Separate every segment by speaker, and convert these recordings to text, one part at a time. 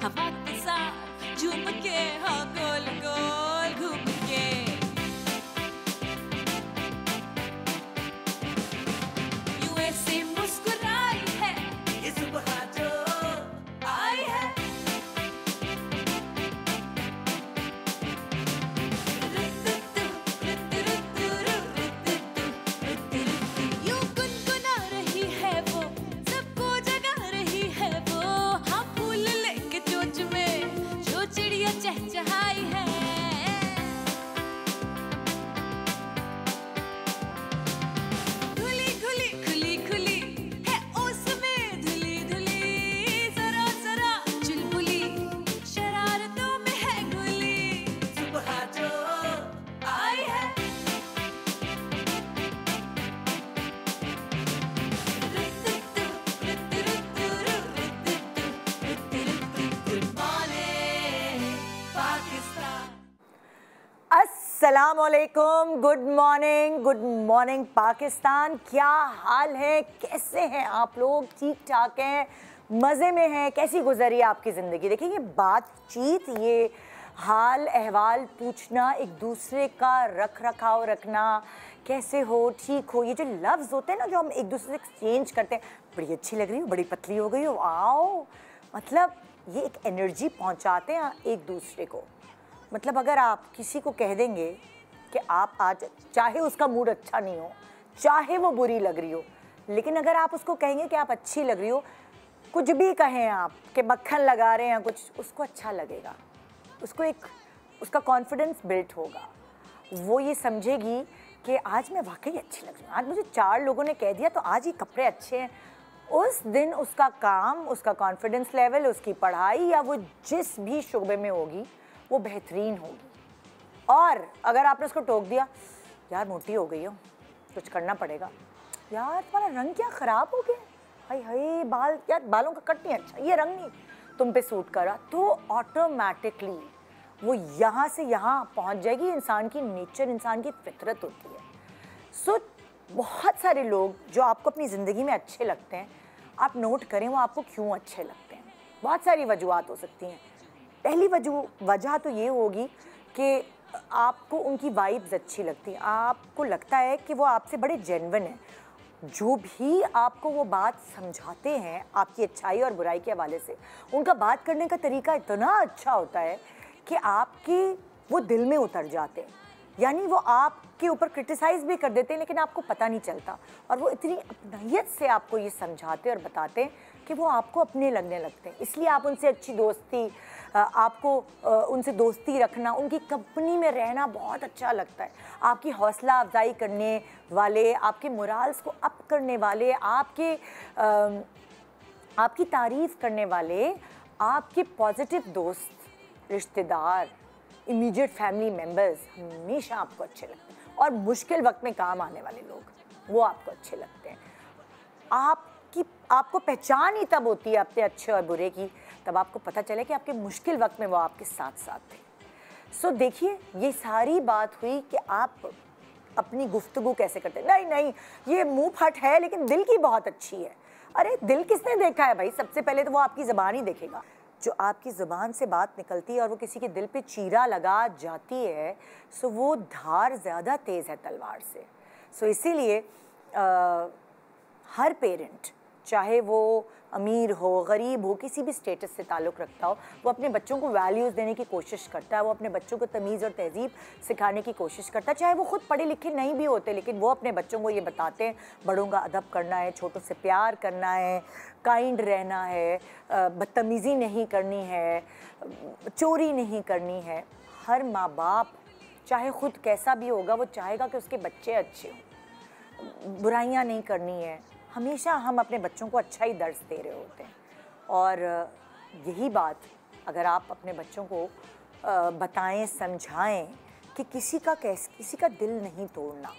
Speaker 1: हवा के साथ झूम के, हाँ गोल गोल घूम के। यूं ऐसे मुस्कुराई है ये सुबह जो आई है। यूं गुनगुना रही है वो, सबको जगा रही है वो, हाँ फूल लेके चोंच में जो चिड़िया चहचहाई है। खुली खुली खुली खुली है उसमें धुली धुली, जरा जरा चुलबुली शरारतों में है गुली, सुबह जो आई है।
Speaker 2: अस्सलामुअलैकुम, गुड मॉर्निंग पाकिस्तान। क्या हाल है, कैसे हैं आप लोग? ठीक ठाक हैं, मज़े में हैं? कैसी गुजरी आपकी ज़िंदगी? देखिए, ये बातचीत, ये हाल अहवाल पूछना, एक दूसरे का रख रखाव रखना, कैसे हो, ठीक हो, ये जो लफ्ज़ होते हैं ना जो हम एक दूसरे से एक्सचेंज करते हैं, बड़ी अच्छी लग रही हो, बड़ी पतली हो गई हो, आओ, मतलब ये एक एनर्जी पहुंचाते हैं एक दूसरे को। मतलब अगर आप किसी को कह देंगे कि आप आज, चाहे उसका मूड अच्छा नहीं हो, चाहे वो बुरी लग रही हो, लेकिन अगर आप उसको कहेंगे कि आप अच्छी लग रही हो, कुछ भी कहें आप कि मक्खन लगा रहे हैं कुछ, उसको अच्छा लगेगा, उसको एक उसका कॉन्फिडेंस बिल्ट होगा। वो ये समझेगी कि आज मैं वाकई अच्छी लग रही हूँ, आज मुझे 4 लोगों ने कह दिया तो आज ये कपड़े अच्छे हैं। उस दिन उसका काम, उसका कॉन्फिडेंस लेवल, उसकी पढ़ाई या वो जिस भी शोबे में होगी वो बेहतरीन होगी। और अगर आपने उसको टोक दिया, यार मोटी हो गई हो, कुछ करना पड़ेगा, यार तुम्हारा रंग क्या ख़राब हो गया, हाय हाय बाल, यार बालों का कट नहीं अच्छा, ये रंग नहीं तुम पे सूट करा, तो ऑटोमेटिकली वो यहाँ से यहाँ पहुँच जाएगी। इंसान की नेचर, इंसान की फितरत होती है। सो बहुत सारे लोग जो आपको अपनी ज़िंदगी में अच्छे लगते हैं, आप नोट करें वो आपको क्यों अच्छे लगते हैं। बहुत सारी वजूहात हो सकती हैं। पहली वजह तो ये होगी कि आपको उनकी वाइब्स अच्छी लगती हैं, आपको लगता है कि वो आपसे बड़े जेन्युइन हैं। जो भी आपको वो बात समझाते हैं आपकी अच्छाई और बुराई के हवाले से, उनका बात करने का तरीका इतना अच्छा होता है कि आपके वो दिल में उतर जाते हैं। यानी वो आपके ऊपर क्रिटिसाइज़ भी कर देते हैं लेकिन आपको पता नहीं चलता, और वो इतनी अपनाहियत से आपको ये समझाते और बताते हैं कि वो आपको अपने लगने लगते हैं। इसलिए आप उनसे अच्छी दोस्ती, आपको उनसे दोस्ती रखना, उनकी कंपनी में रहना बहुत अच्छा लगता है। आपकी हौसला अफजाई करने वाले, आपके मोराल्स को अप करने वाले, आपकी तारीफ़ करने वाले, आपके पॉजिटिव दोस्त, रिश्तेदार, इमीडिएट फैमिली मेम्बर्स हमेशा आपको अच्छे लगते हैं। और मुश्किल वक्त में काम आने वाले लोग, वो आपको अच्छे लगते हैं। आपको पहचान ही तब होती है अपने अच्छे और बुरे की, तब आपको पता चले कि आपके मुश्किल वक्त में वो आपके साथ साथ थे। सो देखिए, ये सारी बात हुई कि आप अपनी गुफ्तगू कैसे करते हैं। नहीं नहीं, ये मुंह फट है लेकिन दिल की बहुत अच्छी है। अरे दिल किसने देखा है भाई? सबसे पहले तो वो आपकी ज़बान ही देखेगा। जो आपकी ज़ुबान से बात निकलती है और वो किसी के दिल पे चीरा लगा जाती है, सो वो धार ज़्यादा तेज़ है तलवार से। सो इसीलिए हर पेरेंट, चाहे वो अमीर हो, गरीब हो, किसी भी स्टेटस से ताल्लुक़ रखता हो, वो अपने बच्चों को वैल्यूज़ देने की कोशिश करता है। वो अपने बच्चों को तमीज़ और तहज़ीब सिखाने की कोशिश करता है। चाहे वो ख़ुद पढ़े लिखे नहीं भी होते, लेकिन वो अपने बच्चों को ये बताते हैं बड़ों का अदब करना है, छोटों से प्यार करना है, काइंड रहना है, बदतमीज़ी नहीं करनी है, चोरी नहीं करनी है। हर माँ बाप चाहे ख़ुद कैसा भी होगा, वो चाहेगा कि उसके बच्चे अच्छे हों, बुराइयाँ नहीं करनी है। हमेशा हम अपने बच्चों को अच्छा ही दर्स दे रहे होते हैं। और यही बात अगर आप अपने बच्चों को बताएं, समझाएं कि किसी का दिल नहीं तोड़ना,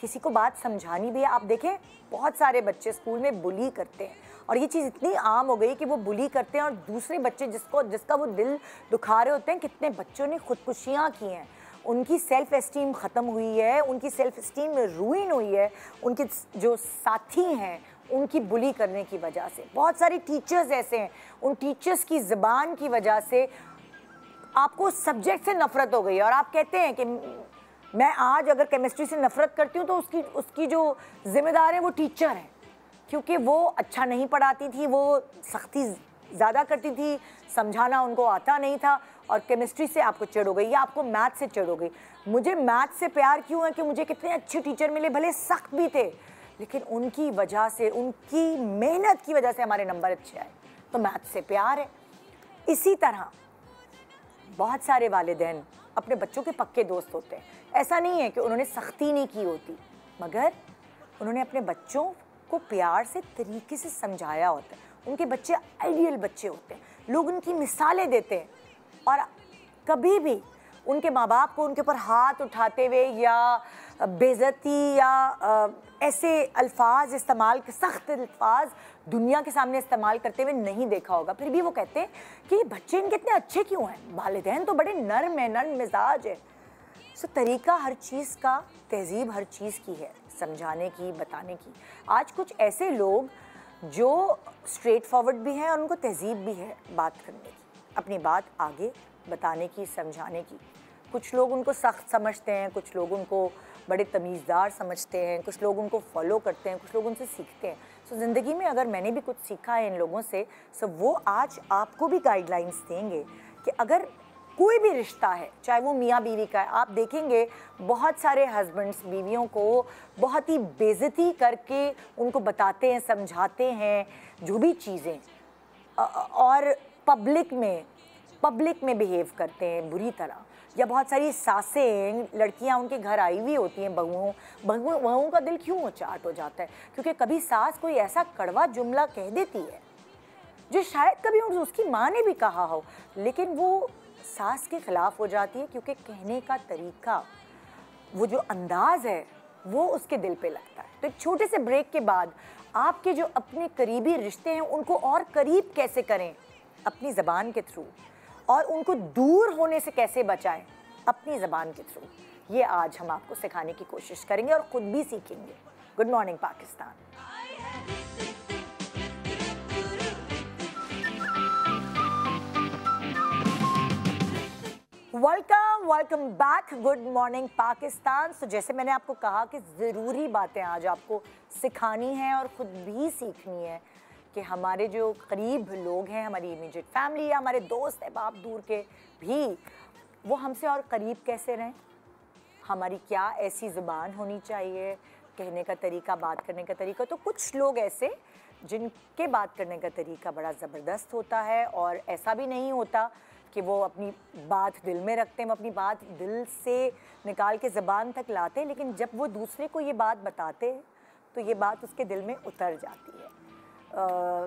Speaker 2: किसी को बात समझानी भी है। आप देखें, बहुत सारे बच्चे स्कूल में बुली करते हैं और ये चीज़ इतनी आम हो गई कि वो बुली करते हैं और दूसरे बच्चे जिसका वो दिल दुखा रहे होते हैं। कितने बच्चों ने खुदकुशियाँ की हैं, उनकी सेल्फ़ एस्टीम ख़त्म हुई है, उनकी सेल्फ़ एस्टीम रुइन हुई है, उनके जो साथी हैं उनकी बुली करने की वजह से। बहुत सारे टीचर्स ऐसे हैं, उन टीचर्स की ज़बान की वजह से आपको सब्जेक्ट से नफ़रत हो गई है और आप कहते हैं कि मैं आज अगर केमिस्ट्री से नफ़रत करती हूँ तो उसकी जो ज़िम्मेदार है वो टीचर है, क्योंकि वो अच्छा नहीं पढ़ाती थी, वो सख्ती ज़्यादा करती थी, समझाना उनको आता नहीं था और केमिस्ट्री से आपको चिढ़ हो गई या आपको मैथ से चिढ़ हो गई। मुझे मैथ से प्यार क्यों है कि मुझे कितने अच्छे टीचर मिले, भले सख्त भी थे, लेकिन उनकी वजह से, उनकी मेहनत की वजह से हमारे नंबर अच्छे आए, तो मैथ से प्यार है। इसी तरह बहुत सारे वालिदैन अपने बच्चों के पक्के दोस्त होते हैं। ऐसा नहीं है कि उन्होंने सख्ती नहीं की होती, मगर उन्होंने अपने बच्चों को प्यार से, तरीके से समझाया होता है। उनके बच्चे आइडियल बच्चे होते हैं, लोग उनकी मिसालें देते हैं और कभी भी उनके माँ बाप को उनके ऊपर हाथ उठाते हुए या बेइज्जती या ऐसे अल्फाज इस्तेमाल, सख्त अल्फाज दुनिया के सामने इस्तेमाल करते हुए नहीं देखा होगा। फिर भी वो कहते हैं कि ये बच्चे इनके इतने अच्छे क्यों हैं, वालिदैन तो बड़े नर्म है, नर्म मिजाज है। सो तरीका हर चीज़ का, तहजीब हर चीज़ की है, समझाने की, बताने की। आज कुछ ऐसे लोग जो स्ट्रेट फॉरवर्ड भी हैं और उनको तहजीब भी है बात करने की, अपनी बात आगे बताने की, समझाने की। कुछ लोग उनको सख्त समझते हैं, कुछ लोग उनको बड़े तमीज़दार समझते हैं, कुछ लोग उनको फॉलो करते हैं, कुछ लोग उनसे सीखते हैं। सो ज़िंदगी में अगर मैंने भी कुछ सीखा है इन लोगों से, सो वो आज आपको भी गाइडलाइंस देंगे कि अगर कोई भी रिश्ता है, चाहे वो मियाँ बीवी का है, आप देखेंगे बहुत सारे हस्बैंड्स बीवियों को बहुत ही बेइज्जती करके उनको बताते हैं, समझाते हैं जो भी चीज़ें, और पब्लिक में बिहेव करते हैं बुरी तरह। या बहुत सारी सासें, लड़कियां उनके घर आई हुई होती हैं, बहुओं का दिल क्यों उचाट हो जाता है, क्योंकि कभी सास कोई ऐसा कड़वा जुमला कह देती है जो शायद कभी उसकी माँ ने भी कहा हो, लेकिन वो सास के ख़िलाफ़ हो जाती है, क्योंकि कहने का तरीका, वो जो अंदाज़ है वो उसके दिल पे लगता है। तो एक छोटे से ब्रेक के बाद आपके जो अपने करीबी रिश्ते हैं उनको और करीब कैसे करें अपनी ज़बान के थ्रू, और उनको दूर होने से कैसे बचाएं अपनी ज़बान के थ्रू, ये आज हम आपको सिखाने की कोशिश करेंगे और ख़ुद भी सीखेंगे। Good morning Pakistan. Welcome back. Good morning Pakistan. So जैसे मैंने आपको कहा कि ज़रूरी बातें आज आपको सिखानी हैं और ख़ुद भी सीखनी है कि हमारे जो करीब लोग हैं, हमारी इमीडिएट फैमिली या हमारे दोस्त हैं बाप दूर के भी, वो हमसे और करीब कैसे रहें, हमारी क्या ऐसी ज़ुबान होनी चाहिए, कहने का तरीका, बात करने का तरीका। तो कुछ लोग ऐसे जिनके बात करने का तरीका बड़ा ज़बरदस्त होता है और ऐसा भी नहीं होता कि वो अपनी बात दिल में रखते हैं, वो अपनी बात दिल से निकाल के ज़बान तक लाते हैं, लेकिन जब वो दूसरे को ये बात बताते हैं तो ये बात उसके दिल में उतर जाती है।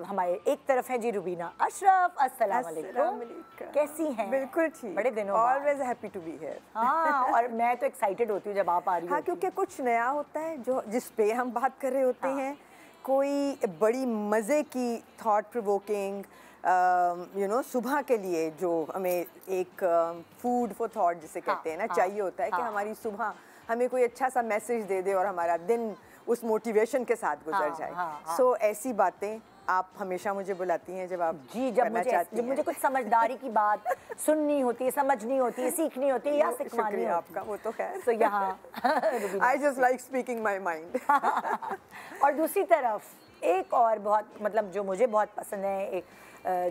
Speaker 2: हमारे एक तरफ है जी रुबीना अशरफ। अस्सलाम वालेकुम, कैसी हैं?
Speaker 3: बिल्कुल ठीक,
Speaker 2: बड़े दिनों बाद।
Speaker 3: Always happy to be here.
Speaker 2: हाँ, और मैं तो एक्साइटेड होती हूँ जब आप आ रही हो।
Speaker 3: हाँ, क्योंकि कुछ नया होता है जो जिस पे हम बात कर रहे होते हैं, कोई बड़ी मज़े की थॉट प्रोवोकिंग सुबह के लिए जो हमें एक फूड फॉर थॉट जिसे कहते हैं ना, चाहिए होता है कि हमारी सुबह हमें कोई अच्छा सा मैसेज दे दे और हमारा दिन उस मोटिवेशन के साथ गुजर जाए। सो ऐसी बातें आप हमेशा मुझे बुलाती हैं जब आप
Speaker 2: जब मुझे कुछ समझदारी की बात सुननी होती है, समझनी होती है, सीखनी होती है या सिखवानी होती है।
Speaker 3: आपका वो तो खैर।
Speaker 2: तो यहाँ
Speaker 3: I just like speaking my mind.
Speaker 2: और दूसरी तरफ एक और बहुत, मतलब जो मुझे बहुत पसंद है, एक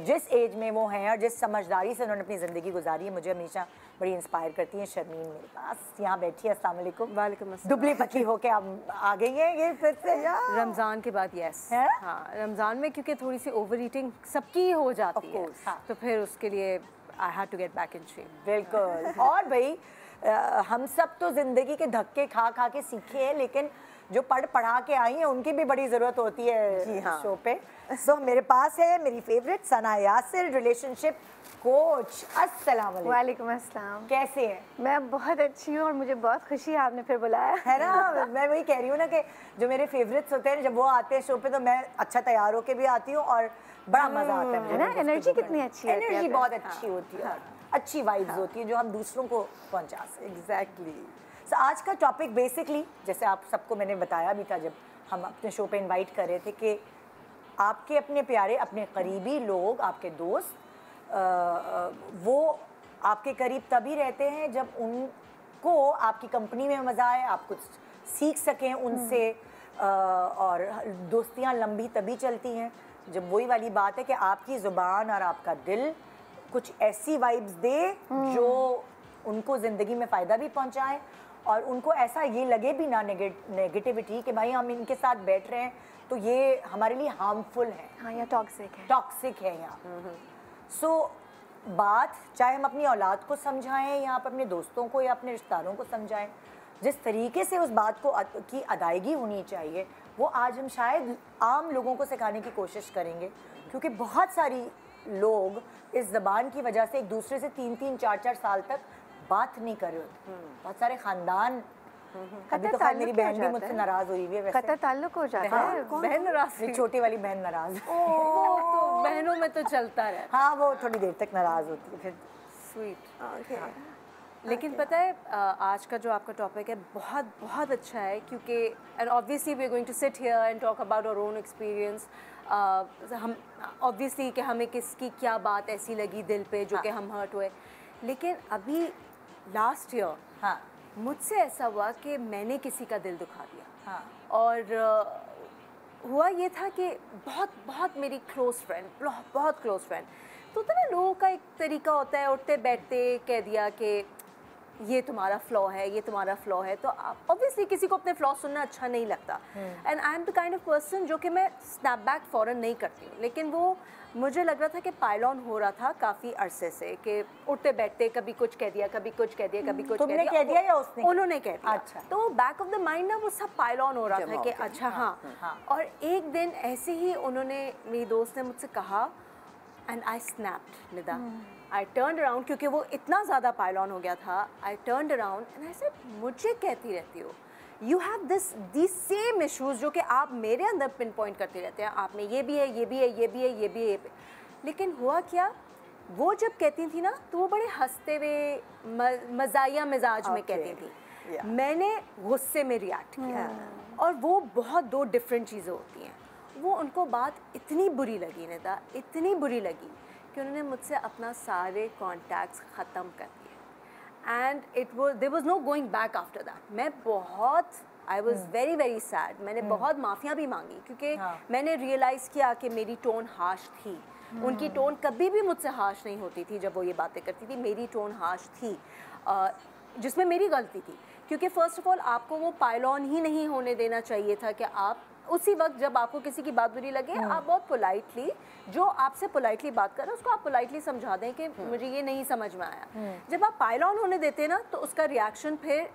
Speaker 2: जिस एज में वो हैं और जिस समझदारी से उन्होंने अपनी ज़िंदगी गुजारी है, मुझे हमेशा बड़ी इंस्पायर करती हैं। शर्मीन मेरे पास यहाँ बैठी है। अस्सलाम वालेकुम।
Speaker 3: वालेकुम अस्सलाम।
Speaker 2: दुबली पतली होके आप आ गई हैं ये फिर से
Speaker 4: रमज़ान के बाद। यस
Speaker 2: है?
Speaker 4: हाँ, रमज़ान में क्योंकि थोड़ी सी ओवर ईटिंग सबकी हो जाती है, तो फिर उसके लिए I had to get back in shape.
Speaker 2: बिल्कुल। और भाई हम सब तो ज़िंदगी के धक्के खा खा के सीखे हैं, लेकिन जो पढ़ा के आई हैं उनकी भी बड़ी ज़रूरत होती है शो पे। सो मेरे पास है मेरी फेवरेट सना यासिर, रिलेशनशिप कोच। अस्सलाम वालेकुम।
Speaker 5: वालेकुम अस्सलाम।
Speaker 2: कैसे हैं?
Speaker 5: मैं बहुत अच्छी हूँ और मुझे बहुत खुशी है आपने फिर बुलाया
Speaker 2: है ना। मैं वही कह रही हूँ ना कि जो मेरे फेवरेट्स होते हैं जब वो आते हैं शो पे तो मैं अच्छा तैयार होके भी आती हूँ और बड़ा मज़ा आता है।
Speaker 5: ना, एनर्जी कितनी अच्छी है।
Speaker 2: एनर्जी बहुत अच्छी होती है, अच्छी वाइब्स होती है जो हम दूसरों को पहुँचा सकते हैं।
Speaker 3: एग्जैक्टली।
Speaker 2: आज का टॉपिक बेसिकली, जैसे आप सबको मैंने बताया भी था जब हम अपने शो पे इनवाइट कर रहे थे कि आपके अपने प्यारे, अपने करीबी लोग, आपके दोस्त, वो आपके करीब तभी रहते हैं जब उनको आपकी कंपनी में मज़ा आए, आप कुछ सीख सकें उनसे, और दोस्तियां लंबी तभी चलती हैं जब वही वाली बात है कि आपकी ज़ुबान और आपका दिल कुछ ऐसी वाइब्स दे जो उनको ज़िंदगी में फ़ायदा भी पहुंचाए, और उनको ऐसा ये लगे भी ना नेगेटिविटी कि भाई हम इनके साथ बैठ रहे हैं तो ये हमारे लिए हार्मफुल है,
Speaker 5: हाँ, या
Speaker 2: टॉक्सिक है यहाँ। सो बात चाहे हम अपनी औलाद को समझाएं या आप अपने दोस्तों को या अपने रिश्तेदारों को समझाएं, जिस तरीके से उस बात को की अदायगी होनी चाहिए वो आज हम शायद आम लोगों को सिखाने की कोशिश करेंगे, क्योंकि बहुत सारी लोग इस ज़बान की वजह से एक दूसरे से 3-3, 4-4 साल तक बात नहीं कर रहे होते। बहुत सारे ख़ानदान, अभी तो खैर मेरी बहन भी मुझसे नाराज़ हुई हुई है, वैसे
Speaker 5: कतर ताल्लुक हो जाता है।
Speaker 4: बहन नाराज,
Speaker 2: मेरी छोटी वाली बहन नाराज़।
Speaker 4: वो तो बहनों में तो चलता रहता
Speaker 2: हाँ, वो थोड़ी देर तक नाराज़ होती है फिर।
Speaker 4: स्वीट। लेकिन पता है आज का जो आपका टॉपिक है बहुत बहुत अच्छा है, क्योंकि and obviously we are going to sit here and talk about our own experience. हम ऑब्वियसली कि हमें किसकी क्या बात ऐसी लगी दिल पे जो कि हम हर्ट हुए, लेकिन अभी लास्ट ईयर
Speaker 2: हाँ,
Speaker 4: मुझसे ऐसा हुआ कि मैंने किसी का दिल दुखा दिया।
Speaker 2: हाँ,
Speaker 4: और हुआ ये था कि बहुत बहुत मेरी क्लोज़ फ्रेंड, बहुत क्लोज़ फ्रेंड, तो होता है ना लोगों का एक तरीका होता है उठते बैठते कह दिया कि ये तुम्हारा फ्लॉ है, ये तुम्हारा फ्लॉ है, तो ऑब्वियसली किसी को अपने फ्लॉ सुनना अच्छा नहीं लगता। And I am the kind of person जो कि मैं स्नैप बैक फ़ौरन नहीं करती हूँ, लेकिन वो मुझे लग रहा था कि पाइल ऑन हो रहा था काफ़ी अरसे से, कि उठते बैठते कभी कुछ कह दिया, कभी कुछ कह दिया, कभी कुछ
Speaker 2: तुमने कह दिया या उसने?
Speaker 4: उन्होंने कह दिया।
Speaker 2: अच्छा।
Speaker 4: तो बैक ऑफ द माइंड ना वो सब पाइल ऑन हो रहा था कि अच्छा हाँ। और एक दिन ऐसे ही उन्होंने, मेरी दोस्त ने मुझसे कहा, and I snapped Nida. I turn around, क्योंकि वो इतना ज़्यादा पाइल ऑन हो गया था। I turn around and I said, मुझे कहती रहती हो, you have these same issues जो कि आप मेरे अंदर पिन पॉइंट करते रहते हैं, आप में ये भी है, ये भी है, ये भी है, ये भी है, ये भी। लेकिन हुआ क्या, वो जब कहती थी ना तो वो बड़े हंसते हुए मज़ाहिया मिजाज में कहती थी। मैंने गुस्से में रिएक्ट किया, और वो बहुत दो डिफरेंट चीज़ें होती हैं। वो उनको बात इतनी बुरी लगी निदा, इतनी बुरी लगी कि उन्होंने मुझसे अपना सारे कॉन्टैक्ट्स ख़त्म कर दिए। And there was no going back after that. मैं बहुत, I was very very sad. मैंने बहुत माफ़िया भी मांगी, क्योंकि मैंने रियलाइज़ किया कि मेरी टोन हार्श थी। उनकी टोन कभी भी मुझसे हार्श नहीं होती थी जब वो ये बातें करती थी, मेरी टोन हार्श थी, जिसमें मेरी गलती थी। क्योंकि फ़र्स्ट ऑफ ऑल आपको वो पाइल ऑन ही नहीं होने देना चाहिए था कि आप उसी वक्त जब आपको किसी की बात बुरी लगे आप बहुत पोलाइटली, जो आपसे पोलाइटली बात कर रहे हैं उसको आप पोलाइटली समझा दें कि मुझे ये नहीं समझ में आया। जब आप पाइल ऑन होने देते हैं ना तो उसका रिएक्शन फिर,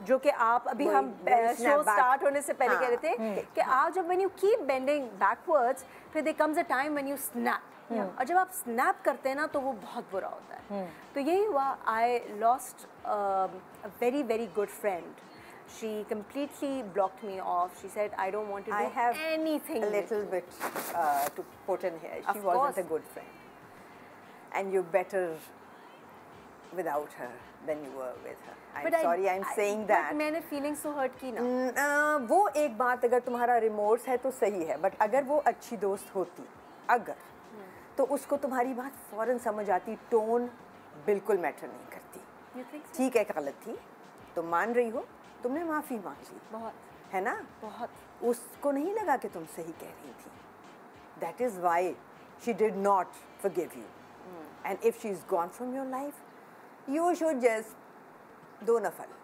Speaker 4: जो कि आप अभी हम शो स्टार्ट होने से पहले कह रहे थे कि आप जब when you keep bending backwards, फिर there comes a time when you snap, और जब आप स्नैप करते हैं ना तो वो बहुत बुरा होता है। तो यही हुआ, I lost a very very good friend. She completely blocked me off. She said, I don't want to do anything.
Speaker 3: A little bit to put in here. She
Speaker 4: Of
Speaker 3: wasn't
Speaker 4: course.
Speaker 3: a good friend. And you're better without her than you were with her. I'm sorry, I'm saying that.
Speaker 4: मैंने feelings तो hurt की ना.
Speaker 3: वो एक बात, अगर तुम्हारा remorse है तो सही है, बट अगर वो अच्छी दोस्त होती, अगर, तो उसको तुम्हारी बात फ़ौरन समझ आती, टोन बिल्कुल मैटर नहीं करती.
Speaker 4: You think so?
Speaker 3: ठीक है, गलत थी, तुम मान रही हो, तुमने माफ़ी मांग ली,
Speaker 4: बहुत,
Speaker 3: है ना?
Speaker 4: बहुत.
Speaker 3: उसको नहीं लगा कि तुम सही कह रही थी. That is why she did not forgive you. And if she's gone from your life, you should just do nafal.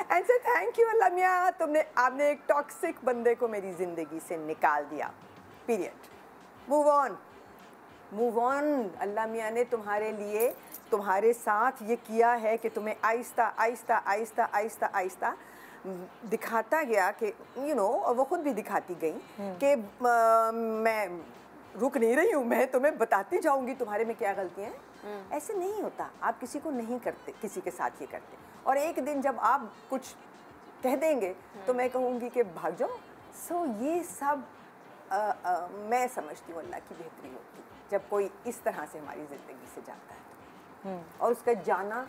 Speaker 3: And say thank you Allah मियाँ, आपने एक टॉक्सिक बंदे को मेरी ज़िंदगी से निकाल दिया. Period. Move on. Move on. अल्लाह मियाँ ने तुम्हारे लिए, तुम्हारे साथ ये किया है कि तुम्हें आहिस्ता आहिस्ता आहिस्ता आहिस्ता आहिस्ता दिखाता गया कि और वो खुद भी दिखाती गई कि मैं रुक नहीं रही हूँ, मैं तुम्हें बताती जाऊँगी तुम्हारे में क्या गलतियाँ हैं. ऐसे नहीं होता, आप किसी को नहीं करते, किसी के साथ ये करते, और एक दिन जब आप कुछ कह देंगे तो मैं कहूँगी कि भाग जाओ. सो ये सब मैं समझती हूँ अल्लाह की बेहतरी होती जब कोई इस तरह से हमारी ज़िंदगी से जाता है, और उसका जाना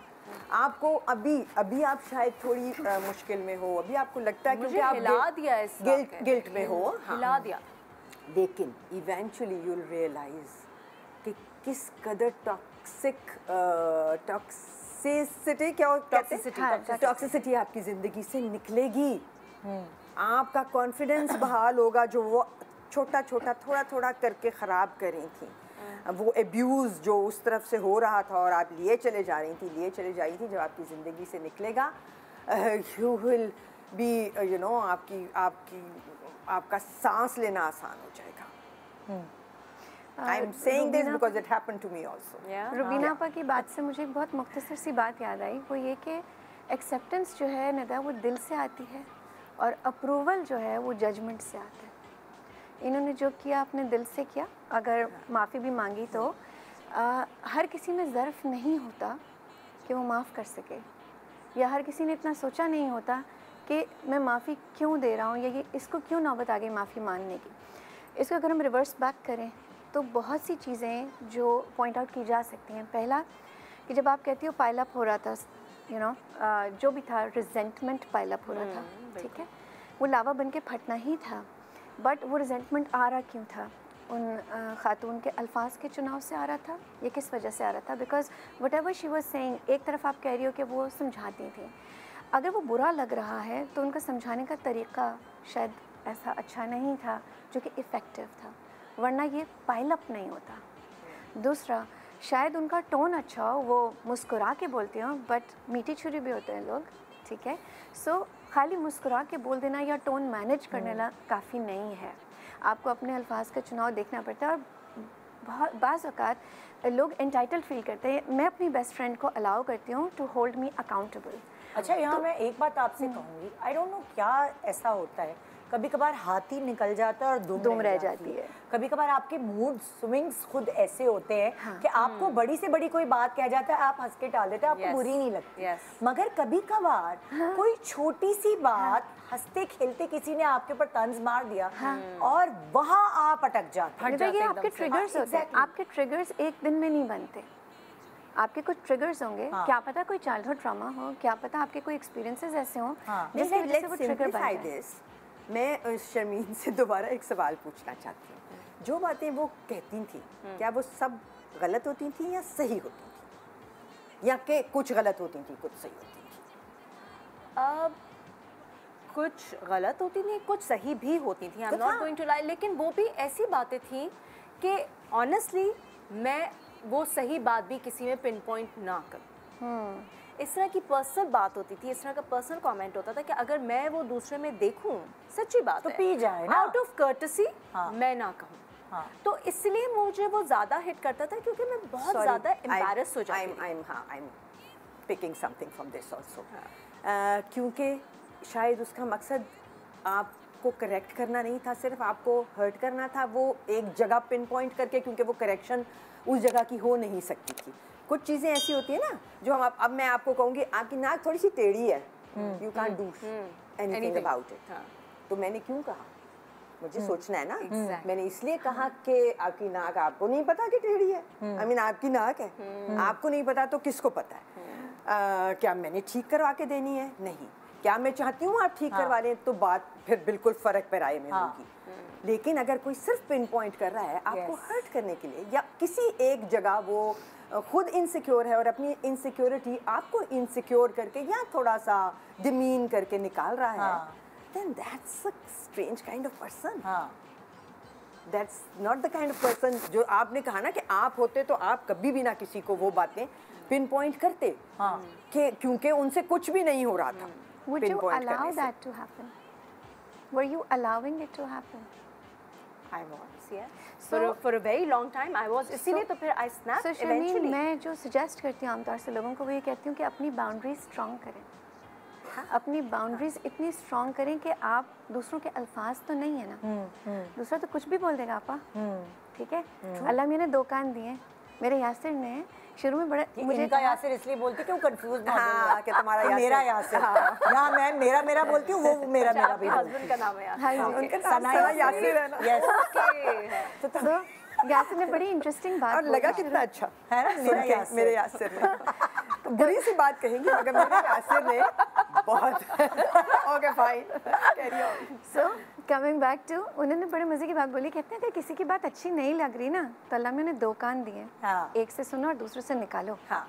Speaker 3: आपको अभी आप शायद थोड़ी मुश्किल में हो, अभी आपको लगता है
Speaker 4: मुझे
Speaker 3: क्योंकि आप
Speaker 4: हिला दिया इस
Speaker 3: गिल्ट में हो,
Speaker 4: हिला दिया।
Speaker 3: लेकिन इवेंचुअली यू विल रियलाइज कि किस कदर टॉक्सिसिटी आपकी ज़िंदगी से निकलेगी। आपका कॉन्फिडेंस बहाल होगा, जो वो छोटा छोटा थोड़ा थोड़ा करके ख़राब कर रही थी, वो एब्यूज़ जो उस तरफ से हो रहा था और आप लिए चले जा रही थी, जब आपकी ज़िंदगी से निकलेगा, you will be you know आपका सांस लेना आसान हो जाएगा। I am saying this because it happened to me also.
Speaker 5: Rubina आपा की बात से मुझे एक बहुत मुख्तसर सी बात याद आई, वो ये कि एक्सेप्टेंस जो है निदा वो दिल से आती है और अप्रूवल जो है वो जजमेंट से आता है। इन्होंने जो किया अपने दिल से किया, अगर माफ़ी भी मांगी तो हर किसी में ज़र्फ़ नहीं होता कि वो माफ़ कर सके, या हर किसी ने इतना सोचा नहीं होता कि मैं माफ़ी क्यों दे रहा हूँ या ये इसको क्यों नौबत आ गई माफ़ी मांगने की। इसको अगर हम रिवर्स बैक करें तो बहुत सी चीज़ें जो पॉइंट आउट की जा सकती हैं। पहला कि जब आप कहती हो पाइल अप हो रहा था, जो भी था रिजेंटमेंट पाइल अप हो रहा था, ठीक है, वो लावा बन के फटना ही था, बट वो रिजेंटमेंट आ रहा क्यों था? उन ख़ातून के अल्फाज के चुनाव से आ रहा था, ये किस वजह से आ रहा था? Because what ever she was saying, एक तरफ आप कह रही हो कि वो समझाती थी, अगर वो बुरा लग रहा है तो उनका समझाने का तरीक़ा शायद ऐसा अच्छा नहीं था जो कि इफ़ेक्टिव था, वरना ये पाइल अप नहीं होता। दूसरा, शायद उनका टोन अच्छा हो, वो मुस्कुरा के बोलती हो, बट मीठी छुरी भी होते हैं लोग, ठीक है। सो खाली मुस्कुरा के बोल देना या टोन मैनेज करने ला काफ़ी नहीं है, आपको अपने अल्फाज का चुनाव देखना पड़ता है। और बहुत बाज़ औक़ात लोग एंटाइटल्ड फील करते हैं। मैं अपनी बेस्ट फ्रेंड को अलाउ करती हूँ टू होल्ड मी अकाउंटेबल।
Speaker 2: अच्छा, यहाँ मैं एक बात आपसे कहूँगी, आई डोंट नो क्या ऐसा होता है, कभी कभार हाथी निकल जाता है और दुम रह जाती है। कभी कभार आपके मूड स्विंग्स खुद ऐसे होते हैं कि आपको बड़ी से बड़ी कोई बात कह जाता है, आप हंस के टाल देते हैं, आपको बुरी नहीं लगती, मगर कभी कभार कोई छोटी सी बात हंसते खेलते किसी ने आपके ऊपर तंज मार दिया और वहाँ आप अटक जाते हैं।
Speaker 5: ये आपके ट्रिगर्स होते हैं, आपके ट्रिगर्स एक दिन में नहीं बनते, आपके कुछ ट्रिगर्स होंगे। क्या पता कोई चाइल्डहुड ट्रॉमा हो, क्या पता आपके कोई एक्सपीरियंसेस ऐसे हों जिसकी वजह से वो ट्रिगर बन जाए।
Speaker 3: मैं शर्मीन से दोबारा एक सवाल पूछना चाहती हूँ। जो बातें वो कहती थी, क्या वो सब गलत होती थी या सही होती थी, या कि कुछ गलत होती थी कुछ सही होती थी?
Speaker 4: कुछ गलत होती थी, कुछ सही भी होती थी, I am not going to lie, लेकिन वो भी ऐसी बातें थी कि ऑनेस्टली मैं वो सही बात भी किसी में पिन पॉइंट ना करूँ। इस तरह की पर्सनल बात होती थी, इस तरह का पर्सनल कमेंट होता था कि अगर मैं वो दूसरे में देखूं, सच्ची बात
Speaker 2: तो पी जाए ना,
Speaker 4: आउट ऑफ कर्टसी मैं ना कहूँ। तो इसलिए मुझे वो ज़्यादा हिट करता था क्योंकि मैं बहुत ज़्यादा एम्बैरेस हो जाती थी।
Speaker 3: I am picking something from this also, क्योंकि शायद उसका मकसद आपको करेक्ट करना नहीं था, सिर्फ आपको हर्ट करना था, वो एक जगह पिन पॉइंट करके, क्योंकि वो करेक्शन उस जगह की हो नहीं सकती थी। कुछ चीज़ें ऐसी होती है ना जो हम अब मैं आपको कहूँगी आपकी नाक थोड़ी सी टेढ़ी है, you can't do anything about it, तो मैंने क्यों कहा, मुझे सोचना है ना। मैंने इसलिए कहा कि आपकी नाक, आपको नहीं पता कि टेढ़ी है, आई मीन आपकी नाक है, आपको नहीं पता तो किसको पता है? क्या मैंने ठीक करवा के देनी है? नहीं। क्या मैं चाहती हूँ आप ठीक करवा लें तो बात फिर बिल्कुल फ़र्क पैराए में होगी। लेकिन अगर कोई सिर्फ पिन पॉइंट कर रहा है आपको हर्ट करने के लिए, या किसी एक जगह वो खुद इनसिक्योर है और अपनी इनसिक्योरिटी आपको इनसिक्योर करके या थोड़ा सा डिमीन करके निकाल रहा है, then that's a strange kind of person. That's not the kind of person जो आपने कहा ना कि आप होते तो आप कभी भी ना किसी को वो बातें पिन पॉइंट करते, कि क्योंकि उनसे कुछ भी नहीं हो रहा था।
Speaker 5: Would you allow that to happen? Were you allowing it to happen?
Speaker 4: I was, yeah. For a very long time I was. इसीलिए तो फिर I snapped eventually.
Speaker 5: मैं जो suggest करती हूँ आमतौर से लोगों को वो ये कहती हूँ कि अपनी boundaries strong करें, अपनी बाउंड्रीज इतनी स्ट्रॉन्ग करें कि आप दूसरों के अल्फाज तो नहीं है ना, दूसरा तो कुछ भी बोल देगा आपा, ठीक है। अल्लाह मैंने 2 कान दिए, मेरे यासिर ने शुरू में बड़ा
Speaker 2: मुझे इनका यासिर इसलिए बोलती कि वो कंफ्यूज ना हो कि तुम्हारा यासिर मेरा यासिर, यहाँ मैं मेरा बोलती हूँ, वो मेरा भी।
Speaker 4: हस्बैंड का नाम है यासिर।
Speaker 5: हाँ जी,
Speaker 3: उनका नाम यासिर है ना।
Speaker 2: यस।
Speaker 5: तो यासिर ने बड़ी इंटरेस्टिंग बात
Speaker 3: और लगा कितना अच्छा
Speaker 2: है ना, मेरे यासिर
Speaker 3: में। बुरी सी बात कहेंगी मगर मेरे यासिर ने बहुत okay fine carry on.
Speaker 5: So coming back to, उन्होंने बड़े मज़े की बात बोली, कहते हैं अगर किसी की बात अच्छी नहीं लग रही ना तो अल्लाह ने उन्हें 2 कान दिए,
Speaker 2: हाँ।
Speaker 5: एक से सुनो और दूसरे से निकालो।
Speaker 2: हाँ।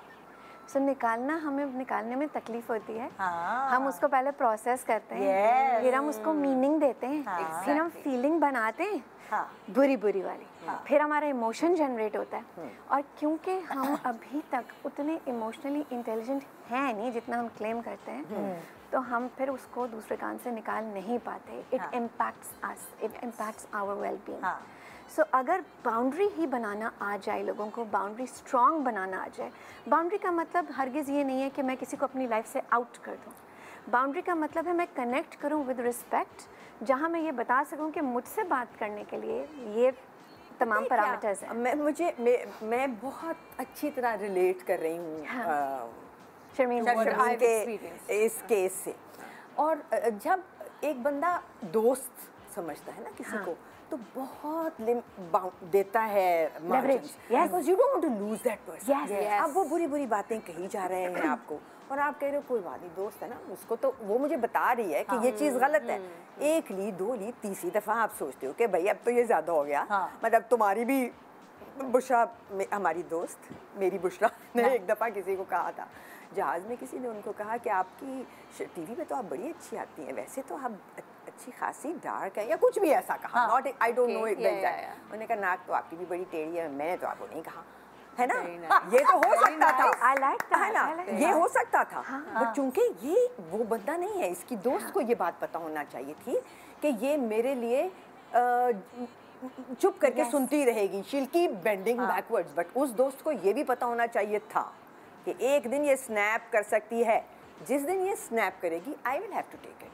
Speaker 5: सो निकालना, हमें निकालने में तकलीफ होती है।
Speaker 2: हाँ।
Speaker 5: हम उसको पहले प्रोसेस करते हैं,
Speaker 2: Yes.
Speaker 5: फिर हम उसको मीनिंग देते हैं,
Speaker 2: हाँ।
Speaker 5: फिर हम फीलिंग बनाते हैं,
Speaker 2: हाँ।
Speaker 5: बुरी बुरी वाली, फिर हमारा इमोशन जनरेट होता है। और क्योंकि हम अभी तक उतने इमोशनली इंटेलिजेंट हैं नहीं जितना हम क्लेम करते हैं, तो हम फिर उसको दूसरे कान से निकाल नहीं पाते। It impacts us, it impacts our well being. So अगर बाउंड्री ही बनाना आ जाए लोगों को, बाउंड्री स्ट्रॉन्ग बनाना आ जाए। बाउंड्री का मतलब हरगिज़ ये नहीं है कि मैं किसी को अपनी लाइफ से आउट कर दूँ। बाउंड्री का मतलब है मैं कनेक्ट करूँ विद रिस्पेक्ट, जहाँ मैं ये बता सकूँ कि मुझसे बात करने के लिए ये तमाम पैरामीटर्स हैं।
Speaker 3: मैं बहुत अच्छी तरह रिलेट कर रही हूँ
Speaker 5: शर्मीन
Speaker 3: शर्मीन के इस केस से। और जब एक बंदा दोस्त समझता है ना किसी को, तो बहुत देता है
Speaker 5: Leverage, yes.
Speaker 3: because you don't want to lose that person.
Speaker 5: Yes, yes.
Speaker 3: अब वो बुरी बुरी बातें कही जा रहे हैं आपको और आप कह रहे हो कोई बात नहीं, दोस्त है ना, उसको तो वो मुझे बता रही है कि ये चीज़ गलत है। 1 ली 2 ली 3री दफ़ा आप सोचते हो कि भाई अब तो ये ज़्यादा हो गया। मतलब तुम्हारी भी बुशरा, हमारी दोस्त मेरी बुशरा ने एक दफ़ा किसी को कहा था जहाज़ में, किसी ने उनको कहा कि आपकी टीवी पे तो आप बड़ी अच्छी आती हैं, वैसे तो आप अच्छी खासी डार्क है या कुछ भी ऐसा कहा, not I don't know exact. उन्होंने कहा नाक तो आपकी भी बड़ी टेढ़ी है, मैंने तो आपको नहीं कहा, है ना। ये तो हो सकता था, है ना, ये हो सकता था। बट चूंकि ये वो बंदा नहीं है, इसकी दोस्त को ये बात पता होना चाहिए थी कि ये मेरे लिए चुप करके सुनती रहेगी, शील कीप बेंडिंग बैकवर्ड्स। बट उस दोस्त को ये भी पता होना चाहिए था कि एक दिन ये स्नैप कर सकती है, जिस दिन ये स्नैप करेगी I will have to take it,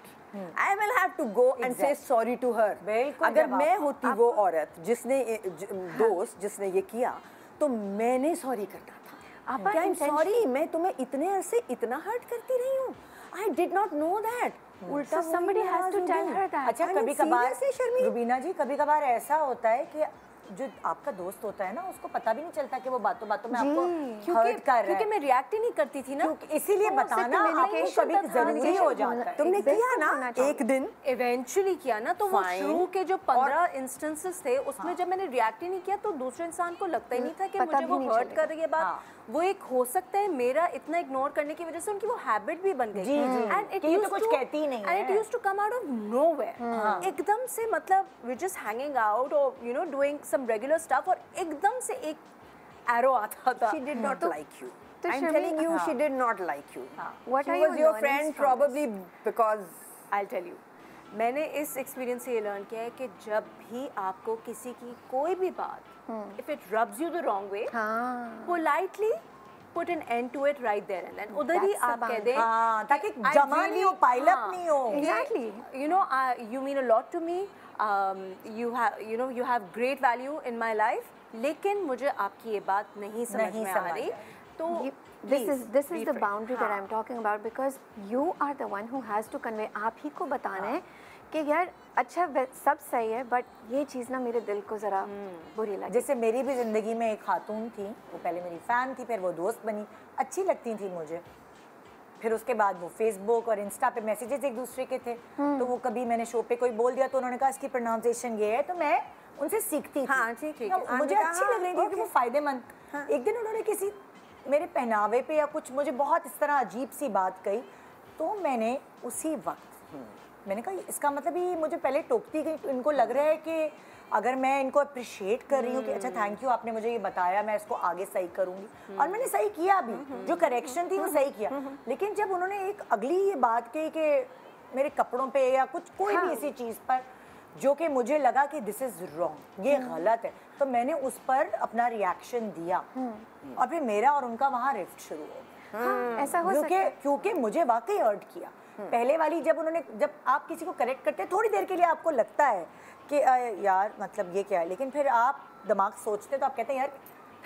Speaker 3: I will have to go and say sorry to her। अगर मैं होती वो औरत जिसने दोस्त जिसने ये किया, तो मैंने सॉरी करना था। I'm sorry, मैं तुम्हें इतने अरसे इतना हर्ट करती रही हूँ, I did not know that।
Speaker 5: उल्टा somebody has to tell her that।
Speaker 2: अच्छा, कभी-कभार रुबीना जी, कभी-कभार ऐसा होता है कि जो आपका दोस्त होता है ना, उसको पता भी नहीं चलता कि वो बातों बातों में आपको हर्ट कर रहा है,
Speaker 4: क्योंकि मैं रिएक्ट ही नहीं करती थी ना,
Speaker 2: इसीलिए बताना आपको कभी जरूरी हो जाता है।
Speaker 3: तुमने किया ना एक दिन,
Speaker 4: इवेंचुअली किया ना, तो वो शुरू के जो 15 इंस्टेंसेस थे उसमें जब मैंने रिएक्ट ही नहीं किया तो दूसरे इंसान को लगता ही नहीं था कि मुझे वो हर्ट कर रही है बात। वो एक हो सकता है मेरा इतना इग्नोर करने की वजह से उनकी वो हैबिट भी बन गई,
Speaker 2: एंड इट यूज्ड कुछ कहती ही नहीं है,
Speaker 4: and it used to come out of nowhere. एकदम से, मतलब वी जस्ट हैंगिंग आउट और you know doing some regular stuff, और एकदम से एक एरो आता था।
Speaker 3: She did not like you. I'm telling you, she did not like you. What are was your friend probably because
Speaker 4: I'll tell you. मैंने इस experience से ये लर्न किया है कि जब भी आपको किसी की कोई भी बात, if it rubs you the wrong way, politely put an end to it right there and then। उधर ही आप कह दें
Speaker 2: ताकि जमा नहीं हो, पाइल अप नहीं हो।
Speaker 4: Exactly. You know, you mean a lot to me. You have great value in my life. लेकिन मुझे आपकी ये बात नहीं समझ में आ रही, तो
Speaker 5: this is the boundary that I'm talking about, because you are the one who has to convey। आप ही को बताना है कि यार अच्छा सब सही है, बट ये चीज़ ना मेरे दिल को ज़रा बुरी लगी।
Speaker 2: जैसे मेरी भी ज़िंदगी में एक खातून थी, वो पहले मेरी फ़ैन थी, फिर वो दोस्त बनी, अच्छी लगती थी मुझे, फिर उसके बाद वो फेसबुक और इंस्टा पे मैसेजेस एक दूसरे के थे, तो वो कभी मैंने शो पे कोई बोल दिया तो उन्होंने कहा इसकी प्रोनाउंसिएशन ये है, तो मैं उनसे सीखती थी। मुझे अच्छी लग रही थी कि वो फ़ायदेमंद। एक दिन उन्होंने किसी मेरे पहनावे पे या कुछ मुझे बहुत इस तरह अजीब सी बात कही, तो मैंने उसी वक्त मैंने कहा इसका मतलब ये मुझे पहले टोकती गई, तो इनको लग रहा है कि अगर मैं इनको अप्रिशिएट कर रही हूँ कि अच्छा थैंक यू आपने मुझे ये बताया, मैं इसको आगे सही करूँगी, और मैंने सही किया भी, जो करेक्शन थी वो सही किया। लेकिन जब उन्होंने एक अगली ये बात कही कि मेरे कपड़ों पे या कुछ कोई भी ऐसी चीज़ पर जो कि मुझे लगा कि दिस इज़ रॉन्ग, ये गलत है, तो मैंने उस पर अपना रिएक्शन दिया, और फिर मेरा और उनका वहाँ रिफ्ट शुरू हो गया।
Speaker 5: ऐसा हो सकता है
Speaker 2: क्योंकि मुझे वाकई हर्ट किया। पहले वाली जब आप किसी को करेक्ट करते हैं, थोड़ी देर के लिए आपको लगता है कि यार मतलब ये क्या है, लेकिन फिर आप दिमाग सोचते तो आप कहते हैं यार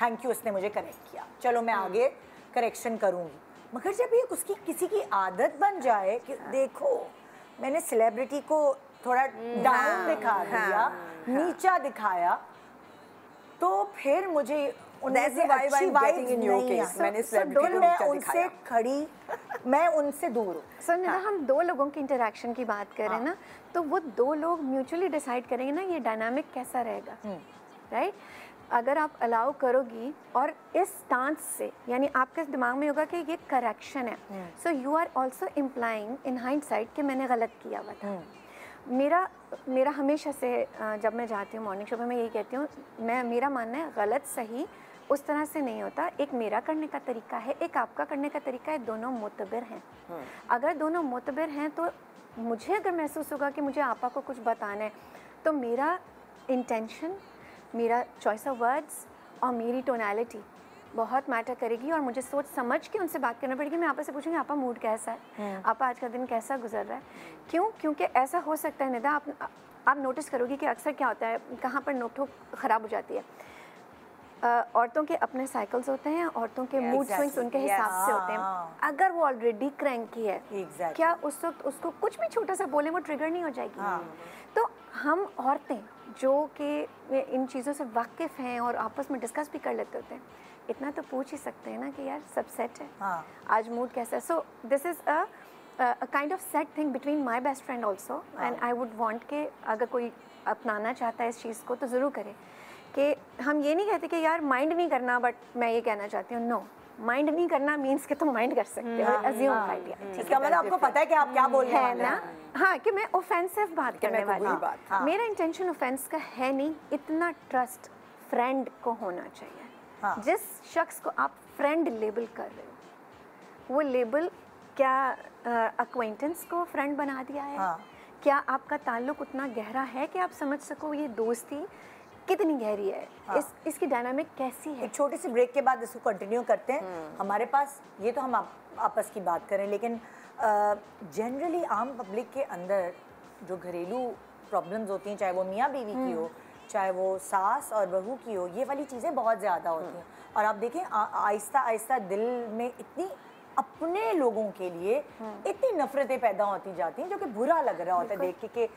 Speaker 2: थैंक यू इसने मुझे करेक्ट किया, चलो मैं आगे करेक्शन करूँगी। मगर जब ये उसकी किसी की आदत बन जाए कि देखो मैंने सेलिब्रिटी को थोड़ा डाउन दिखा दिया, नीचा दिखाया, तो फिर मुझे उनमें
Speaker 3: That's
Speaker 2: से
Speaker 3: the vibe
Speaker 2: अच्छी
Speaker 3: I'm getting
Speaker 2: vibes
Speaker 3: in your
Speaker 2: नहीं
Speaker 3: case.
Speaker 2: है।
Speaker 3: मैंने
Speaker 2: So
Speaker 3: celebrity
Speaker 2: दोनों
Speaker 3: को
Speaker 2: मैं
Speaker 3: नीचा
Speaker 2: उनसे
Speaker 3: दिखाया।
Speaker 2: खड़ी, मैं उनसे दूर हूँ।
Speaker 5: सो निदा हम 2 लोगों की इंटरेक्शन की बात करें ना, तो वो 2 लोग म्यूचुअली डिसाइड करेंगे ना ये डायनामिक कैसा रहेगा, राइट? अगर आप अलाउ करोगी और इस स्टांस से, यानी आपके दिमाग में होगा कि ये करेक्शन है, so you are also implying in hindsight कि मैंने गलत किया हुआ था। मेरा हमेशा से जब मैं जाती हूँ मॉर्निंग शो में, मैं यही कहती हूँ, मेरा मानना है गलत सही उस तरह से नहीं होता। एक मेरा करने का तरीका है, एक आपका करने का तरीका है, दोनों मोतबर हैं। अगर दोनों मोतबर हैं तो मुझे अगर महसूस होगा कि मुझे आपा को कुछ बताना है, तो मेरा इंटेंशन, मेरा चॉइस ऑफ वर्ड्स और मेरी टोनैलिटी बहुत मैटर करेगी और मुझे सोच समझ के उनसे बात करना पड़ेगी। मैं आपा से पूछूंगी आपा मूड कैसा है, आपा आज का दिन कैसा गुजर रहा है। क्यों? क्योंकि ऐसा हो सकता है निदा, आप नोटिस करोगी कि अक्सर क्या होता है, कहाँ पर नोक-ठोक ख़राब हो जाती है। औरतों के अपने साइकिल्स होते हैं, औरतों के मूड स्विंग्स उनके हिसाब से होते हैं। अगर वो ऑलरेडी क्रैंकी है, क्या उस वक्त उसको कुछ भी छोटा सा बोले वो ट्रिगर नहीं हो जाएगी? तो हम औरतें जो कि इन चीज़ों से वाकिफ़ हैं और आपस में डिस्कस भी कर लेते होते हैं, इतना तो पूछ ही सकते हैं ना कि यार सब सेट है, आज मूड कैसा है। So this is a kind of set thing between my best friend also, and I would want के अगर कोई अपनाना चाहता है इस चीज़ को तो ज़रूर करे। कि हम ये नहीं कहते कि यार माइंड नहीं करना, बट मैं ये कहना चाहती हूँ नो, माइंड नहीं करना मीन्स कि तुम माइंड कर सकते हो, अज्यूम कर लिया,
Speaker 2: इसका मतलब आपको पता है कि आप क्या बोल रहे हैं
Speaker 5: ना। हाँ, कि मैं ऑफेंसिव बात करने वाली हूँ। मेरा इंटेंशन ऑफेंस का है नहीं, इतना ट्रस्ट फ्रेंड को होना चाहिए। जिस शख्स को आप फ्रेंड लेबल कर रहे हो, वो लेबल क्या अक्वेंटेंस को फ्रेंड बना दिया है? क्या आपका ताल्लुक उतना गहरा है कि आप समझ सको ये दोस्ती कितनी गहरी है? इसकी डायनामिक कैसी है?
Speaker 2: एक छोटी सी ब्रेक के बाद इसको कंटिन्यू करते हैं। हमारे पास ये तो हम आपस की बात करें, लेकिन जनरली आम पब्लिक के अंदर जो घरेलू प्रॉब्लम्स होती हैं, चाहे वो मियाँ बीवी की हो, चाहे वो सास और बहू की हो, ये वाली चीज़ें बहुत ज़्यादा होती हैं। और आप देखें आहिस्ता आहिस्ता दिल में इतनी अपने लोगों के लिए इतनी नफरतें पैदा होती जाती हैं, जो कि बुरा लग रहा होता है देख के कि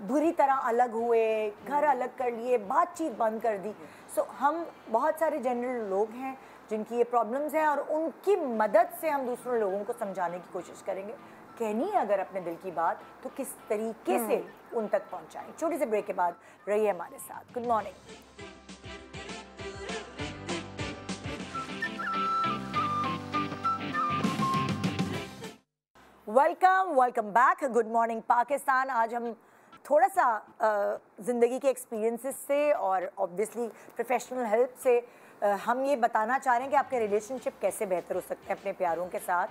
Speaker 2: बुरी तरह अलग हुए, घर अलग कर लिए, बातचीत बंद कर दी। सो हम बहुत सारे जनरल लोग हैं जिनकी ये प्रॉब्लम्स हैं, और उनकी मदद से हम दूसरों लोगों को समझाने की कोशिश करेंगे। कहनी है अगर अपने दिल की बात तो किस तरीके से उन तक पहुंचाएं। छोटे से ब्रेक के बाद रहिए हमारे साथ। Good morning. Welcome back. Good morning Pakistan. आज हम थोड़ा सा ज़िंदगी के एक्सपीरियंसेस से और ऑब्वियसली प्रोफेशनल हेल्प से हम ये बताना चाह रहे हैं कि आपके रिलेशनशिप कैसे बेहतर हो सकते हैं अपने प्यारों के साथ,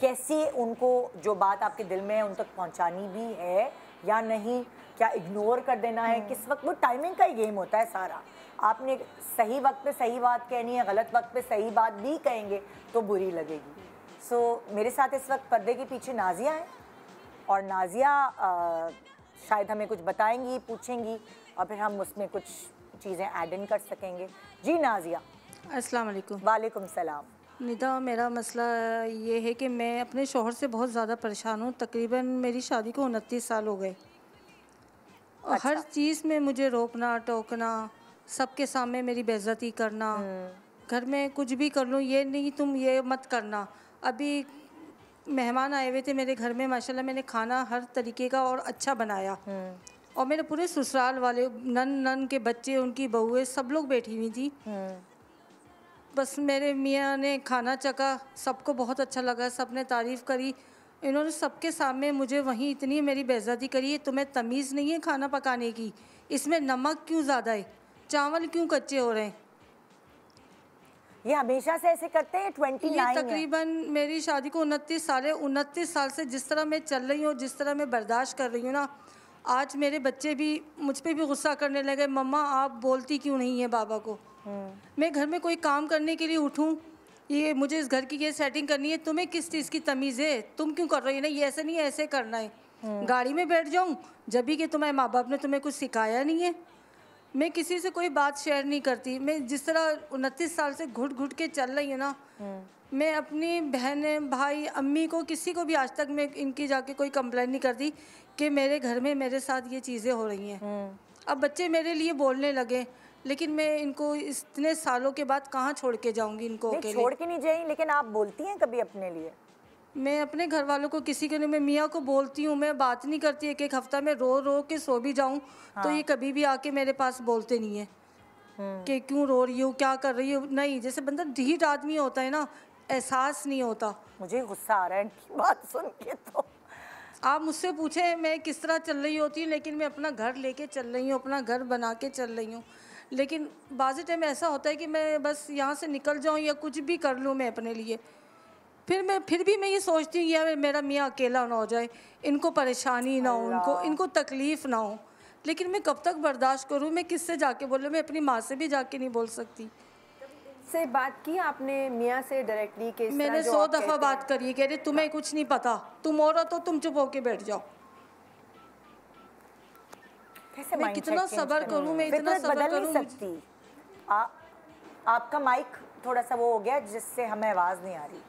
Speaker 2: कैसे उनको जो बात आपके दिल में है उन तक पहुंचानी भी है या नहीं, क्या इग्नोर कर देना है, किस वक्त। वो टाइमिंग का ही गेम होता है सारा। आपने सही वक्त पे सही बात कहनी है, गलत वक्त पे सही बात भी कहेंगे तो बुरी लगेगी। सो मेरे साथ इस वक्त पर्दे के पीछे नाजिया है, और नाजिया शायद हमें कुछ बताएंगी, पूछेंगी, और फिर हम उसमें कुछ चीज़ें ऐड इन कर सकेंगे। जी नाजिया।
Speaker 6: अस्सलाम वालेकुम।
Speaker 2: वालेकुम सलाम।
Speaker 6: निदा, मेरा मसला ये है कि मैं अपने शोहर से बहुत ज़्यादा परेशान हूँ। तकरीबन मेरी शादी को 29 साल हो गए, और हर चीज़ में मुझे रोकना टोकना, सबके सामने मेरी बेइज्जती करना, घर में कुछ भी कर लूँ, ये नहीं तुम ये मत करना। अभी मेहमान आए हुए थे मेरे घर में, माशाल्लाह मैंने खाना हर तरीके का और अच्छा बनाया, और मेरे पूरे ससुराल वाले, नन के बच्चे, उनकी बहुएं, सब लोग बैठी हुई थी। बस मेरे मियाँ ने खाना चखा, सबको बहुत अच्छा लगा, सब ने तारीफ़ करी। इन्होंने सबके सामने मुझे वहीं इतनी मेरी बेइज्जती करी है, तुम्हें तमीज़ नहीं है खाना पकाने की, इसमें नमक क्यों ज़्यादा है, चावल क्यों कच्चे हो रहे हैं।
Speaker 2: ये हमेशा से ऐसे करते हैं? 29
Speaker 6: ये तकरीबन मेरी शादी को 29 साल है। 29 साल से जिस तरह मैं चल रही हूँ, जिस तरह मैं बर्दाश्त कर रही हूँ ना, आज मेरे बच्चे भी मुझ पे भी गुस्सा करने लगे, मम्मा आप बोलती क्यों नहीं है बाबा को। मैं घर में कोई काम करने के लिए उठूँ, ये मुझे इस घर की ये सेटिंग करनी है, तुम्हें किस चीज़ की तमीज़ है, तुम क्यों कर रही हो ना, ये ऐसे नहीं है, ऐसे करना है। गाड़ी में बैठ जाऊँ जब भी कि तुम्हारे माँ बाप ने तुम्हें कुछ सिखाया नहीं है। मैं किसी से कोई बात शेयर नहीं करती। मैं जिस तरह 29 साल से घुट घुट के चल रही हूँ ना, मैं अपनी बहन भाई अम्मी को किसी को भी आज तक मैं इनकी जाके कोई कंप्लेन नहीं करती कि मेरे घर में मेरे साथ ये चीज़ें हो रही हैं। अब बच्चे मेरे लिए बोलने लगे, लेकिन मैं इनको इतने सालों के बाद कहाँ छोड़ के जाऊंगी इनको
Speaker 2: नहीं,
Speaker 6: अकेले।
Speaker 2: छोड़ के नहीं जाएंगी, लेकिन आप बोलती हैं कभी अपने लिए?
Speaker 6: मैं अपने घर वालों को किसी के लिए, मैं मियाँ को बोलती हूँ, मैं बात नहीं करती। एक हफ्ता में रो रो के सो भी जाऊँ तो ये कभी भी आके मेरे पास बोलते नहीं है कि क्यों रो रही हो, क्या कर रही हो। नहीं, जैसे बंदा ढीठ आदमी होता है ना, एहसास नहीं होता।
Speaker 2: मुझे गुस्सा आ रहा है इनकी बात सुन के। तो
Speaker 6: आप मुझसे पूछे मैं किस तरह चल रही होती हूँ, लेकिन मैं अपना घर लेके चल रही हूँ, अपना घर बना के चल रही हूँ। लेकिन बाज़ टाइम ऐसा होता है कि मैं बस यहाँ से निकल जाऊँ या कुछ भी कर लूँ मैं अपने लिए, फिर भी मैं ये सोचती हूँ यार मेरा मियाँ अकेला ना हो जाए, इनको परेशानी ना हो, इनको तकलीफ़ ना हो। लेकिन मैं कब तक बर्दाश्त करूँ? मैं किससे जाके बोलूँ? मैं अपनी माँ से भी जाके नहीं बोल सकती।
Speaker 3: से बात की आपने मियाँ से डायरेक्टली के?
Speaker 6: मैंने 100 दफ़ा बात करी, कह रहे तुम्हें कुछ नहीं पता, तुम औरत हो, तुम चुप होके बैठ जाओ।
Speaker 2: कैसे
Speaker 6: मैं कितना सब्र करूँ, मैं इतना सब्र करूँ?
Speaker 2: नहीं सकती। आपका माइक थोड़ा सा वो हो गया जिससे हमें आवाज़ नहीं आ रही,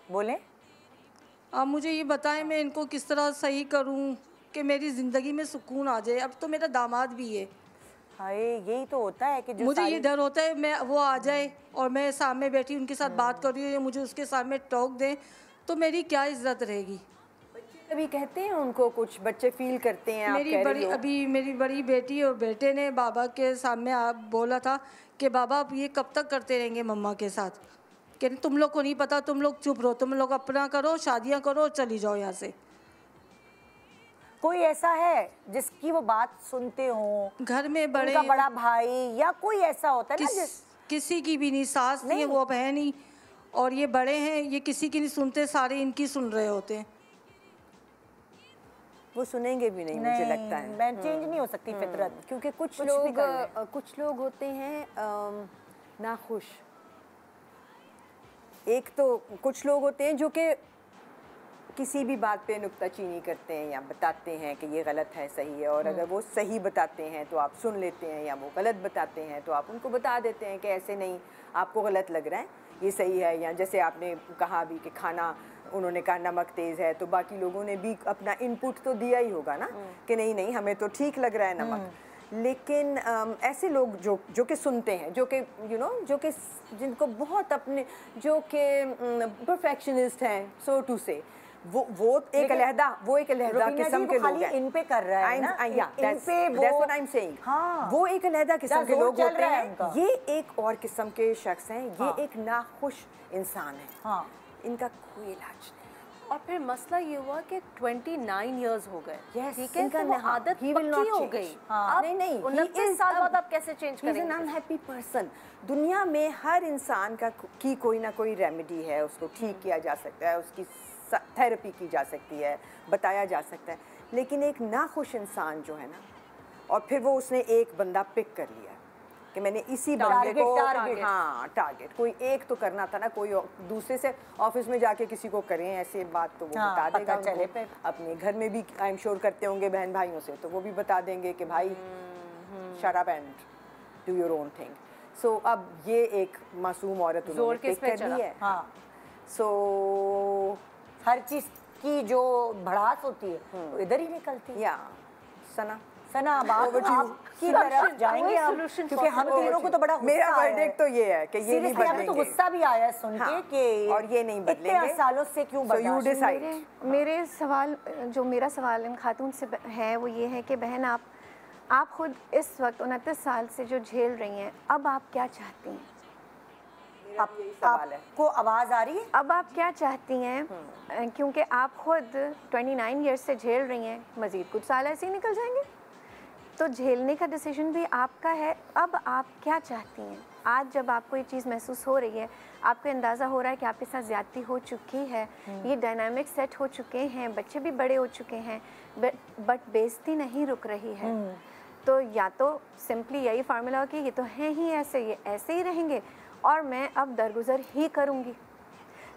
Speaker 2: बोलें।
Speaker 6: आप मुझे ये बताएं मैं इनको किस तरह सही करूं कि मेरी ज़िंदगी में सुकून आ जाए। अब तो मेरा दामाद भी है।
Speaker 2: हाय, यही तो होता है कि जो
Speaker 6: मुझे ये डर होता है मैं वो आ जाए और मैं सामने बैठी उनके साथ बात कर रही हूँ या मुझे उसके सामने टोक दें तो मेरी क्या इज्जत रहेगी।
Speaker 3: कभी कहते हैं उनको, कुछ बच्चे फील करते हैं?
Speaker 6: मेरी बड़ी बेटी और बेटे ने बाबा के सामने आप बोला था कि बाबा अब ये कब तक करते रहेंगे मम्मा के साथ, कि तुम लोग को नहीं पता, तुम लोग चुप रहो, तुम लोग अपना करो, शादियाँ करो, चली जाओ यहाँ से।
Speaker 2: कोई ऐसा है जिसकी वो बात सुनते हो घर में? उनका बड़ा भाई या कोई ऐसा होता है ना
Speaker 6: किसी की भी नहीं, सास नहीं है, वो बहन ही, और ये बड़े हैं, ये किसी की नहीं सुनते, सारे इनकी सुन रहे होते हैं।
Speaker 3: वो सुनेंगे भी नहीं, मुझे लगता है।
Speaker 2: मैं चेंज नहीं हो सकती फितरत,
Speaker 3: क्योंकि कुछ लोग होते हैं नाखुश। एक तो कुछ लोग होते हैं जो कि किसी भी बात पे नुक्ताचीनी करते हैं या बताते हैं कि ये गलत है, सही है, और अगर वो सही बताते हैं तो आप सुन लेते हैं, या वो गलत बताते हैं तो आप उनको बता देते हैं कि ऐसे नहीं, आपको गलत लग रहा है, ये सही है। या जैसे आपने कहा भी कि खाना, उन्होंने कहा नमक तेज़ है, तो बाकी लोगों ने भी अपना इनपुट तो दिया ही होगा ना कि नहीं नहीं हमें तो ठीक लग रहा है नमक। लेकिन ऐसे लोग जो कि सुनते हैं, जो कि जो कि जिनको बहुत अपने, जो कि परफेक्शनिस्ट हैं सो टू से, वो एक अलहदा किस्म के लोग हैं।
Speaker 2: इन पे कर रहा है ना,
Speaker 3: that's what I'm saying। वो एक अलहदा किस्म के लोग होते हैं, ये एक और किस्म के शख्स हैं, ये एक नाखुश इंसान है। इनका कोई इलाज नहीं।
Speaker 4: और फिर मसला ये हुआ कि 29 इयर्स हो गए, ठीक है,
Speaker 3: इनका
Speaker 4: तो वो आदत पक्की हो गई।
Speaker 3: नहीं
Speaker 4: 29 साल बाद आप कैसे चेंज करेंगे?
Speaker 3: He's an unhappy person। दुनिया में हर इंसान की कोई ना कोई रेमेडी है, उसको ठीक किया जा सकता है, उसकी थेरेपी की जा सकती है, बताया जा सकता है। लेकिन एक नाखुश इंसान जो है ना, और फिर वो उसने एक बंदा पिक कर लिया कि मैंने इसी बंदे को टारगेट कोई एक तो करना था ना, कोई दूसरे से ऑफिस में जाके किसी को करें ऐसे बात तो वो बता देगा उनको। अपने घर में भी आई एम श्योर करते होंगे बहन भाइयों से, तो वो भी बता देंगे कि भाई shut up and do your own thing. So अब ये एक मासूम औरत उन्होंने पिक कर ली है। सो
Speaker 2: हर चीज की जो भड़ास होती है वो इधर ही निकलती है।
Speaker 3: या सना
Speaker 2: आपकी तरफ जाएंगे हम, क्योंकि हम तीनों को तो बड़ा
Speaker 3: मेरा वर्डिक्ट तो ये है कि ये नहीं बदलेंगे।
Speaker 2: तो गुस्सा भी आया सुन के कि
Speaker 3: और ये नहीं बदलेंगे,
Speaker 2: इतने सालों से क्यों बर्दाश्त।
Speaker 5: मेरे सवाल, जो मेरा सवाल इन खातून से है वो ये है कि बहन आप खुद इस वक्त 29 साल से जो झेल रही हैं, अब आप क्या चाहती हैं?
Speaker 2: आपको आवाज़ आ रही है?
Speaker 5: अब आप क्या चाहती हैं? क्योंकि आप खुद 29 ईयर्स से झेल रही हैं, मज़ीद कुछ साल ऐसे ही निकल जाएंगे, तो झेलने का डिसीजन भी आपका है। अब आप क्या चाहती हैं? आज जब आपको ये चीज़ महसूस हो रही है, आपको अंदाज़ा हो रहा है कि आपके साथ ज़्यादती हो चुकी है, ये डायनामिक सेट हो चुके हैं, बच्चे भी बड़े हो चुके हैं, बट बेइज्जती नहीं रुक रही है, तो या तो सिंपली यही फार्मूला हो कि ये तो हैं ही ऐसे, ये ऐसे ही रहेंगे और मैं अब दरगुजर ही करूँगी।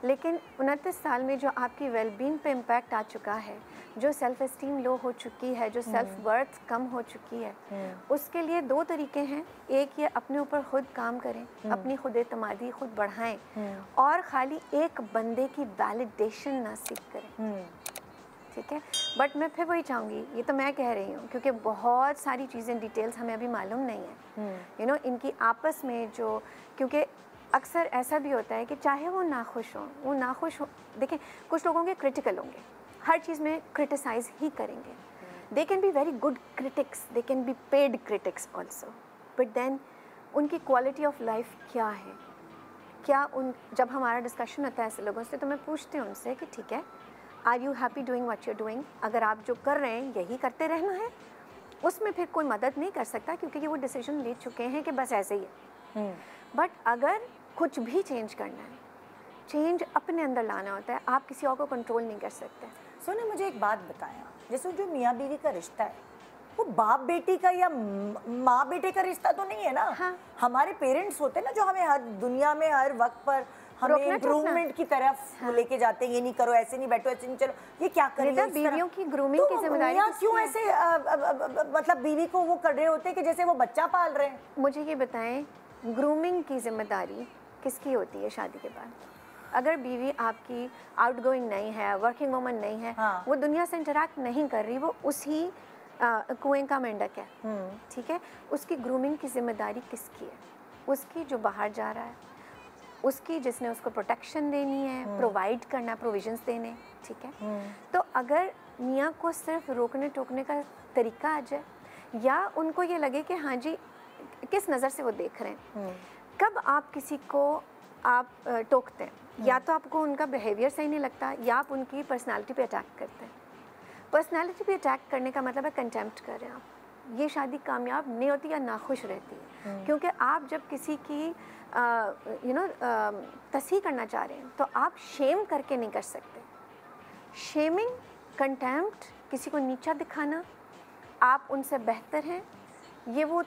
Speaker 5: लेकिन 29 साल में जो आपकी वेलबींग पे इम्पैक्ट आ चुका है, जो सेल्फ़ एस्टीम लो हो चुकी है, जो सेल्फ वर्थ कम हो चुकी है, उसके लिए दो तरीके हैं। एक, ये अपने ऊपर खुद काम करें, अपनी खुद एतमादी खुद बढ़ाएं, और ख़ाली एक बंदे की वैलिडेशन ना सीख करें। ठीक है। बट मैं फिर वही चाहूँगी, ये तो मैं कह रही हूँ क्योंकि बहुत सारी चीज़ें डिटेल्स हमें अभी मालूम नहीं है, यू नो, इनकी आपस में जो, क्योंकि अक्सर ऐसा भी होता है कि चाहे वो नाखुश हो, देखें कुछ लोग होंगे क्रिटिकल होंगे, हर चीज़ में क्रिटिसाइज़ ही करेंगे, they can be very good critics, they can be paid critics also, but then उनकी क्वालिटी ऑफ लाइफ क्या है, क्या उन, जब हमारा डिस्कशन होता है ऐसे लोगों से तो मैं पूछती हूँ उनसे कि ठीक है, are you happy doing what you are doing, अगर आप जो कर रहे हैं यही करते रहना है, उसमें फिर कोई मदद नहीं कर सकता क्योंकि ये वो डिसीजन ले चुके हैं कि बस ऐसे ही है। बट अगर कुछ भी चेंज करना है, चेंज अपने अंदर लाना होता है, आप किसी और को कंट्रोल नहीं कर सकते।
Speaker 2: सोने मुझे एक बात बताया, जैसे जो मियाँ बीवी का रिश्ता है वो बाप बेटी का या माँ बेटे का रिश्ता तो नहीं है ना।
Speaker 5: हाँ।
Speaker 2: हमारे पेरेंट्स होते हैं ना जो हमें हर दुनिया में हर वक्त पर हमें इम्प्रूवमेंट की तरफ लेके जाते हैं, ये नहीं करो, ऐसे नहीं बैठो, ऐसे नहीं चलो, ये क्या करें,
Speaker 5: बीवियों की ग्रूमिंग की जिम्मेदारी
Speaker 2: क्यों ऐसे मतलब बीवी को वो कर रहे होते हैं कि जैसे वो बच्चा पाल रहे हैं।
Speaker 5: मुझे ये बताएं, ग्रूमिंग की जिम्मेदारी किसकी होती है शादी के बाद? अगर बीवी आपकी आउटगोइंग नहीं है, वर्किंग वुमन नहीं है,
Speaker 2: हाँ।
Speaker 5: वो दुनिया से इंटरेक्ट नहीं कर रही, वो उसी कुएं का मेंढक है, ठीक है, उसकी ग्रूमिंग की जिम्मेदारी किसकी है? उसकी जो बाहर जा रहा है, उसकी जिसने उसको प्रोटेक्शन देनी है, प्रोवाइड करना, प्रोविजंस देने, ठीक है। तो अगर मियाँ को सिर्फ रोकने टोकने का तरीका आ जाए, या उनको ये लगे कि हाँ जी किस नज़र से वो देख रहे हैं, कब आप किसी को आप टोकते हैं, या तो आपको उनका बिहेवियर सही नहीं लगता, या आप उनकी पर्सनालिटी पे अटैक करते हैं। पर्सनालिटी पे अटैक करने का मतलब है कंटेम्प्ट कर रहे हैं आप। ये शादी कामयाब नहीं होती या नाखुश रहती है, क्योंकि आप जब किसी की तस्हीह करना चाह रहे हैं तो आप शेम करके नहीं कर सकते। शेमिंग, कंटेम्प्ट, किसी को नीचा दिखाना, आप उनसे बेहतर हैं, ये वो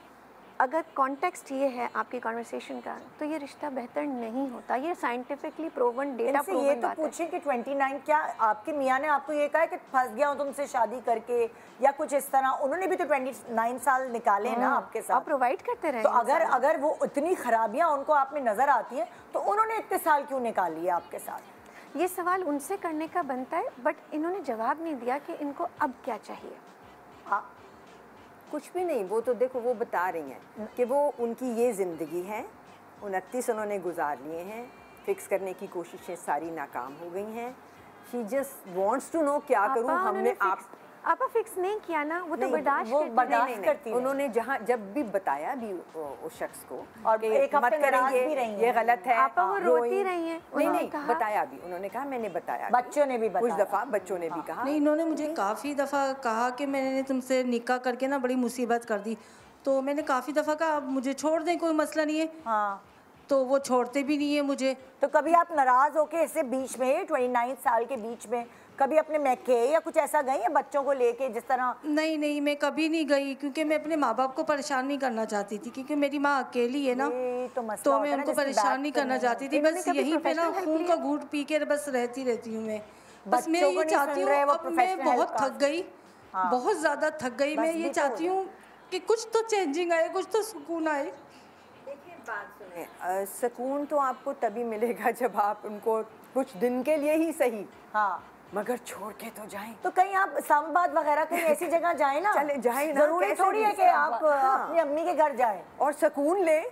Speaker 5: अगर कॉन्टेक्स्ट ये है आपकी कॉन्वर्सेशन का, तो ये रिश्ता बेहतर नहीं होता। ये साइंटिफिकली प्रूवन, डेटा प्रूवन
Speaker 2: ये
Speaker 5: बात
Speaker 2: तो
Speaker 5: है।
Speaker 2: पूछे कि 29, क्या आपके मियाँ ने आपको ये कहा है कि फंस गया हूँ तुमसे शादी करके या कुछ इस तरह? उन्होंने भी तो 29 साल निकाले ना आपके साथ।
Speaker 5: आप प्रोवाइड करते रहे।
Speaker 2: तो अगर वो इतनी खराबियाँ उनको आप में नजर आती हैं तो उन्होंने इतने साल क्यों निकाली है आपके साथ?
Speaker 5: ये सवाल उनसे करने का बनता है, बट इन्होंने जवाब नहीं दिया कि इनको अब क्या चाहिए।
Speaker 2: हाँ,
Speaker 3: कुछ भी नहीं, वो तो देखो वो बता रही हैं कि वो उनकी ये ज़िंदगी है, 29 उन्होंने गुजार लिए हैं, फिक्स करने की कोशिशें सारी नाकाम हो गई हैं। She just wants to know क्या करूं। हमने
Speaker 5: आपा फिक्स नहीं किया ना, वो तो बर्दाश्त
Speaker 2: करती है।
Speaker 3: उन्होंने जहाँ जब भी बताया भी उस शख्स को,
Speaker 2: और एक हफ्ते नाराज भी रही हैं,
Speaker 3: ये गलत है,
Speaker 5: आपा वो रोती रही हैं।
Speaker 3: नहीं बताया भी, उन्होंने कहा मैंने बताया,
Speaker 2: बच्चों ने भी बताया,
Speaker 3: कुछ दफ़ा बच्चों ने भी कहा।
Speaker 6: नहीं, इन्होंने मुझे काफ़ी दफ़ा कहा कि मैंने तुमसे निकाह करके ना बड़ी मुसीबत कर दी, तो मैंने काफ़ी दफ़ा कहा आप मुझे छोड़ दें, कोई मसला नहीं है।
Speaker 2: हाँ,
Speaker 6: तो वो छोड़ते भी नहीं है मुझे।
Speaker 2: तो कभी आप नाराज होके इससे बीच में 29 साल के बीच में कभी अपने मैके या कुछ ऐसा गई है बच्चों को लेके जिस तरह?
Speaker 6: नहीं, मैं कभी नहीं गई, क्योंकि मैं अपने माँ बाप को परेशान नहीं करना चाहती थी, क्योंकि मेरी माँ अकेली है ना, तो मैं उनको परेशान नहीं करना चाहती थी। बस यहीं पे ना खून का घूंट पी के बस रहती हूँ मैं। बस मैं ये चाहती हूँ, अब मैं बहुत थक गई, बहुत ज़्यादा थक गई। मैं ये चाहती हूँ कि कुछ तो चेंजिंग आए, कुछ तो सुकून आए।
Speaker 3: बात सुने, सुकून तो आपको तभी मिलेगा जब आप उनको कुछ दिन के लिए ही सही, हाँ, मगर छोड़ के तो जाएं।
Speaker 2: तो कहीं आप इस्लामाबाद वगैरह कहीं ऐसी जगह जाएं ना,
Speaker 3: चले जाएं ना,
Speaker 2: जरूरी थोड़ी है कि आप अपनी अम्मी के घर जाएं
Speaker 3: और सुकून लें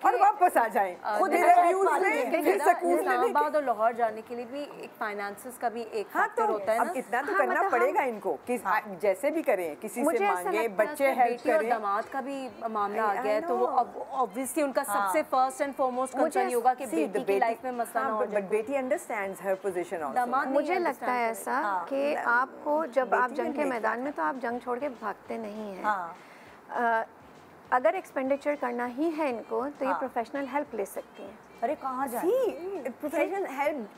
Speaker 3: और वापस आ जाएं।
Speaker 2: खुद
Speaker 4: इस्लामाबाद और लाहौर जाने के लिए भी एक फाइनेंसेस का भी एक फैक्टर होता है ना।
Speaker 3: अब इतना तो करना पड़ेगा इनको, जैसे भी करें, किसी से मांगे, बच्चे हेल्प करें।
Speaker 4: दामाद का भी मामला आ गया है, तो वो ऑब्वियसली उनका सबसे फर्स्ट एंड फॉरमोस्ट कंसर्न होगा कि बेटी की लाइफ में मसला ना हो जाए।
Speaker 3: बट बेटी अंडरस्टैंड्स हर पोजीशन आल्सो।
Speaker 5: मुझे लगता है ऐसा कि आपको जब आप जंग के मैदान में, तो आप जंग छोड़ के भागते नहीं हैं। अगर एक्सपेंडिचर करना ही है इनको, तो ये प्रोफेशनल हेल्प ले सकती हैं।
Speaker 2: अरे कहाँ जाए?
Speaker 3: प्रोफेशनल हेल्प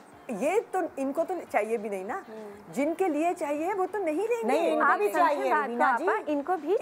Speaker 3: ये तो इनको तो चाहिए भी नहीं ना, जिनके लिए चाहिए वो तो नहीं लेंगे।
Speaker 2: नहीं, इनको भी चाहिए मीना जी,
Speaker 5: इनको भी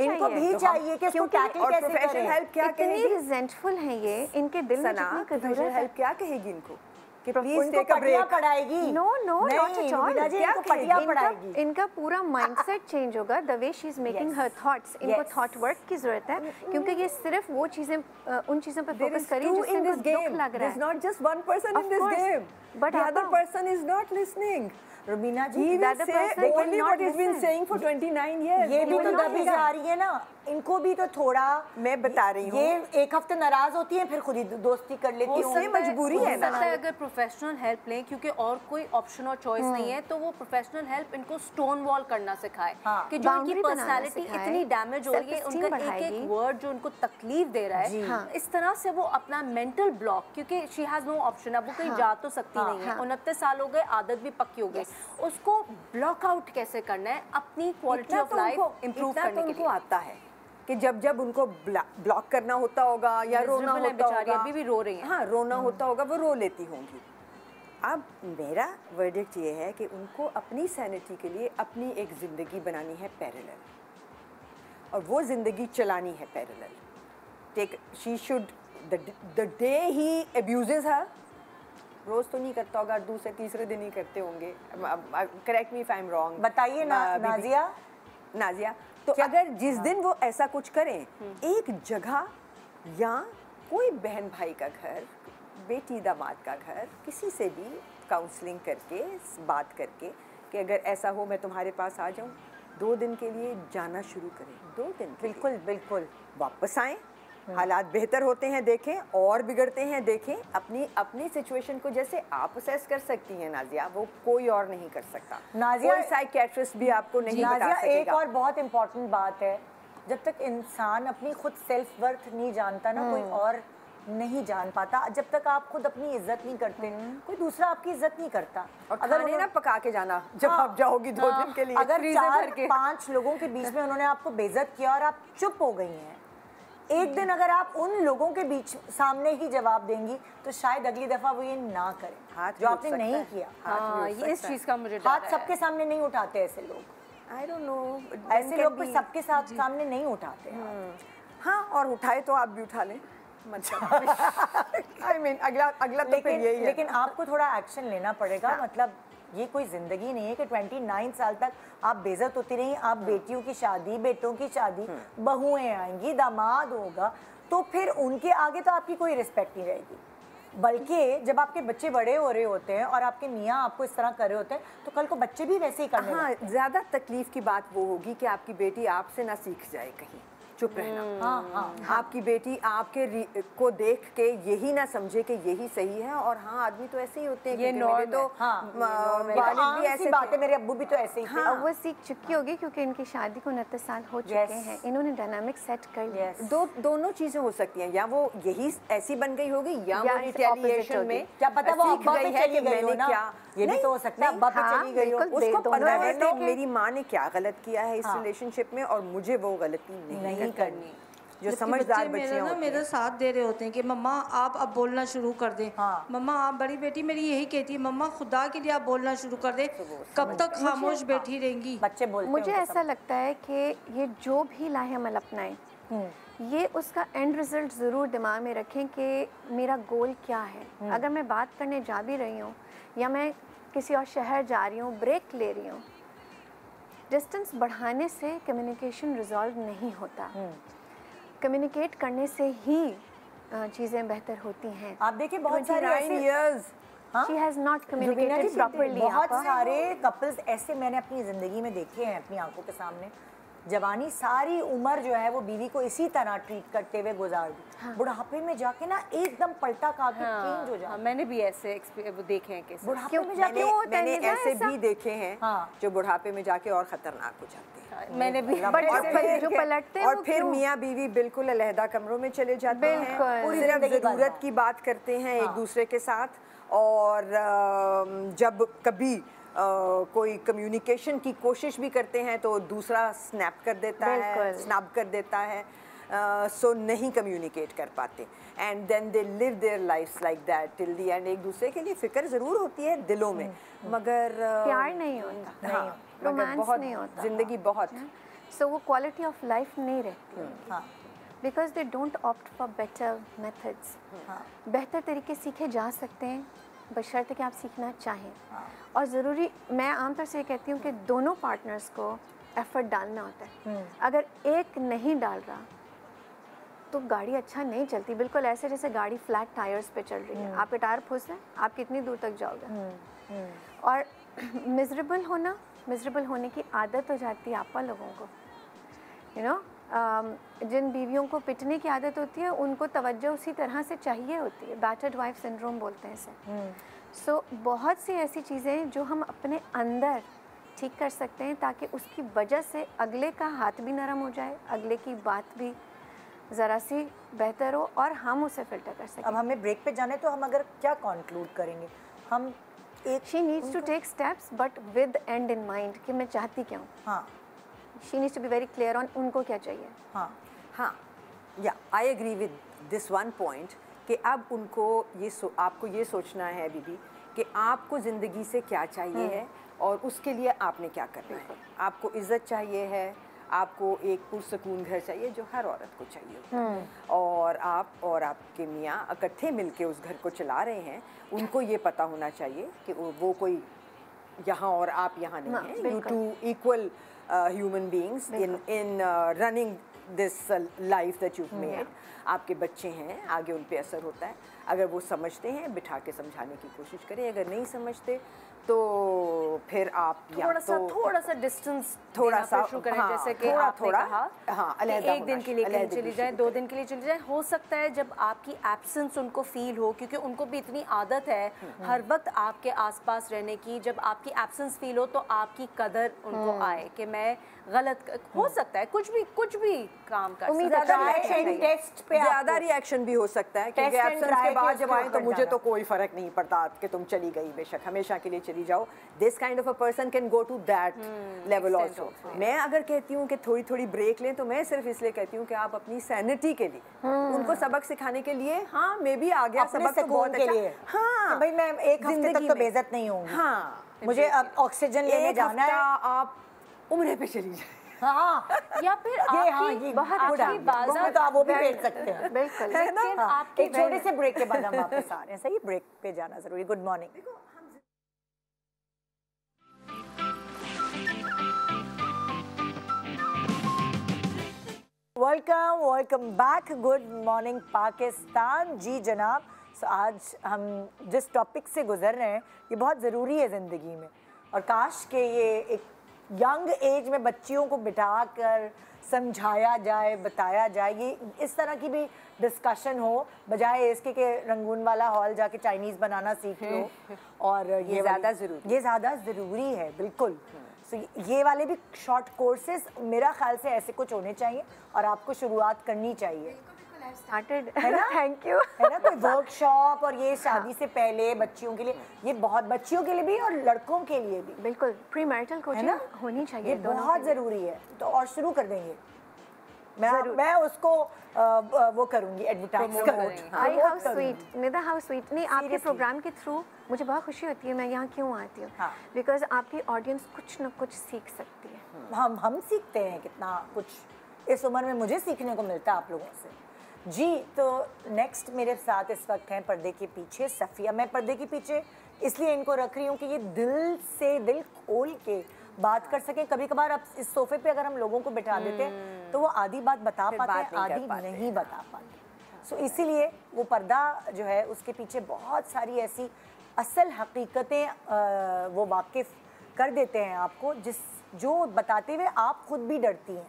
Speaker 2: चाहिए कि इसको टैकल कैसे करें।
Speaker 3: हेल्प क्या
Speaker 5: इतनी रिजेंटफुल है ये, इनके दिल में जितनी
Speaker 3: प्रोफेशनल हेल्प क्या कहेगी इनको? कि प्लीज
Speaker 2: उनको
Speaker 3: टेक अ
Speaker 2: पटिया
Speaker 3: ब्रेक।
Speaker 2: पड़ाएगी।
Speaker 5: नो नो नॉट
Speaker 2: नहीं
Speaker 5: एट ऑल।
Speaker 2: रुबीना जी, इनको पटिया पड़ाएगी।
Speaker 5: इनका पूरा माइंडसेट चेंज होगा, the way she is making her thoughts. इनको थॉट वर्क की जरूरत है, क्योंकि ये सिर्फ वो चीजें उन चीजों पर
Speaker 3: There
Speaker 5: फोकस
Speaker 3: is
Speaker 5: करिए
Speaker 3: two
Speaker 5: जिससे
Speaker 3: in
Speaker 5: इनको
Speaker 3: this
Speaker 5: दुख
Speaker 3: game.
Speaker 5: लग रहा
Speaker 3: There's
Speaker 5: है।
Speaker 3: not just one person
Speaker 5: Of
Speaker 3: in this
Speaker 5: course.
Speaker 3: game.
Speaker 5: But
Speaker 3: The other
Speaker 5: Abba-
Speaker 3: person is not listening.
Speaker 2: Rubina ji,
Speaker 3: He
Speaker 5: The
Speaker 3: will
Speaker 5: other
Speaker 3: say
Speaker 5: person will
Speaker 3: only
Speaker 5: not
Speaker 3: what he's been
Speaker 5: listen.
Speaker 3: saying for 29 years.
Speaker 2: ये भी
Speaker 3: He
Speaker 2: तो
Speaker 3: will not
Speaker 2: दबी
Speaker 3: listen.
Speaker 2: जा रही है ना, इनको भी तो थोड़ा।
Speaker 3: मैं बता रही हूँ।
Speaker 2: ये एक हफ्ते नाराज होती हैं, फिर खुद ही दोस्ती कर लेती
Speaker 3: हो
Speaker 2: हूँ।
Speaker 3: सकता है- मजबूरी है ना।
Speaker 4: हो सकता है अगर प्रोफेशनल हेल्प लें, क्योंकि और कोई ऑप्शन और चॉइस नहीं है, तो वो प्रोफेशनल हेल्प इनको स्टोन वॉल करना सिखाए
Speaker 2: हाँ।
Speaker 4: कि जो इनकी
Speaker 5: Boundary बनाना
Speaker 4: पर्सनालिटी
Speaker 5: सिखाए,
Speaker 4: इतनी डैमेज हो रही है,
Speaker 5: self-esteem
Speaker 4: उनका एक
Speaker 5: बढ़ाएगी।
Speaker 4: एक वर्ड जो उनको तकलीफ दे रहा
Speaker 2: जी।
Speaker 4: है,
Speaker 5: हाँ।
Speaker 4: इस तरह से वो अपना मेंटल ब्लॉक, क्योंकि शी हैज नो ऑप्शन, अब वो कहीं जा तो सकती नहीं है, 29 साल हो गए, आदत भी पक्की हो गई, उसको ब्लॉक आउट कैसे करना है अपनी क्वालिटी ऑफ लाइफ इंप्रूव करने के
Speaker 3: उनको
Speaker 4: लिए।
Speaker 3: आता है कि जब उनको ब्लॉक करना होता होगा या रोना
Speaker 4: Miserable है
Speaker 3: होता
Speaker 4: बेचारी,
Speaker 3: होगा,
Speaker 4: अभी भी रो रही हैं।
Speaker 3: हाँ रोना होता होगा, वो रो लेती होंगी। अब मेरा वर्डिक्ट ये है कि उनको अपनी सैनिटी के लिए अपनी एक ज़िंदगी बनानी है पैरेलल, और वो ज़िंदगी चलानी है parallel. Take she should the day he abuses her, रोज़ तो नहीं करता होगा, दूसरे तीसरे दिन ही करते होंगे, correct me if I am wrong.
Speaker 2: बताइए ना नाजिया।
Speaker 3: नाजिया, तो अगर जिस दिन वो ऐसा कुछ करें, एक जगह या कोई बहन भाई का घर, बेटी दामाद का घर, किसी से भी काउंसलिंग करके, बात करके कि अगर ऐसा हो मैं तुम्हारे पास आ जाऊं, 2 दिन के लिए जाना शुरू करें। 2 दिन के लिए।
Speaker 2: बिल्कुल बिल्कुल।
Speaker 3: वापस आएं, हालात बेहतर होते हैं देखें, और बिगड़ते हैं देखें। अपनी सिचुएशन को जैसे आप असेस कर सकती हैं नाजिया, वो कोई और नहीं कर सकता।
Speaker 2: नाजिया,
Speaker 3: कोई साइकियाट्रिस्ट भी आपको नहीं बता
Speaker 2: नाजिया,
Speaker 3: सकेगा।
Speaker 2: एक और बहुत इम्पोर्टेंट बात है, जब तक इंसान अपनी खुद सेल्फ वर्थ नहीं जानता ना, कोई और नहीं जान पाता। जब तक आप खुद अपनी इज्जत नहीं करते, कोई दूसरा आपकी इज्जत नहीं करता।
Speaker 3: और खाने ना पका के जाना जब आप जाओगी 2 दिन के लिए,
Speaker 2: अगर
Speaker 3: फ्रीजर भर के।
Speaker 2: 4-5 लोगों के बीच में उन्होंने आपको बेइज्जत किया और आप चुप हो गई हैं, एक दिन अगर आप उन लोगों के बीच सामने ही जवाब देंगी, तो शायद अगली दफा वो ये ना करें
Speaker 3: हाथ
Speaker 2: जो
Speaker 3: भी
Speaker 2: आपने
Speaker 3: उठ सकता
Speaker 2: नहीं
Speaker 3: है।
Speaker 2: किया।
Speaker 4: हाँ, ये इस चीज़ का मुझे डर
Speaker 2: हाथ
Speaker 4: है।
Speaker 2: सबके सामने नहीं उठाते ऐसे लोग।
Speaker 3: आई डोंट नो,
Speaker 2: ऐसे लोग कोई सबके साथ सामने नहीं उठाते हैं।
Speaker 3: हाँ, और उठाए तो आप भी उठा लें, मतलब आई मीन अगला तो फिर यही है।
Speaker 2: लेकिन आपको थोड़ा एक्शन लेना पड़ेगा। मतलब ये कोई ज़िंदगी नहीं है कि 29 साल तक आप बेइज्जत होती रही। आप बेटियों की शादी, बेटों की शादी, बहुएं आएंगी, दामाद होगा, तो फिर उनके आगे तो आपकी कोई रिस्पेक्ट नहीं रहेगी। बल्कि जब आपके बच्चे बड़े हो रहे होते हैं और आपके मियाँ आपको इस तरह कर रहे होते हैं, तो कल को बच्चे भी वैसे ही करने
Speaker 3: हाँ,
Speaker 2: लगते हैं।
Speaker 3: ज़्यादा तकलीफ की बात वो होगी कि आपकी बेटी आपसे ना सीख जाए कहीं चुप रहना।
Speaker 2: हाँ,
Speaker 3: आपकी बेटी आपके को देख के यही ना समझे कि यही सही है। और हाँ, आदमी तो ऐसे ही होते हैं,
Speaker 4: ये
Speaker 3: क्योंकि मेरे
Speaker 4: norm
Speaker 3: तो
Speaker 4: है।
Speaker 3: वालिद भी ऐसे
Speaker 2: बात है,
Speaker 3: थे।
Speaker 2: मेरे अब्बू भी तो ऐसे ही थे।
Speaker 5: अब वो सीख चुकी होगी, क्योंकि इनकी शादी को 29 साल हो चुके
Speaker 2: Yes.
Speaker 5: हैं। इन्होंने डायनामिक सेट कर लिया।
Speaker 2: Yes.
Speaker 3: दोनों चीजें हो सकती हैं, या वो यही ऐसी बन गई होगी, या
Speaker 5: या
Speaker 3: वो
Speaker 5: इस
Speaker 3: रिटेलिएशन
Speaker 5: opposite
Speaker 3: में
Speaker 5: होगी।
Speaker 2: क्या पता वो
Speaker 3: सीख
Speaker 2: अब्बा पे
Speaker 3: गई है
Speaker 2: चली
Speaker 3: कि
Speaker 2: गई हो
Speaker 3: मैंने
Speaker 2: ना।
Speaker 3: क्या।
Speaker 2: ये भी
Speaker 3: नहीं,
Speaker 2: तो हो सकता है, अब्बा पे
Speaker 5: हाँ,
Speaker 2: चली गई हो।
Speaker 5: बिल्कुल।
Speaker 3: उसको
Speaker 5: दोनों
Speaker 3: पता है
Speaker 5: दोनों
Speaker 3: कि
Speaker 5: के-
Speaker 3: मेरी माँ ने क्या गलत किया है इस
Speaker 2: हाँ।
Speaker 3: रिलेशनशिप में, और मुझे वो गलती नहीं करनी। जो
Speaker 6: जबकि
Speaker 3: समझदार
Speaker 6: बच्चे
Speaker 3: बच्चियां
Speaker 6: मेरा
Speaker 3: होती
Speaker 6: मेरा
Speaker 3: हैं।
Speaker 6: साथ दे रहे होते हैं कि मम्मा आप अब बोलना शुरू कर दें।
Speaker 2: हाँ।
Speaker 6: मम्मा आप, बड़ी बेटी मेरी यही कहती है, मम्मा खुदा के लिए आप बोलना शुरू कर दें। कब तक खामोश बैठी रहेंगी?
Speaker 2: बच्चे बोलते हैं
Speaker 5: मुझे
Speaker 2: उनको
Speaker 5: ऐसा लगता है कि ये जो भी लाहेअमल अपनाएं, ये उसका एंड रिजल्ट ज़रूर दिमाग में रखें कि मेरा गोल क्या है। अगर मैं बात करने जा भी रही हूँ, या मैं किसी और शहर जा रही हूँ, ब्रेक ले रही हूँ, डिस्टेंस बढ़ाने से कम्युनिकेशन रिजॉल्व नहीं होता। कम्युनिकेट करने से ही चीज़ें बेहतर होती हैं।
Speaker 2: आप देखिए बहुत सारे
Speaker 3: 29
Speaker 2: ऐसे
Speaker 3: years।
Speaker 5: She has not
Speaker 2: Zubina ji,
Speaker 5: communicated properly।
Speaker 2: बहुत
Speaker 5: आपा।
Speaker 2: सारे कपल्स ऐसे मैंने अपनी ज़िंदगी में देखे हैं, अपनी आंखों के सामने। जवानी सारी उम्र जो है वो बीवी को इसी तरह ट्रीट करते हुए गुजार दी, बुढ़ापे में जाके ना एकदम पलटा खा के चेंज हो
Speaker 4: हाँ,
Speaker 2: जाता।
Speaker 4: मैंने भी ऐसे वो देखे हैं केसेस।
Speaker 2: बुढ़ापे
Speaker 5: क्यों?
Speaker 2: में जाके
Speaker 5: क्यों होता है
Speaker 3: मैंने
Speaker 5: निदा
Speaker 3: ऐसे
Speaker 5: ऐसा?
Speaker 3: भी देखे हैं
Speaker 2: हाँ।
Speaker 3: जो बुढ़ापे में जाके और खतरनाक हो जाते हैं।
Speaker 4: मैंने भी
Speaker 5: बट
Speaker 3: और
Speaker 5: जो पलटते हैं
Speaker 3: और
Speaker 5: वो
Speaker 3: फिर
Speaker 5: क्यों?
Speaker 3: मियाँ बीवी बिल्कुल अलहदा कमरों में चले जाते हैं,
Speaker 5: बिल्कुल।
Speaker 3: पूरी
Speaker 2: जिंदगी
Speaker 3: सिर्फ
Speaker 2: भर
Speaker 3: ज़रूरत
Speaker 2: बात।
Speaker 3: की बात करते हैं एक दूसरे के साथ। और जब कभी कोई कम्युनिकेशन की कोशिश भी करते हैं तो दूसरा स्नैप कर देता है,
Speaker 5: बिल्कुल।
Speaker 3: स्नैप कर देता है, सो नहीं कम्युनिकेट कर पाते। And then they live their lifes like that till the end. एक दूसरे के लिए फिक्र ज़रूर होती है दिलों में, मगर
Speaker 5: प्यार नहीं होता,
Speaker 3: हाँ, मगर
Speaker 5: रोमांस
Speaker 3: बहुत
Speaker 5: नहीं होता,
Speaker 3: जिंदगी बहुत
Speaker 5: सो वो क्वालिटी ऑफ लाइफ नहीं रहती उनकी।
Speaker 2: हाँ।
Speaker 5: Because they don't opt for better methods. बेहतर तरीके सीखे जा सकते हैं, बशर्ते कि आप सीखना चाहें। और ज़रूरी, मैं आमतौर से ये कहती हूँ कि दोनों पार्टनर्स को एफर्ट डालना होता है। अगर एक नहीं डाल रहा तो गाड़ी अच्छा नहीं चलती। बिल्कुल ऐसे जैसे गाड़ी फ्लैट टायर्स पे चल रही है, आपके टायर फुस हैं, आप कितनी दूर तक जाओगे। और मिजरेबल होने की आदत हो जाती है आपा लोगों को, यू नो। जिन बीवियों को पिटने की आदत होती है उनको तवज्जो उसी तरह से चाहिए होती है, बैटर्ड वाइफ सिंड्रोम बोलते हैं इसे। सो बहुत सी ऐसी चीज़ें जो हम अपने अंदर ठीक कर सकते हैं ताकि उसकी वजह से अगले का हाथ भी नरम हो जाए, अगले की बात भी ज़रा सी बेहतर हो और हम उसे फिल्टर कर सकें।
Speaker 2: अब हमें ब्रेक पे जाने, तो हम अगर क्या कंक्लूड करेंगे, हम एक
Speaker 5: she needs to take steps but with end in mind कि मैं चाहती क्या हूँ।
Speaker 2: हाँ,
Speaker 5: she needs to be very clear on उनको क्या चाहिए।
Speaker 3: हाँ, या I agree with this one point कि अब उनको आपको ये सोचना है बीबी कि आपको ज़िंदगी से क्या चाहिए है और उसके लिए आपने क्या करना है। आपको इज़्ज़त चाहिए है, आपको एक पुरसकून घर चाहिए जो हर औरत को चाहिए होता है, और आप और आपके मियाँ इकट्ठे मिलके उस घर को चला रहे हैं। उनको ये पता होना चाहिए कि वो कोई यहाँ और आप यहाँ नहीं हैं, you two equal human beings in running this life that you made. आपके बच्चे हैं, आगे उन पे असर होता है। अगर वो समझते हैं, बिठा के समझाने की कोशिश करें। अगर नहीं समझते तो फिर आप
Speaker 4: थोड़ा सा डिस्टेंस
Speaker 3: थोड़ा सा
Speaker 4: शुरू करें,
Speaker 3: हाँ,
Speaker 4: जैसे कि
Speaker 3: थोड़ा
Speaker 4: आपने कहा
Speaker 3: हाँ,
Speaker 4: कि एक दिन के लिए कहीं चली जाए, 2 दिन के लिए चली जाए। हो सकता है जब आपकी एब्सेंस उनको फील हो, क्योंकि उनको भी इतनी आदत है हर वक्त आपके आसपास रहने की। जब आपकी एब्सेंस फील हो तो आपकी कदर उनको आए कि मैं गलत हो सकता है कुछ भी काम कर
Speaker 3: ज़्यादा रिएक्शन भी हो सकता है, क्योंकि एब्सेंस के बाद जब आए तो मुझे तो कोई फ़र्क नहीं पड़ता कि तुम चली गई, बेशक हमेशा के लिए चली जाओ। This kind of a person can go to that level also. मैं अगर कहती हूँ कि थोड़ी थोड़ी ब्रेक लें, तो मैं सिर्फ इसलिए कहती हूँ कि आप अपनी सैनिटी के लिए उनको सबक सिखाने के लिए, हाँ मे भी आ गया सबक तो बहुत अच्छा, हाँ
Speaker 2: भाई मैं एक हफ्ते तक तो बेइज्जत नहीं होंगी,
Speaker 3: हाँ
Speaker 2: मुझे अब ऑक्सीजन लेने जाना है,
Speaker 3: आप उम्रे पे चली जाए।
Speaker 2: हाँ,
Speaker 4: या फिर
Speaker 2: ये बहुत आपकी बाजार तो आप वो भी बैठ सकते हैं।
Speaker 5: बिल्कुल।
Speaker 2: लेकिन आपके एक छोटे से ब्रेक के बाद हम वापस आ रहे हैं। सही, ब्रेक पे जाना जरूरी। Good morning. Welcome back. Good morning Pakistan. जी जनाब, आज हम जिस टॉपिक से गुजर रहे हैं ये बहुत ज़रूरी है ज़िंदगी में, और काश के ये एक यंग एज में बच्चियों को बिठा कर समझाया जाए, बताया जाए, ये इस तरह की भी डिस्कशन हो, बजाय इसके कि रंगून वाला हॉल जाके चाइनीज़ बनाना सीख लो। और ये ज़्यादा ज़रूरी है, बिल्कुल। सो ये वाले भी शॉर्ट कोर्सेज मेरा ख्याल से ऐसे कुछ होने चाहिए और आपको शुरुआत करनी चाहिए, है ना?
Speaker 5: Thank you.
Speaker 2: है ना, कोई वर्कशॉप। और ये शादी से पहले बच्चियों के लिए, ये बहुत बच्चियों के लिए भी और लड़कों के लिए भी
Speaker 5: बिल्कुल प्री मैरिटल कोचिंग होनी चाहिए,
Speaker 2: ये बहुत ज़रूरी है। तो और शुरू कर देंगे, मैं उसको वो करूँगी, एडवर्टाइज करूँगी।
Speaker 5: I how sweet Nida, how sweet. नहीं, आपके प्रोग्राम के थ्रू मुझे बहुत खुशी होती है। मैं यहाँ क्यों आती हूँ? बिकॉज आपकी ऑडियंस कुछ ना कुछ सीख सकती है।
Speaker 2: हम सीखते हैं कितना कुछ इस उम्र में, मुझे सीखने को मिलता है आप लोगों से। जी, तो नेक्स्ट मेरे साथ इस वक्त हैं पर्दे के पीछे सफ़िया। मैं पर्दे के पीछे इसलिए इनको रख रही हूँ कि ये दिल से, दिल खोल के बात कर सकें। कभी कभार अब इस सोफे पे अगर हम लोगों को बिठा देते हैं तो वो आधी बात बता पाते हैं, आधी नहीं बता पाते। सो इसीलिए वो पर्दा जो है उसके पीछे बहुत सारी ऐसी असल हकीकतें वो वाकिफ़ कर देते हैं आपको, जो बताते हुए आप खुद भी डरती हैं।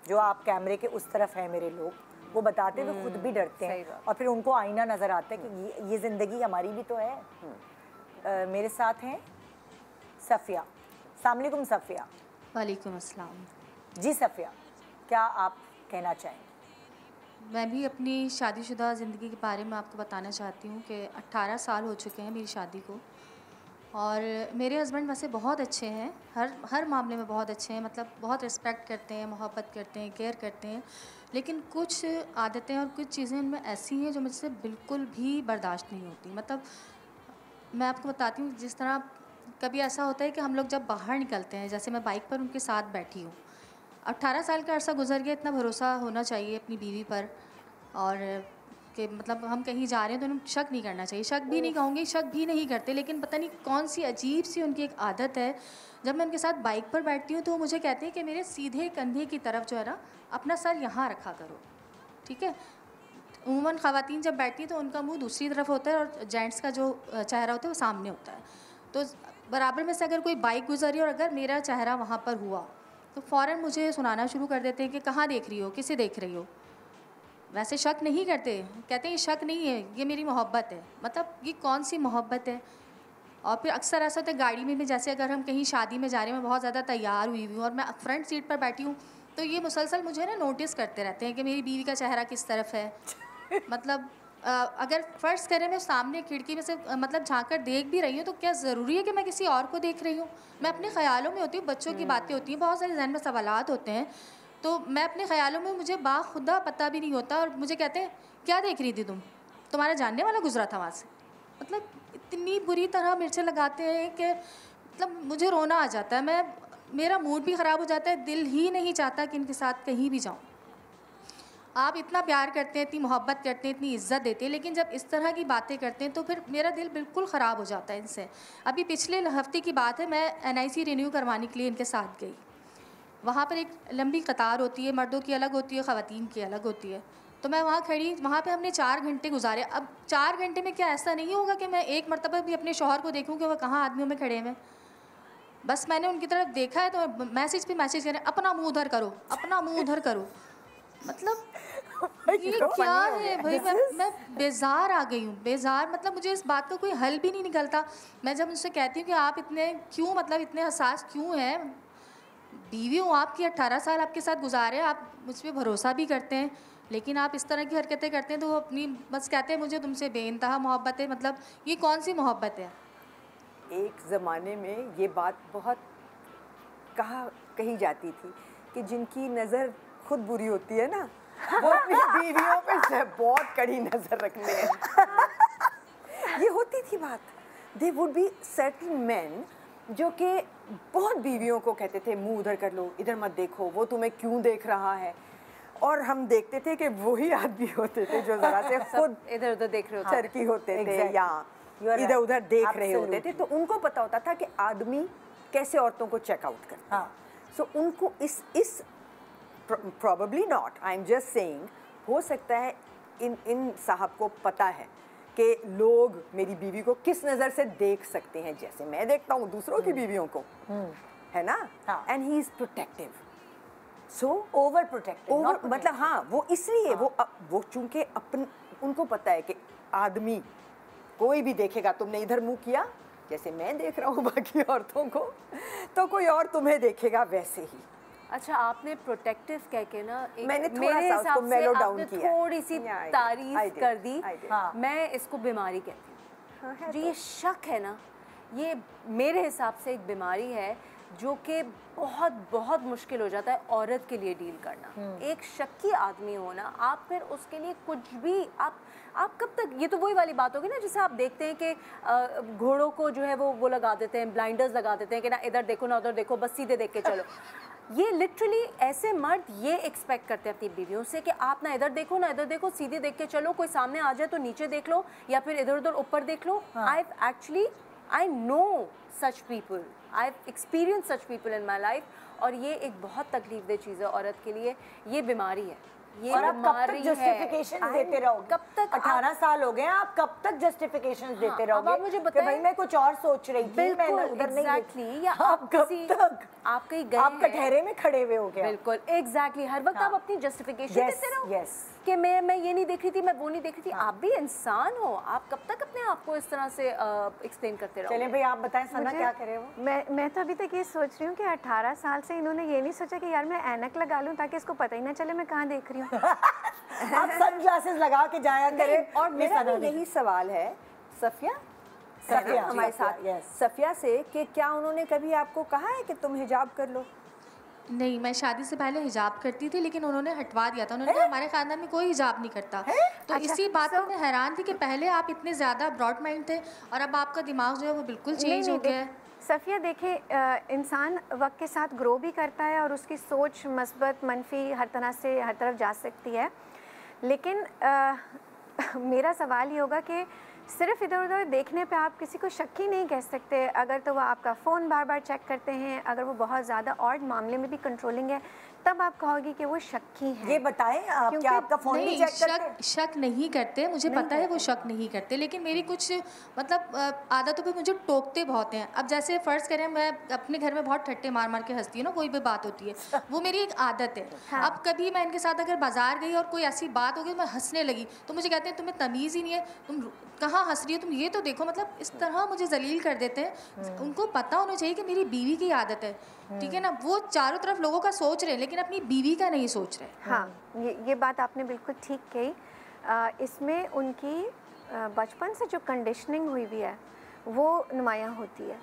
Speaker 2: जो आप कैमरे के उस तरफ हैं मेरे लोग, वो बताते हुए खुद भी डरते हैं, और फिर उनको आईना नज़र आता है कि ये ज़िंदगी हमारी भी तो है। मेरे साथ हैं सफ़िया। अस्सलाम वालेकुम सफ़िया।
Speaker 7: वालेकुम अस्सलाम।
Speaker 2: जी सफ़िया, क्या आप कहना चाहेंगे?
Speaker 7: मैं भी अपनी शादीशुदा ज़िंदगी के बारे में आपको बताना चाहती हूँ कि 18 साल हो चुके हैं मेरी शादी को, और मेरे हस्बैंड वैसे बहुत अच्छे हैं, हर मामले में बहुत अच्छे हैं। मतलब बहुत रिस्पेक्ट करते हैं, मोहब्बत करते हैं, केयर करते हैं। लेकिन कुछ आदतें और कुछ चीज़ें उनमें ऐसी हैं जो मुझसे बिल्कुल भी बर्दाश्त नहीं होती। मतलब मैं आपको बताती हूँ, जिस तरह कभी ऐसा होता है कि हम लोग जब बाहर निकलते हैं, जैसे मैं बाइक पर उनके साथ बैठी हूँ, 18 साल का अरसा गुजर गया, इतना भरोसा होना चाहिए अपनी बीवी पर, और कि मतलब हम कहीं जा रहे हैं तो उन्हें शक नहीं करना चाहिए। शक भी नहीं कहूँगी, शक भी नहीं करते, लेकिन पता नहीं कौन सी अजीब सी उनकी एक आदत है। जब मैं उनके साथ बाइक पर बैठती हूँ तो वो मुझे कहते हैं कि मेरे सीधे कंधे की तरफ जो है ना अपना सर यहाँ रखा करो, ठीक है। उमूमन ख़वातीन जब बैठती हैं तो उनका मुंह दूसरी तरफ होता है और जेंट्स का जो चेहरा होता है वो सामने होता है। तो बराबर में से अगर कोई बाइक गुजरी और अगर मेरा चेहरा वहाँ पर हुआ तो फ़ौरन मुझे सुनाना शुरू कर देते हैं कि कहाँ देख रही हो, किसे देख रही हो। वैसे शक नहीं करते, कहते हैं ये शक नहीं है, ये मेरी मोहब्बत है। मतलब ये कौन सी मोहब्बत है। और फिर अक्सर ऐसा होता है गाड़ी में भी, जैसे अगर हम कहीं शादी में जा रहे हैं, मैं बहुत ज़्यादा तैयार हुई हूँ और मैं फ्रंट सीट पर बैठी हूँ, तो ये मुसलसल मुझे ना नोटिस करते रहते हैं कि मेरी बीवी का चेहरा किस तरफ है। मतलब अगर फ़र्ज़ करें मैं सामने खिड़की में से मतलब झाँक कर देख भी रही हूँ तो क्या ज़रूरी है कि मैं किसी और को देख रही हूँ। मैं अपने ख़्यालों में होती हूँ, बच्चों की बातें होती हैं, बहुत सारे जहन में सवालात होते हैं, तो मैं अपने ख़्यालों में, मुझे बाखुदा पता भी नहीं होता और मुझे कहते हैं क्या देख रही थी तुम, तुम्हारा जानने वाला गुजरा था वहाँ से। मतलब इतनी बुरी तरह मिर्चें लगाते हैं कि मतलब मुझे रोना आ जाता है, मेरा मूड भी ख़राब हो जाता है, दिल ही नहीं चाहता कि इनके साथ कहीं भी जाऊँ। आप इतना प्यार करते हैं, इतनी मोहब्बत करते हैं, इतनी इज्जत देते हैं, लेकिन जब इस तरह की बातें करते हैं तो फिर मेरा दिल बिल्कुल ख़राब हो जाता है इनसे। अभी पिछले हफ्ते की बात है, मैं NIC रिन्यू करवाने के लिए इनके साथ गई। वहाँ पर एक लंबी कतार होती है, मर्दों की अलग होती है, ख़वातीन की अलग होती है। तो मैं वहाँ खड़ी, वहाँ पे हमने 4 घंटे गुजारे। अब 4 घंटे में क्या ऐसा नहीं होगा कि मैं एक मरतबा भी अपने शौहर को देखूँ कि वह कहाँ आदमियों में खड़े हैं। बस मैंने उनकी तरफ देखा है तो मैसेज पे मैसेज करें, अपना मुँह उधर करो, अपना मुँह उधर करो। मतलब ये क्या है भाई। मैं बेजार आ गई हूँ, बेजार। मतलब मुझे इस बात का कोई हल भी नहीं निकलता। मैं जब उनसे कहती हूँ कि आप इतने क्यों, मतलब इतने हसास क्यों हैं, बीवी हूँ आपकी, 18 साल आपके साथ गुजारे, आप मुझ पर भरोसा भी करते हैं, लेकिन आप इस तरह की हरकतें करते हैं तो वो अपनी बस कहते हैं मुझे तुमसे बेइंतहा मोहब्बत है। मतलब ये कौन सी मोहब्बत है।
Speaker 3: एक ज़माने में ये बात बहुत कही जाती थी कि जिनकी नज़र खुद बुरी होती है ना, वो अपनी बीवियों पे बहुत कड़ी नज़र रखते हैं। ये होती थी बात। They would be certain man जो कि बहुत बीवियों को कहते थे मुंह उधर कर लो, इधर मत देखो, वो तुम्हें क्यों देख रहा है। और हम देखते थे कि वही आदमी होते थे जो ज़रा से खुद
Speaker 4: इधर उधर देख रहे होते
Speaker 3: चरकी होते थे या इधर उधर देख रहे होते थे, तो उनको पता होता था कि आदमी कैसे औरतों को चेकआउट करता है। सो उनको इस probably not, I'm just saying, हो सकता है इन साहब को पता है कि लोग मेरी बीवी को किस नज़र से देख सकते हैं, जैसे मैं देखता हूँ दूसरों की बीवियों को, है ना। And he is protective, so over protective, मतलब हाँ, वो इसलिए वो चूँकि उनको पता है कि आदमी कोई भी देखेगा, तुमने इधर मुँह किया जैसे मैं देख रहा हूँ बाकी औरतों को, तो कोई और तुम्हें देखेगा वैसे ही।
Speaker 4: अच्छा, आपने प्रोटेक्टिव कह के ना
Speaker 3: मैंने थोड़ा सा उसको मेलो डाउन किया,
Speaker 4: थोड़ी सी तारीफ कर दी। मैं इसको बीमारी कहती हूँ। जो ये शक है ना, ये मेरे हिसाब से एक बीमारी है जो कि बहुत बहुत मुश्किल हो जाता है औरत के लिए डील करना। एक शक्की आदमी हो ना, आप फिर उसके लिए कुछ भी आप कब तक, ये तो वही वाली बात होगी ना जिसे आप देखते हैं कि घोड़ों को जो है वो लगा देते हैं, ब्लाइंडर्स लगा देते हैं कि ना इधर देखो ना उधर देखो, बस सीधे देख के चलो। ये लिटरली ऐसे मर्द ये एक्सपेक्ट करते हैं अपनी बीवियों से कि आप ना इधर देखो ना इधर देखो, सीधे देख के चलो, कोई सामने आ जाए तो नीचे देख लो या फिर इधर उधर ऊपर देख लो। I know such people, I've experienced such people in my life, और ये एक बहुत तकलीफदेह चीज़ है औरत के लिए, ये बीमारी है। ये
Speaker 2: और आप कब तक जस्टिफिकेशन देते रहोगे?
Speaker 4: कब तक?
Speaker 2: 18 साल हो गए, आप कब तक जस्टिफिकेशन देते रहोगे?
Speaker 4: अब आप मुझे बताएं,
Speaker 2: भाई मैं कुछ और सोच रही थी, मैं उधर नहीं
Speaker 4: एग्जैक्टली, या
Speaker 2: आप कब तक
Speaker 4: आप कहीं गए,
Speaker 2: आप कटहरे में खड़े हुए हो गए।
Speaker 4: बिल्कुल एग्जैक्टली, हर वक्त आप अपनी जस्टिफिकेशन देते रहो कि मैं ये नहीं देख रही थी, मैं वो नहीं देख रही थी। आप भी इंसान हो, आप कब तक अपने आप को इस तरह से एक्सप्लेन करते रहो?
Speaker 2: चलें भाई, आप बताएं सना क्या करे वो।
Speaker 5: मैं तो अभी तक ये सोच रही हूँ कि 18 साल से इन्होंने ये नहीं सोचा कि यार मैं ऐनक लगा लूँ ताकि इसको पता ही ना चले मैं कहाँ देख रही हूँ।
Speaker 2: आप सनग्लासेस लगा के जाया करें।
Speaker 3: और मेरा भी यही सवाल है सफिया हमारे साथ, सफिया से, कि क्या उन्होंने कभी आपको कहा है कि तुम हिजाब कर लो?
Speaker 7: नहीं, मैं शादी से पहले हिजाब करती थी, लेकिन उन्होंने हटवा दिया था। उन्होंने कहा हमारे खानदान में कोई हिजाब नहीं करता। तो
Speaker 5: अच्छा,
Speaker 7: इसी बात पर मैं हैरान थी कि पहले आप इतने ज़्यादा ब्रॉड माइंड थे और अब आपका दिमाग जो है वो बिल्कुल चेंज हो गया है।
Speaker 5: सफ़िया देखिए, इंसान वक्त के साथ ग्रो भी करता है और उसकी सोच मस्बत मनफी हर तरह से हर तरफ जा सकती है, लेकिन मेरा सवाल ये होगा कि सिर्फ इधर उधर देखने पे आप किसी को शक्की नहीं कह सकते। अगर तो वो आपका फ़ोन बार बार चेक करते हैं, अगर वो बहुत ज़्यादा ऑड मामले में भी कंट्रोलिंग है, तब आप कहोगे कि वो शक्की है।
Speaker 2: ये बताएं आप, क्या आपका फ़ोन भी
Speaker 7: नहीं,
Speaker 2: चेक करते हैं?
Speaker 7: शक नहीं करते, मुझे पता है वो शक नहीं करते, लेकिन मेरी कुछ मतलब आदतों पे मुझे टोकते बहुत हैं। अब जैसे फ़र्ज़ करें मैं अपने घर में बहुत ठट्टे मार मार के हंसती हूँ ना, कोई भी बात होती है, वो मेरी एक आदत है।
Speaker 5: हाँ।
Speaker 7: अब कभी मैं इनके साथ अगर बाज़ार गई और कोई ऐसी बात हो गई मैं हंसने लगी, तो मुझे कहते हैं तुम्हें तमीज़ ही नहीं है, तुम कहाँ हंस रही हो, तुम ये तो देखो। मतलब इस तरह मुझे जलील कर देते हैं। उनको पता होना चाहिए कि मेरी बीवी की आदत है, ठीक है ना। वो चारों तरफ लोगों का सोच रहे हैं लेकिन अपनी बीवी का नहीं सोच रहे।
Speaker 5: हाँ, ये बात आपने बिल्कुल ठीक कही। इसमें उनकी बचपन से जो कंडीशनिंग हुई हुई है वो नुमायाँ होती है,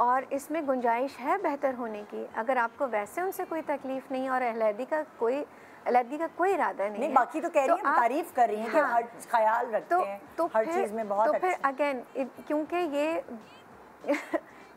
Speaker 5: और इसमें गुंजाइश है बेहतर होने की। अगर आपको वैसे उनसे कोई तकलीफ़ नहीं और अलहदी का कोई इरादा नहीं है,
Speaker 2: बाकी तो कह रही हैं, तारीफ कर रही हैं कि
Speaker 5: हाँ,
Speaker 2: हर ख्याल रखते हैं, हर
Speaker 5: फिर-
Speaker 2: चीज़ में बहुत
Speaker 5: तो
Speaker 2: अच्छे
Speaker 5: फिर
Speaker 2: हैं।
Speaker 5: अगेन क्योंकि ये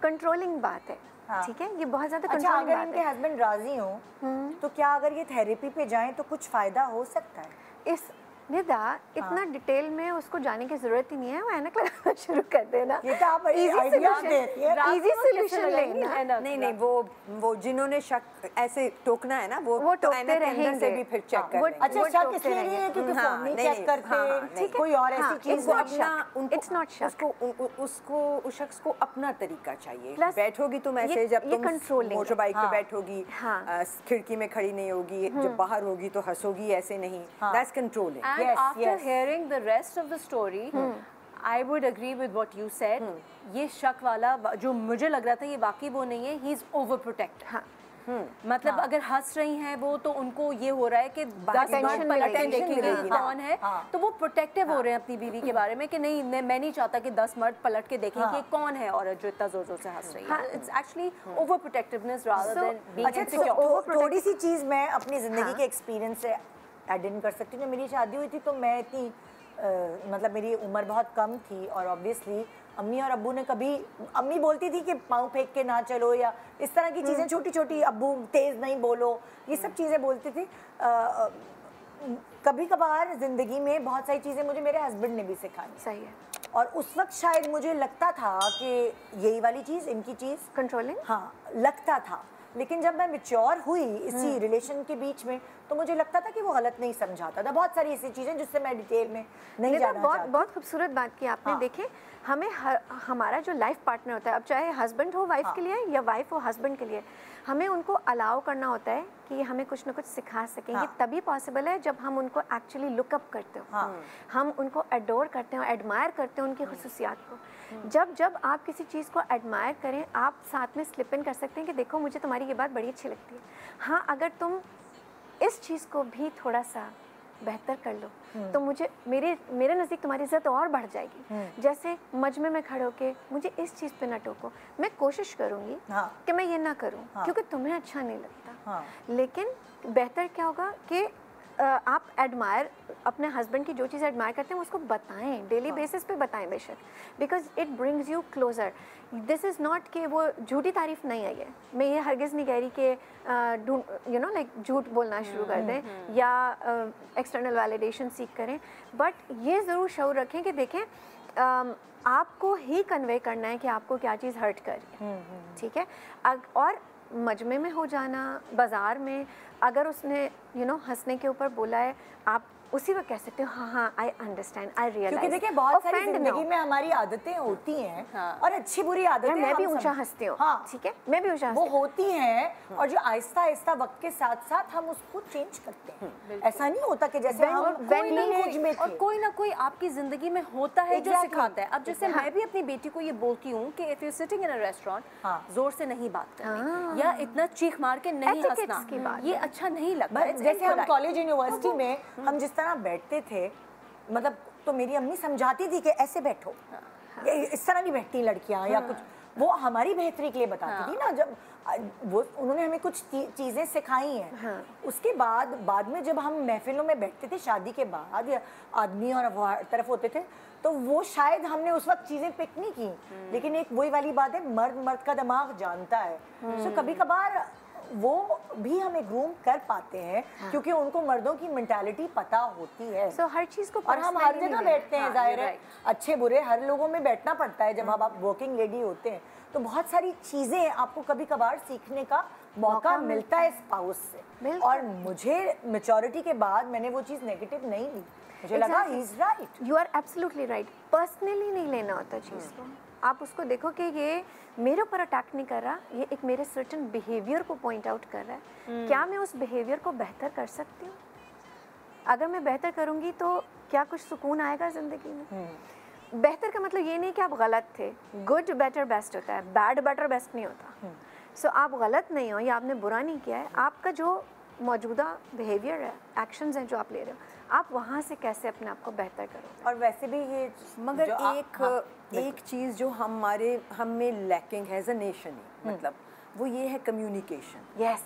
Speaker 5: कंट्रोलिंग बात है,
Speaker 2: हाँ।
Speaker 5: ठीक है, ये बहुत ज़्यादा
Speaker 2: अच्छा,
Speaker 5: कंट्रोलिंग
Speaker 2: अगर
Speaker 5: बात
Speaker 2: इनके
Speaker 5: है।
Speaker 2: हस्बैंड राजी हों तो क्या अगर ये थेरेपी पे जाएं तो कुछ फ़ायदा हो सकता है?
Speaker 5: इस निदा इतना डिटेल में उसको जाने की जरूरत ही नहीं है, वो ऐनक लगाना शुरू कर देना।
Speaker 2: ये तो आप आइडिया देती हैं।
Speaker 5: इजी सोल्यूशन लेना।
Speaker 3: नहीं, वो जिन्होंने शक ऐसे टोकना है ना, वो
Speaker 5: वो
Speaker 3: तो
Speaker 5: टोकते
Speaker 3: ऐनक के अंदर से
Speaker 5: रहेंगे।
Speaker 3: भी फिर चेक
Speaker 5: हाँ,
Speaker 3: कर
Speaker 5: वो-
Speaker 3: लेंगे।
Speaker 2: अच्छा,
Speaker 5: वो
Speaker 2: शक
Speaker 5: टोकते
Speaker 2: इसलिए नहीं है
Speaker 5: रहेंगे।
Speaker 2: क्योंकि
Speaker 3: हाँ,
Speaker 2: फ़ोन नहीं
Speaker 3: नहीं,
Speaker 2: चेक करते,
Speaker 3: नहीं,
Speaker 2: कोई और ऐसी
Speaker 5: हाँ,
Speaker 2: चीज़
Speaker 5: it's
Speaker 3: उनको
Speaker 5: not
Speaker 3: अपना
Speaker 5: शक.
Speaker 3: उनको
Speaker 5: It's not शक.
Speaker 3: उसको उस शख्स को अपना तरीका चाहिए।
Speaker 5: Plus,
Speaker 3: बैठोगी तुम ऐसे,
Speaker 5: ये
Speaker 3: जब तुम
Speaker 5: controlling
Speaker 3: मोटर बाइक पे
Speaker 2: हाँ,
Speaker 3: बैठोगी,
Speaker 5: हाँ।
Speaker 3: खिड़की में खड़ी नहीं होगी, जब बाहर होगी तो हंसोगी ऐसे नहीं।
Speaker 2: हाँ।
Speaker 3: That's controlling.
Speaker 4: And
Speaker 2: Yes,
Speaker 4: after
Speaker 2: yes.
Speaker 4: hearing the rest of the story, I would agree with what you said. ये शक वाला जो मुझे लग रहा था ये वाकई वो नहीं है, he is overprotective.
Speaker 5: हाँ,
Speaker 4: मतलब अगर हंस रही हैं वो तो उनको ये हो रहा है कि 10 बार
Speaker 5: attention
Speaker 4: पलट के
Speaker 5: मिलेगी,
Speaker 4: देखेंगे
Speaker 3: मिलेगी।
Speaker 4: कौन है,
Speaker 2: हाँ।
Speaker 4: तो वो प्रोटेक्टिव हो रहे हैं अपनी बीवी के बारे में कि नहीं, मैं नहीं चाहता कि 10 मर्द पलट के देखें कि कौन है औरत जो इतना जोर जोर से हंस रही है। It's actually over protectiveness rather than being
Speaker 2: अच्छा,
Speaker 4: इनसिक्योर।
Speaker 2: थोड़ी सी चीज़ मैं अपनी ज़िंदगी के एक्सपीरियंस से ऐड इन कर सकती हूँ। जब मेरी शादी हुई थी तो मैं इतनी मतलब मेरी उम्र बहुत कम थी, और ऑब्वियसली अम्मी और अब्बू ने कभी, अम्मी बोलती थी कि पाँव फेंक के ना चलो या इस तरह की चीज़ें छोटी छोटी, अब्बू तेज़ नहीं बोलो, ये सब चीज़ें बोलती थी। कभी कभार ज़िंदगी में बहुत सारी चीज़ें मुझे मेरे हस्बैंड ने भी सिखाई,
Speaker 5: सही है।
Speaker 2: और उस वक्त शायद मुझे लगता था कि यही वाली चीज़, इनकी चीज़,
Speaker 5: कंट्रोलिंग।
Speaker 2: हाँ लगता था। लेकिन जब मैं मैच्योर हुई इसी रिलेशन के बीच में, तो मुझे लगता था कि वो गलत नहीं समझाता था। बहुत सारी ऐसी चीज़ें जिससे मैं डिटेल में नहीं जाना चाहती।
Speaker 5: बहुत खूबसूरत बात की आपने।
Speaker 2: हाँ।
Speaker 5: देखें, हमें हमारा जो लाइफ पार्टनर होता है, अब चाहे हस्बैंड हो वाइफ के लिए या वाइफ हो हस्बैंड के लिए, हमें उनको अलाउ करना होता है कि ये हमें कुछ ना कुछ सिखा सकें। ये तभी पॉसिबल है जब हम उनको एक्चुअली लुकअप करते हो, हम उनको एडोर करते हैं, एडमायर करते हैं उनकी खुसूसियात को। जब आप किसी चीज़ को एडमायर करें, आप साथ में स्लिप इन कर सकते हैं कि देखो मुझे तुम्हारी ये बात बड़ी अच्छी लगती है, हाँ अगर तुम इस चीज़ को भी थोड़ा सा बेहतर कर लो तो मुझे मेरे नज़दीक तुम्हारी इज्जत और बढ़ जाएगी। जैसे मजमे में खड़े होके मुझे इस चीज़ पे ना टोको, मैं कोशिश करूँगी कि मैं ये ना करूँ क्योंकि तुम्हें अच्छा नहीं लगता। लेकिन बेहतर क्या होगा कि आप एडमायर, अपने हस्बैंड की जो चीज़ एडमायर करते हैं उसको बताएं, डेली बेसिस पे बताएं बेशक, because it brings you closure. This is not कि वो झूठी तारीफ नहीं है, ये मैं ये हरगिज़ नहीं कह रही कि यू नो लाइक झूठ बोलना शुरू कर दें या एक्सटर्नल वैलिडेशन सीख करें, बट ये ज़रूर शऊर रखें कि देखें आपको ही कन्वे करना है कि आपको क्या चीज़ हर्ट कर रही है, ठीक है। और मजमे में हो जाना, बाज़ार में अगर उसने हंसने के ऊपर बोला है, आप उसी वक्त कह सकते हो हाँ आई अंडरस्टैंड, आई रियलाइज।
Speaker 2: क्योंकि देखिए बहुत सारी जिंदगी में हमारी आदतें होती हैं और अच्छी बुरी आदतें,
Speaker 5: मैं भी ऊंचा हंसती हूँ, ठीक है, मैं भी ऊंचा
Speaker 2: वो होती हैं, और जो आहिस्ता आहिस्ता वक्त के साथ साथ हम उसको चेंज करते हैं। ऐसा नहीं होता कि जैसे हम
Speaker 4: कोई ना कोई आपकी जिंदगी में होता है जो सिखाता है। अब जैसे मैं भी अपनी बेटी को ये बोलती हूँ कि if you sitting in a restaurant, जोर से नहीं बात करनी या इतना चीख मार के नहीं हंसना, ये अच्छा नहीं लगता।
Speaker 2: जैसे हम कॉलेज यूनिवर्सिटी में हम जिस तरह बैठते थे, मतलब तो मेरी अम्मी समझाती थी कि ऐसे बैठो, इस तरह नहीं बैठती लड़कियां या कुछ, वो हमारी बेहतरी के लिए बताती थी ना। जब वो उन्होंने हमें कुछ चीज़ें सिखाई हैं। उसके बाद में जब हम महफिलों में बैठते थे शादी के बाद, या आदमी और तरफ होते थे, तो वो शायद हमने उस वक्त चीज़ें पिक नहीं की, लेकिन एक वही वाली बात है, मर्द का दिमाग जानता है। तो कभी कभार वो भी हमें ग्रूम कर पाते हैं क्योंकि उनको मर्दों की मेंटालिटी पता होती है।
Speaker 5: सो हर चीज़ को
Speaker 2: और हम हर जगह बैठते हैं, जाहिर है अच्छे बुरे हर लोगों में बैठना पड़ता है। जब आप वर्किंग लेडी होते हैं तो बहुत सारी चीज़ें आपको कभी कभार सीखने का मौका मिलता है स्पाउस से। और मुझे मैच्योरिटी के बाद मैंने वो चीज़ नेगेटिव नहीं ली, मुझे लगा he is right.
Speaker 5: You are absolutely right. Personally नहीं लेना होता चीज़ को। आप उसको देखो कि ये मेरे ऊपर अटैक नहीं कर रहा, ये एक मेरे सर्टन बिहेवियर को पॉइंट आउट कर रहा है। क्या मैं उस बिहेवियर को बेहतर कर सकती हूँ? अगर मैं बेहतर करूँगी तो क्या कुछ सुकून आएगा ज़िंदगी में? बेहतर का मतलब ये नहीं कि आप गलत थे। गुड बेटर बेस्ट होता है, बैड बेटर बेस्ट नहीं होता। सो आप गलत नहीं हो या आपने बुरा नहीं किया है, आपका जो मौजूदा बिहेवियर है, एक्शंस हैं जो आप ले रहे हो, आप वहाँ से कैसे अपने आप को बेहतर करो।
Speaker 2: और वैसे भी ये
Speaker 3: मगर एक चीज़ जो हम में लैकिंग है एज अ नेशन, मतलब वो ये है कम्युनिकेशन।
Speaker 2: यस,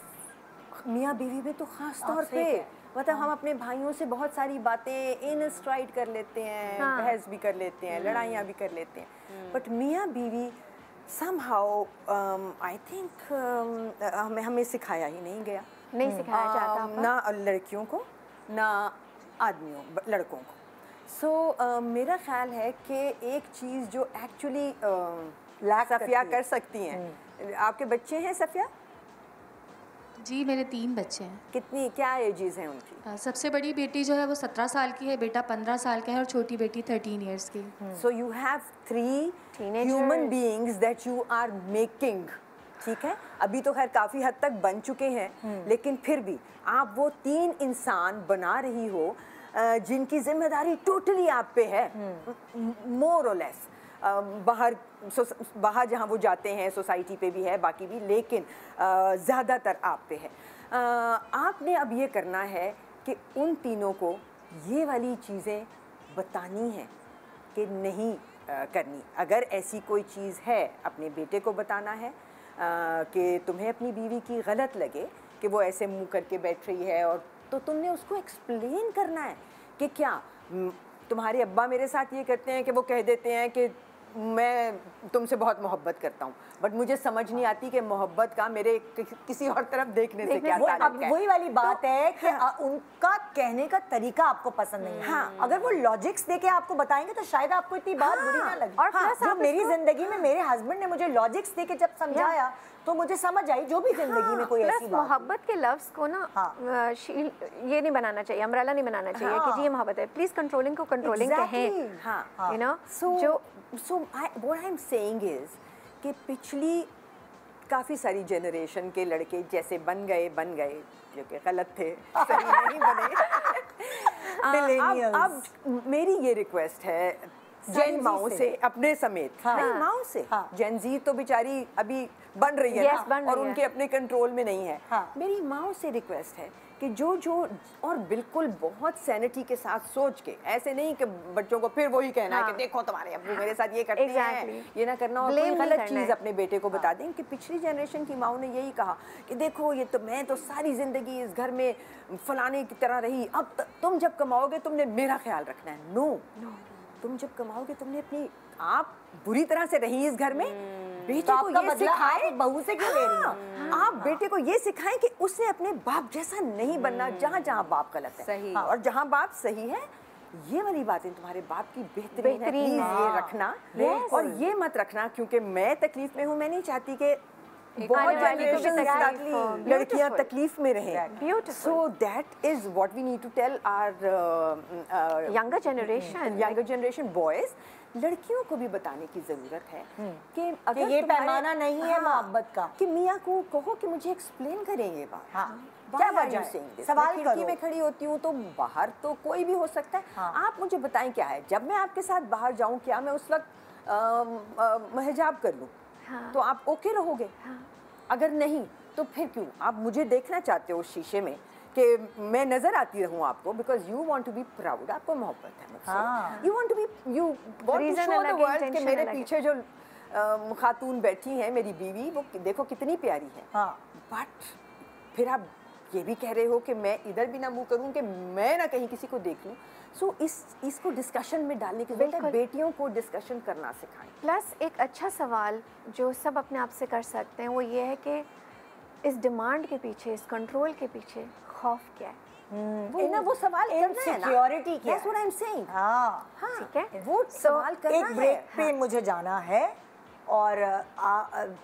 Speaker 3: मियाँ बीवी में तो ख़ास तौर पे मतलब हम अपने भाइयों से बहुत सारी बातें इन स्ट्राइड कर लेते हैं, बहस भी कर लेते हैं, लड़ाइयाँ भी कर लेते हैं, बट मियाँ बीवी somehow I think हमें सिखाया ही नहीं गया,
Speaker 5: नहीं सिखाया जाता
Speaker 3: ना लड़कियों को ना आदमियों लड़कों को। सो मेरा ख्याल है कि एक चीज़ जो एक्चुअली सफ़िया कर सकती हैं। आपके बच्चे हैं सफ़िया?
Speaker 7: जी मेरे 3 बच्चे हैं।
Speaker 3: कितनी क्या एजेस हैं उनकी?
Speaker 7: सबसे बड़ी बेटी जो है वो 17 साल की है, बेटा 15 साल का है और छोटी बेटी 13 इयर्स की।
Speaker 3: So you have 3 human beings that you are making. ठीक है, अभी तो खैर काफ़ी हद तक बन चुके हैं, लेकिन फिर भी आप वो 3 इंसान बना रही हो जिनकी जिम्मेदारी टोटली आप पे है, मोर और लेस। बाहर जहाँ वो जाते हैं सोसाइटी पे भी है, बाकी भी, लेकिन ज़्यादातर आप पे है। आपने अब ये करना है कि उन तीनों को ये वाली चीज़ें बतानी हैं कि नहीं करनी। अगर ऐसी कोई चीज़ है अपने बेटे को बताना है कि तुम्हें अपनी बीवी की गलत लगे कि वो ऐसे मुंह करके बैठ रही है, और तो तुमने उसको एक्सप्लेन करना है कि क्या तुम्हारे अब्बा मेरे साथ ये करते हैं कि वो कह देते हैं कि मैं तुमसे बहुत मोहब्बत करता हूँ, बट मुझे समझ नहीं आती कि मोहब्बत का मेरे किसी और तरफ देखने से क्या ताल्लुक है।
Speaker 2: वही वाली बात है कि उनका कहने का तरीका आपको पसंद नहीं है। अगर वो लॉजिक्स देके आपको बताएंगे तो शायद आपको इतनी बात बुरी ना लगे। और जो मेरी जिंदगी में मेरे हस्बैंड ने मुझे लॉजिक्स देके जब समझाया तो मुझे समझ आई जो भी जिंदगी में कोई ऐसी बात।
Speaker 5: मोहब्बत के लफ्ज़ को ना ये नहीं बनाना चाहिए, अम्ब्रेला नहीं बनाना चाहिए कि जी ये मोहब्बत है। प्लीज कंट्रोलिंग को कंट्रोलिंग कहें, you know.
Speaker 3: So what I am saying is कि पिछली काफ़ी सारी जनरेशन के लड़के जैसे बन गए जो कि गलत थे, सही नहीं बने। अब मेरी ये रिक्वेस्ट है जेन माओ से अपने समेत, नहीं माओ से, जेन जी तो बेचारी अभी बन रही है ना, और उनके अपने कंट्रोल में नहीं है। मेरी माओ से रिक्वेस्ट है कि जो और बिल्कुल बहुत सैनिटी के साथ सोच के, ऐसे नहीं कि बच्चों को फिर वही कहना है कि देखो तुम्हारे अब्बू मेरे साथ ये करते हैं, ये ना करना, और कोई गलत चीज़ अपने बेटे को बता दें कि पिछली जनरेशन की माओ ने यही कहा कि देखो ये तो मैं तो सारी ज़िंदगी इस घर में फलाने की तरह रही, अब तुम जब कमाओगे तुमने मेरा ख्याल रखना है। नो, तुम जब कमाओगे तुमने अपनी, आप बुरी तरह से रही इस घर में, बेटे को ये सिखाएं, बहू से क्यों ले रही हैं? आप बेटे को ये सिखाएं कि उसे अपने बाप जैसा नहीं बनना, जहाँ जहाँ बाप गलत है सही, और जहाँ बाप सही है, ये वाली बातें तुम्हारे बाप की बेहतरीन है, प्लीज ये रखना। और ये मत रखना क्योंकि मैं तकलीफ में हूँ, मैं नहीं चाहती कि बहुत लड़कियां तकलीफ में रहें। So that is what we need to tell our younger generation boys. लड़कियों को भी बताने की जरूरत है कि अगर
Speaker 2: ये पैमाना नहीं है मोहब्बत का,
Speaker 3: कि मियाँ को कहो कि मुझे एक्सप्लेन करें ये बात।
Speaker 2: क्या वजह है? सवाल
Speaker 3: खिड़की में खड़ी होती हूँ तो बाहर तो कोई भी हो सकता है, आप मुझे बताएं क्या है। जब मैं आपके साथ बाहर जाऊँ, क्या मैं उस वक्त हिजाब कर लूँ तो आप ओके रहोगे? अगर नहीं तो फिर क्यों आप मुझे देखना चाहते हो शीशे में कि मैं नजर आती रहूं आपको, because you want to be proud, आपको मोहब्बत है मुझसे, you want to be, you want to show the world कि मेरे पीछे जो खातून बैठी हैं, मेरी बीवी, वो देखो कितनी प्यारी है। बट फिर आप ये भी कह रहे हो कि मैं इधर भी ना मुंह करूं कि मैं ना कहीं किसी को देख लूं। सो इसको डिस्कशन में डालने की जरूरत है, बेटियों को डिस्कशन करना सिखाएं।
Speaker 5: प्लस एक अच्छा सवाल जो सब अपने आप से कर सकते हैं वो ये है कि इस डिमांड के पीछे, इस कंट्रोल के पीछे खौफ क्या है?
Speaker 3: वो सवाल करना है ना,
Speaker 2: सिक्योरिटी क्या
Speaker 3: That's what I'm saying.
Speaker 2: हाँ,
Speaker 5: ठीक है,
Speaker 3: वो सवाल करना
Speaker 2: एक
Speaker 3: है।
Speaker 2: ब्रेक पे मुझे जाना है और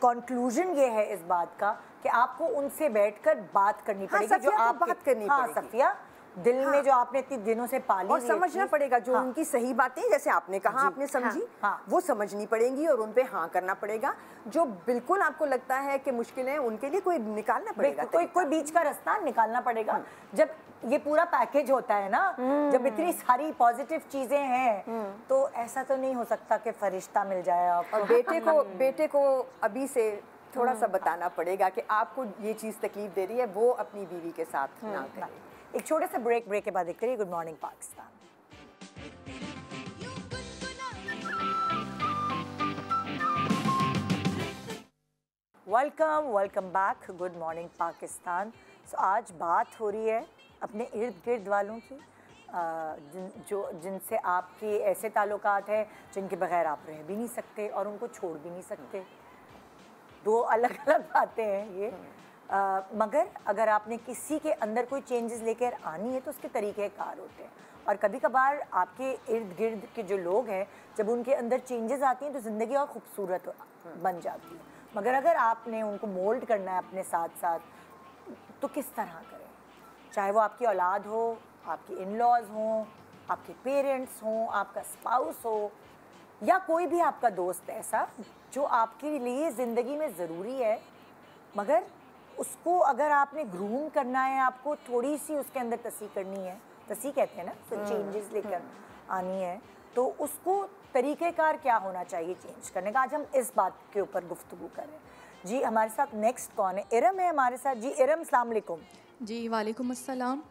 Speaker 2: कंक्लूजन ये है इस बात का कि आपको उनसे बैठकर बात करनी पड़ेगी, जो
Speaker 3: सफिया को
Speaker 2: आप
Speaker 3: बात करनी
Speaker 2: हाँ
Speaker 3: पड़ेगी।
Speaker 2: सफिया दिल में जो आपने इतने दिनों से पाली
Speaker 3: और
Speaker 2: हुई
Speaker 3: समझना
Speaker 2: चीज़,
Speaker 3: पड़ेगा जो
Speaker 2: हाँ,
Speaker 3: उनकी सही बातें जैसे आपने कहा, आपने समझी,
Speaker 2: हाँ।
Speaker 3: वो समझनी पड़ेंगी और उन पे हाँ करना पड़ेगा। जो बिल्कुल आपको लगता है कि मुश्किलें हैं, उनके लिए कोई निकालना पड़ेगा,
Speaker 2: कोई बीच का रास्ता निकालना पड़ेगा। जब ये पूरा पैकेज होता है ना, जब इतनी सारी पॉजिटिव चीजें हैं, तो ऐसा तो नहीं हो सकता कि फरिश्ता मिल जाए आपको।
Speaker 3: और बेटे को अभी से थोड़ा सा बताना पड़ेगा कि आपको ये चीज़ तकलीफ दे रही है, वो अपनी बीवी के साथ ना करे।
Speaker 2: एक छोटे से ब्रेक के बाद करिए good morning Pakistan. Welcome back, good morning Pakistan. So आज बात हो रही है अपने इर्द गिर्द वालों की, जिनसे आपके ऐसे ताल्लुकात हैं जिनके बगैर आप रह भी नहीं सकते और उनको छोड़ भी नहीं सकते। दो अलग अलग बातें हैं ये। मगर अगर आपने किसी के अंदर कोई चेंजेस लेकर आनी है तो उसके तरीक़े कार होते हैं, और कभी कभार आपके इर्द गिर्द के जो लोग हैं जब उनके अंदर चेंजेस आती हैं तो ज़िंदगी और ख़ूबसूरत बन जाती है। मगर अगर आपने उनको मोल्ड करना है अपने साथ साथ, तो किस तरह करें? चाहे वो आपकी औलाद हो, आपके इन लॉज हों, आपके पेरेंट्स हों, आपका स्पाउस हो, या कोई भी आपका दोस्त ऐसा जो आपके लिए ज़िंदगी में ज़रूरी है, मगर उसको अगर आपने ग्रूम करना है, आपको थोड़ी सी उसके अंदर तसी करनी है, तसी कहते हैं ना, तो चेंजेस लेकर आनी है, तो उसको तरीक़ेकार क्या होना चाहिए चेंज करने का? आज हम इस बात के ऊपर गुफ्तगू करें। जी हमारे साथ नेक्स्ट कौन है? इरम है हमारे साथ। जी इरम, अस्सलाम वालेकुम।
Speaker 8: जी वालेकुम अस्सलाम।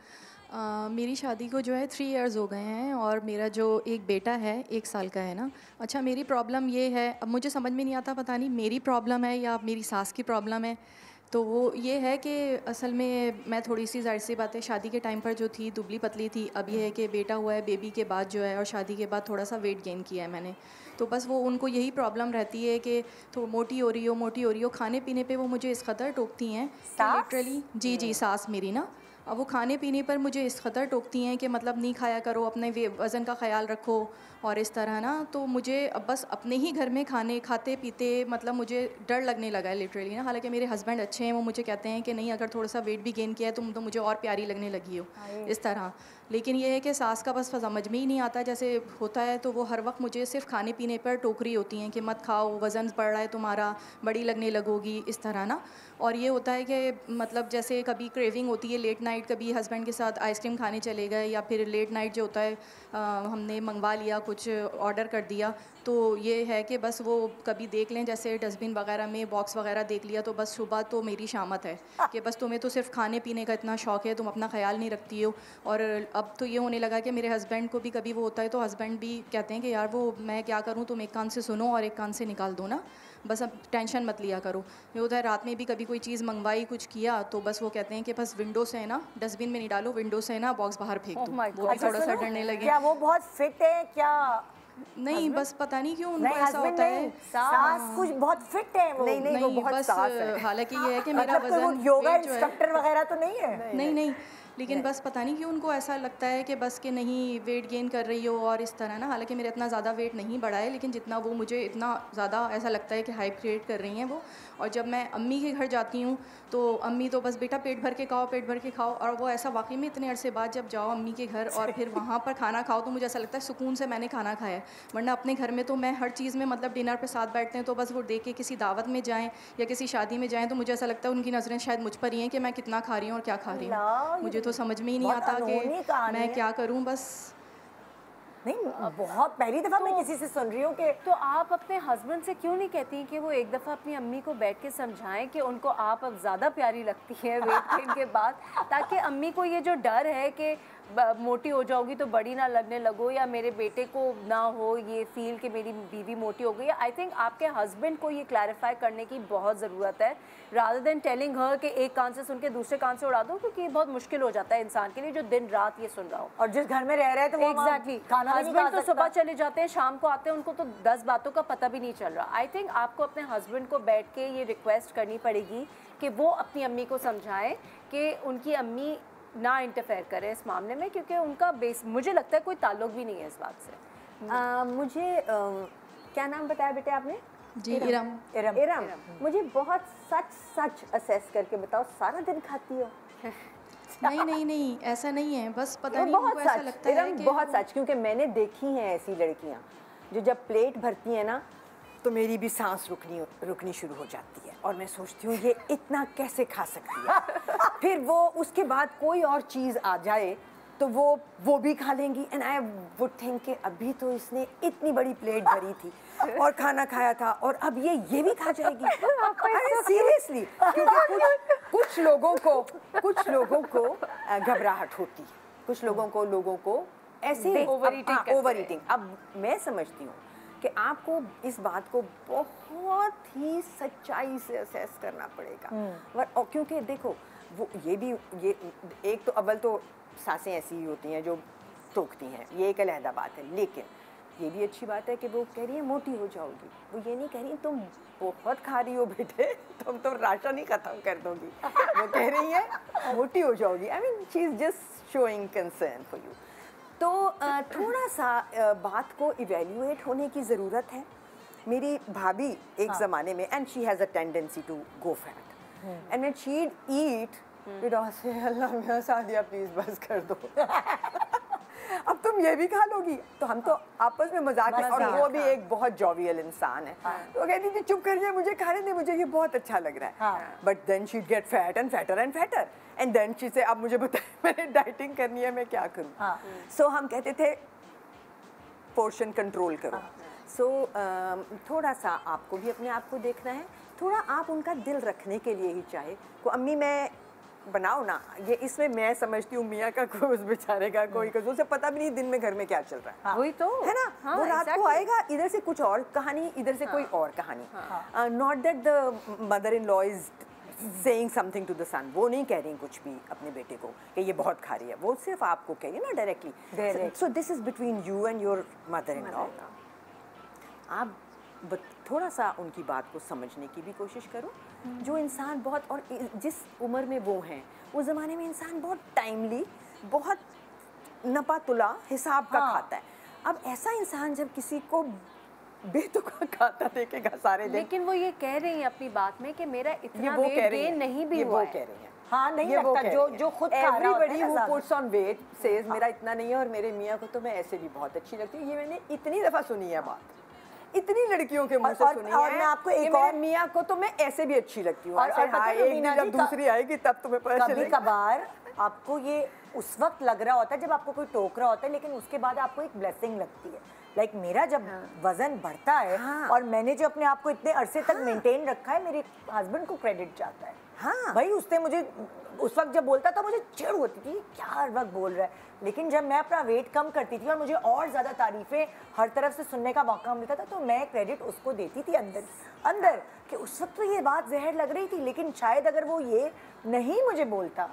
Speaker 8: मेरी शादी को जो है 3 इयर्स हो गए हैं और मेरा जो एक बेटा है 1 साल का है ना। अच्छा, मेरी प्रॉब्लम ये है, अब मुझे समझ में नहीं आता, पता नहीं मेरी प्रॉब्लम है या मेरी सास की प्रॉब्लम है। तो वो ये है कि असल में मैं थोड़ी सी, जाहिर सी बात है, शादी के टाइम पर जो थी दुबली पतली थी। अब ये है कि बेटा हुआ है, बेबी के बाद जो है, और शादी के बाद थोड़ा सा वेट गेन किया है मैंने। तो बस वो उनको यही प्रॉब्लम रहती है कि तो मोटी हो रही हो। खाने पीने पे वो मुझे इस कदर टोकती हैं कि लिटरली, जी सास मेरी ना, अब वो खाने पीने पर मुझे इस कदर टोकती हैं कि मतलब नहीं खाया करो, अपने वज़न का ख्याल रखो और इस तरह ना। तो मुझे अब बस अपने ही घर में खाते पीते मतलब मुझे डर लगने लगा है लिटरली ना। हालांकि मेरे हस्बैंड अच्छे हैं, वो मुझे कहते हैं कि नहीं, अगर थोड़ा सा वेट भी गेन किया है तुम तो मुझे और प्यारी लगने लगी हो, इस तरह। लेकिन ये है कि सास का बस समझ में ही नहीं आता जैसे होता है, तो वो हर वक्त मुझे सिर्फ खाने पीने पर टोक रही होती हैं कि मत खाओ, वज़न बढ़ रहा है तुम्हारा, बड़ी लगने लगोगी, इस तरह ना। और ये होता है कि मतलब जैसे कभी क्रेविंग होती है लेट नाइट, कभी हस्बैंड के साथ आइसक्रीम खाने चले गए, या फिर लेट नाइट जो होता है हमने मंगवा लिया, कुछ ऑर्डर कर दिया, तो ये है कि बस वो कभी देख लें, जैसे डस्टबिन वगैरह में बॉक्स वगैरह देख लिया, तो बस सुबह तो मेरी शामत है कि बस तुम्हें तो सिर्फ खाने पीने का इतना शौक़ है, तुम अपना ख्याल नहीं रखती हो। और अब तो ये होने लगा कि मेरे हस्बैंड को भी कभी वो होता है तो हस्बैंड भी कहते हैं कि यार वो मैं क्या करूँ, तुम एक कान से सुनो और एक कान से निकाल दो ना, बस अब टेंशन मत लिया करो। ये होता है, रात में भी कभी कोई चीज़ मंगवाई, कुछ किया, तो बस वो कहते हैं कि बस विंडो से है ना, डस्टबिन में नहीं डालो, विंडो से है ना बॉक्स बाहर फेंक दो। वो भी थोड़ा सा डरने लगे।
Speaker 2: क्या वो बहुत फिट है क्या?
Speaker 8: नहीं, बस पता नहीं क्यों उनको ऐसा होता है।
Speaker 2: सास कुछ बहुत फिट है वो।
Speaker 3: नहीं, वो बहुत
Speaker 8: बस हालांकि ये है कि मेरा वजन,
Speaker 2: योगा इंस्ट्रक्टर वगैरह तो नहीं है?
Speaker 8: नहीं, लेकिन बस पता नहीं क्यों उनको ऐसा लगता है कि बस कि नहीं वेट गेन कर रही हो और इस तरह ना। हालांकि मेरा इतना ज़्यादा वेट नहीं बढ़ा है, लेकिन जितना वो मुझे इतना ज़्यादा ऐसा लगता है कि हाइप क्रिएट कर रही हैं वो। और जब मैं अम्मी के घर जाती हूँ तो अम्मी तो बस बेटा पेट भर के खाओ, और वो ऐसा वाकई में इतने अरसे बाद जब जाओ अम्मी के घर और फिर वहाँ पर खाना खाओ तो मुझे ऐसा लगता है सुकून से मैंने खाना खाया है। वरना अपने घर में तो मैं हर चीज़ में मतलब डिनर पे साथ बैठते हैं तो बस वो देख के किसी दावत में जाएँ या किसी शादी में जाएँ तो मुझे ऐसा लगता है उनकी नज़रें शायद मुझ पर ही हैं कि मैं कितना खा रही हूँ और क्या खा रही हूँ। मुझे तो समझ में ही नहीं आता कि मैं क्या करूं। बस
Speaker 2: नहीं, बहुत पहली दफ़ा मैं किसी से सुन रही हूँ कि
Speaker 4: तो आप अपने हस्बैंड से क्यों नहीं कहती कि वो एक दफ़ा अपनी अम्मी को बैठ के समझाएं कि उनको आप अब ज़्यादा प्यारी लगती है वेट गेन के बाद, ताकि अम्मी को ये जो डर है कि मोटी हो जाओगी तो बड़ी ना लगने लगो, या मेरे बेटे को ना हो ये फील कि मेरी बीवी मोटी हो गई है। आई थिंक आपके हस्बैंड को ये क्लैरिफाई करने की बहुत ज़रूरत है, रादर देन टेलिंग हर कि एक कान से सुन के दूसरे कान से उड़ा दो, क्योंकि ये बहुत मुश्किल हो जाता है इंसान के लिए जो दिन रात ये सुन रहा हो।
Speaker 2: और जिस घर में रह रहे हैं तो वो
Speaker 4: एग्जैक्टली हस्बैंड तो सुबह चले जाते हैं, शाम को आते हैं, उनको तो 10 बातों का पता भी नहीं चल रहा। आई थिंक आपको अपने हस्बैंड को बैठ के ये रिक्वेस्ट करनी पड़ेगी कि वो अपनी अम्मी को समझाएं कि उनकी अम्मी ना इंटरफेयर करें इस मामले में, क्योंकि उनका बेस मुझे लगता है कोई ताल्लुक भी नहीं है इस बात से।
Speaker 3: मुझे क्या नाम बताया बेटे आपने?
Speaker 8: जी इरम।
Speaker 3: इरम, मुझे बहुत सच असेस करके बताओ, सारा दिन खाती हो?
Speaker 8: नहीं ऐसा नहीं है, बस पता नहीं
Speaker 3: बहुत
Speaker 8: उनको ऐसा
Speaker 3: सच
Speaker 8: लगता है
Speaker 3: इरम,
Speaker 8: कि
Speaker 3: बहुत सच, क्योंकि मैंने देखी हैं ऐसी लड़कियां जो जब प्लेट भरती हैं ना तो मेरी भी सांस रुकनी शुरू हो जाती है और मैं सोचती हूँ ये इतना कैसे खा सकती है। फिर वो उसके बाद कोई और चीज़ आ जाए तो वो भी खा लेंगी, एंड आई वुड थिंक कि अभी तो इसने इतनी बड़ी प्लेट भरी थी और खाना खाया था और अब ये भी खा जाएगी। अरे सीरियसली, क्योंकि कुछ लोगों को घबराहट होती है, कुछ लोगों को ऐसे ओवर ईटिंग। अब मैं समझती हूँ कि आपको इस बात को बहुत ही सच्चाई से असेस करना पड़ेगा, और क्योंकि देखो वो ये एक तो अव्वल तो सांसें ऐसी ही होती हैं जो टोकती हैं, ये एक अलहदा बात है, लेकिन ये भी अच्छी बात है कि वो कह रही है मोटी हो जाओगी, वो ये नहीं कह रही तुम बहुत खा रही हो बेटे, तुम तो राशन ही ख़त्म कर दोगी, वो कह रही है मोटी हो जाओगी। I mean she is just showing concern for you. तो थोड़ा सा बात को इवेल्युएट होने की ज़रूरत है। मेरी भाभी एक ज़माने में, and she has a tendency to go fat, and when she eat से अल्लाह मियां सादिया प्लीज़ बस कर दो अब तुम ये भी खा लोगी, तो हम तो आपस में मजाक में, और वो भी एक बहुत जॉवियल इंसान है, तो कहती थी चुप कर जाए, मुझे खाने दे, मुझे ये बहुत अच्छा लग रहा है। But then she get fat and fatter and fatter, and then she say अब मुझे बताए मैंने डाइटिंग करनी है, मैं क्या करूँ? सो हम कहते थे पोर्शन कंट्रोल करो। सो थोड़ा सा आपको भी अपने आप को देखना है, थोड़ा आप उनका दिल रखने के लिए ही चाहे को अम्मी मैं बनाओ ना, ये इसमें मैं समझती हूँ मियाँ का कोई उस बेचारे का कोई कसूर, उसे पता भी नहीं दिन में घर में क्या चल रहा है।
Speaker 4: वही तो
Speaker 3: है ना, वो रात को आएगा, इधर से कुछ और कहानी, इधर से कोई और कहानी। Not that the mother in law is saying something to the son, वो नहीं कह रही कुछ भी अपने बेटे को कि ये बहुत खा रही है, वो सिर्फ आपको कह रही है ना directly. So this is between you and your mother in law. आप थोड़ा सा उनकी बात को समझने की भी कोशिश करो। जो इंसान बहुत, और जिस उम्र में वो हैं उस ज़माने में इंसान बहुत टाइमली, बहुत नपा तुला हिसाब का खाता है। अब ऐसा इंसान जब किसी को बेतुका खाता देखेगा सारे दिन,
Speaker 4: लेकिन वो ये कह रही हैं अपनी बात में कि मेरा इतना
Speaker 3: वो
Speaker 4: वेट गेन नहीं भी हुआ है।
Speaker 3: कह रही है।
Speaker 2: हाँ, नहीं लगता जो खुद खा रहा होता है।
Speaker 3: Everybody who puts on weight says मेरा इतना नहीं है और मेरे मियाँ को तो मैं ऐसे भी बहुत अच्छी लगती हूँ। ये मैंने इतनी दफ़ा सुनी है बात, इतनी लड़कियों के मुंह से सुनी है।
Speaker 2: और मैं आपको एक और,
Speaker 3: मियाँ को तो मैं ऐसे भी अच्छी लगती हूँ,
Speaker 2: और
Speaker 3: हाँ, एक दिन जब दूसरी आएगी तब तुम्हें पता चलेगा।
Speaker 2: कभी कभार आपको ये उस वक्त लग रहा होता है जब आपको कोई टोक रहा होता है, लेकिन उसके बाद आपको एक ब्लेसिंग लगती है। लाइक मेरा जब वजन बढ़ता है और मैंने जो अपने आप को इतने अरसे तक मेंटेन रखा है, मेरे हस्बैंड को क्रेडिट जाता है। हाँ भाई, उसने मुझे उस वक्त जब बोलता था मुझे चिढ़ होती थी, क्या हर वक्त बोल रहा है, लेकिन जब मैं अपना वेट कम करती थी और मुझे और ज़्यादा तारीफ़ें हर तरफ से सुनने का मौका मिलता था, तो मैं क्रेडिट उसको देती थी अंदर कि उस वक्त तो ये बात जहर लग रही थी, लेकिन शायद अगर वो ये नहीं मुझे बोलता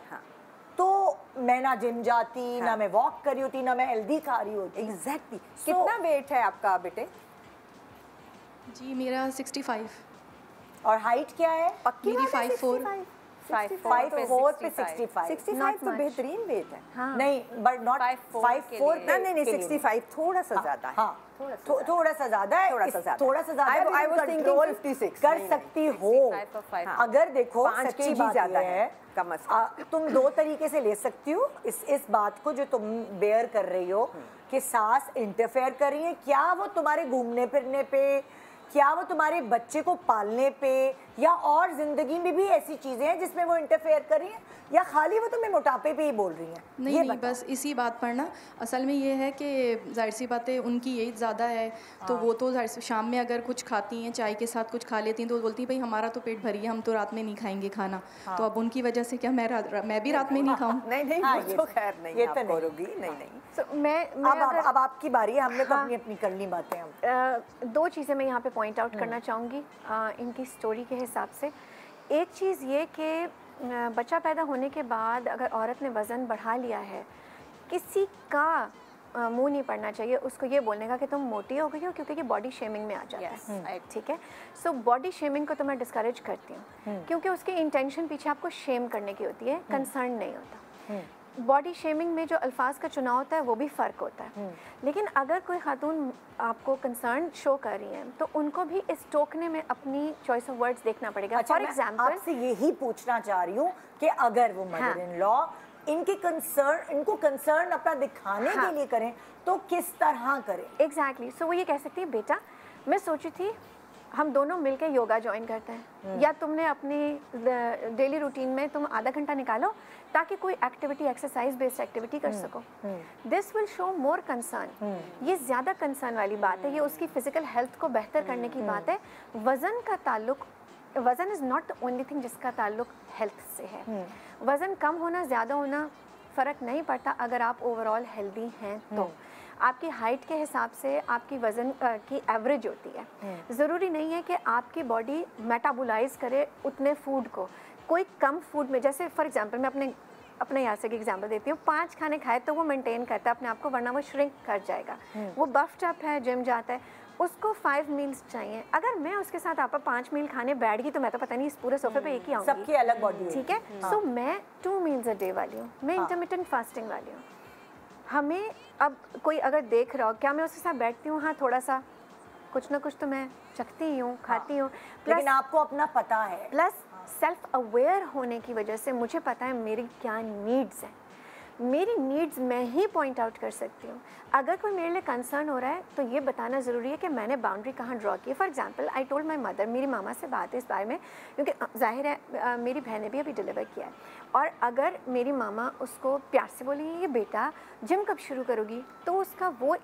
Speaker 2: तो मैं ना जिम जाती, ना मैं वॉक करी होती, ना मैं हेल्दी खा रही होती।
Speaker 3: एग्जैक्टली। कितना वेट है आपका बेटे?
Speaker 8: जी मेरा 65।
Speaker 2: और हाइट क्या है?
Speaker 3: पक्की
Speaker 8: मेरी 5'4".
Speaker 2: 5'4" पे 65।
Speaker 3: 65 तो बेहतरीन वेट है।
Speaker 2: नहीं, बट नॉट 5'4"
Speaker 3: नहीं 65 थोड़ा सा ज़्यादा है।
Speaker 2: थोड़ा सा ज़्यादा है, थोड़ा सा ज़्यादा
Speaker 3: I was thinking 56
Speaker 2: कर सकती हो। अगर देखो
Speaker 3: 5
Speaker 2: सच्ची
Speaker 3: kg
Speaker 2: बात
Speaker 3: ज़्यादा
Speaker 2: है,
Speaker 3: कम से कम।
Speaker 2: तुम दो तरीके से ले सकती हो इस बात को जो तुम बेयर कर रही हो कि सास इंटरफेयर कर रही है, क्या वो तुम्हारे घूमने फिरने पे क्या वो तुम्हारे बच्चे को पालने पे या और जिंदगी में भी ऐसी चीजें हैं जिसमें वो इंटरफेयर कर रही हैं, या खाली वो तुम्हें मोटापे पे ही बोल रही हैं?
Speaker 8: नहीं, बस इसी बात पर ना, असल में ये है कि जाहिर सी बात है उनकी एज ज़्यादा है, तो वो तो जाहिर सी शाम में अगर कुछ खाती हैं, चाय के साथ कुछ खा लेती हैं, तो बोलती हैं भाई हमारा तो पेट भरी है, हम तो रात में नहीं खाएंगे खाना। तो अब उनकी वजह से क्या मैं भी रात में नहीं खाऊँ?
Speaker 3: नहीं, वो तो खैर नहीं, आप करोगी नहीं।
Speaker 5: So, मैं
Speaker 2: अब आपकी बारी है, हमने तो अपनी करनी बातें हम।
Speaker 5: दो चीज़ें मैं यहाँ पे पॉइंट आउट करना चाहूँगी इनकी स्टोरी के हिसाब से। एक चीज़ ये कि बच्चा पैदा होने के बाद अगर औरत ने वज़न बढ़ा लिया है, किसी का मुंह नहीं पड़ना चाहिए उसको ये बोलने का कि तुम मोटी हो गई हो, क्योंकि ये बॉडी शेमिंग में आ जाता है। ठीक है, सो बॉडी शेमिंग को तो मैं डिस्करेज करती हूँ, क्योंकि उसकी इंटेंशन पीछे आपको शेम करने की होती है, कंसर्न नहीं होता। बॉडी शेमिंग में जो अल्फाज का चुनाव होता है वो भी फ़र्क होता है, लेकिन अगर कोई खातून आपको कंसर्न शो कर रही है तो उनको भी इस टोकने में अपनी चॉइस ऑफ वर्ड्स देखना पड़ेगा। फॉर एग्जाम्पल,
Speaker 2: आपसे यही पूछना चाह रही हूँ कि अगर वो मदर इन लॉ इनको कंसर्न अपना दिखाने के लिए करें तो किस तरह करें?
Speaker 5: एग्जैक्टली, सो वो ये कह सकती है, बेटा मैं सोची थी हम दोनों मिलकर योगा ज्वाइन करते हैं, या तुमने अपनी डेली रूटीन में तुम आधा घंटा निकालो ताकि कोई एक्टिविटी, एक्सरसाइज बेस्ड एक्टिविटी कर सको। This will show more concern. ये ज़्यादा कंसर्न वाली बात है, ये उसकी फिजिकल हेल्थ को बेहतर करने की बात है। वज़न का ताल्लुक, वज़न is not the only thing जिसका ताल्लुक हेल्थ से है। वज़न कम होना, ज़्यादा होना फ़र्क नहीं पड़ता अगर आप ओवरऑल हेल्दी हैं तो। आपकी हाइट के हिसाब से आपकी वज़न की एवरेज होती है। ज़रूरी नहीं है कि आपकी बॉडी मेटाबोलाइज करे उतने फूड को। कोई कम फूड में, जैसे फॉर एग्जांपल मैं अपने यहाँ से एक एग्जांपल देती हूँ, 5 खाने खाए तो वो मेंटेन करता है अपने आप को, वरना वो श्रिंक कर जाएगा। वो बफ्ड अप है, जिम जाता है, उसको 5 मील्स चाहिए। अगर मैं उसके साथ आप 5 मील खाने बैठ गई तो मैं तो पता नहीं इस पूरे सोफे पे एक ही आऊँगी।
Speaker 2: सबकी अलग बॉडी है,
Speaker 5: ठीक है। सो मैं 2 मील्स अ डे वाली हूँ, मैं इंटरमिटेंट फास्टिंग वाली हूँ। हमें अब कोई अगर देख रहा हो, क्या मैं उसके साथ बैठती हूँ? हाँ, थोड़ा सा कुछ ना कुछ तो मैं चखती ही हूँ, खाती हूँ।
Speaker 2: लेकिन आपको अपना पता है,
Speaker 5: प्लस सेल्फ अवेयर होने की वजह से मुझे पता है मेरी क्या नीड्स हैं। मेरी नीड्स मैं ही पॉइंट आउट कर सकती हूँ। अगर कोई मेरे लिए कंसर्न हो रहा है तो ये बताना ज़रूरी है कि मैंने बाउंड्री कहाँ ड्रॉ की है। For example, I told my mother, मेरी मामा से बात है इस बारे में, क्योंकि जाहिर है मेरी बहन ने भी अभी डिलीवर किया है, और अगर मेरी मामा उसको प्यार से बोली ये बेटा जिम कब शुरू करोगी, तो उसका वो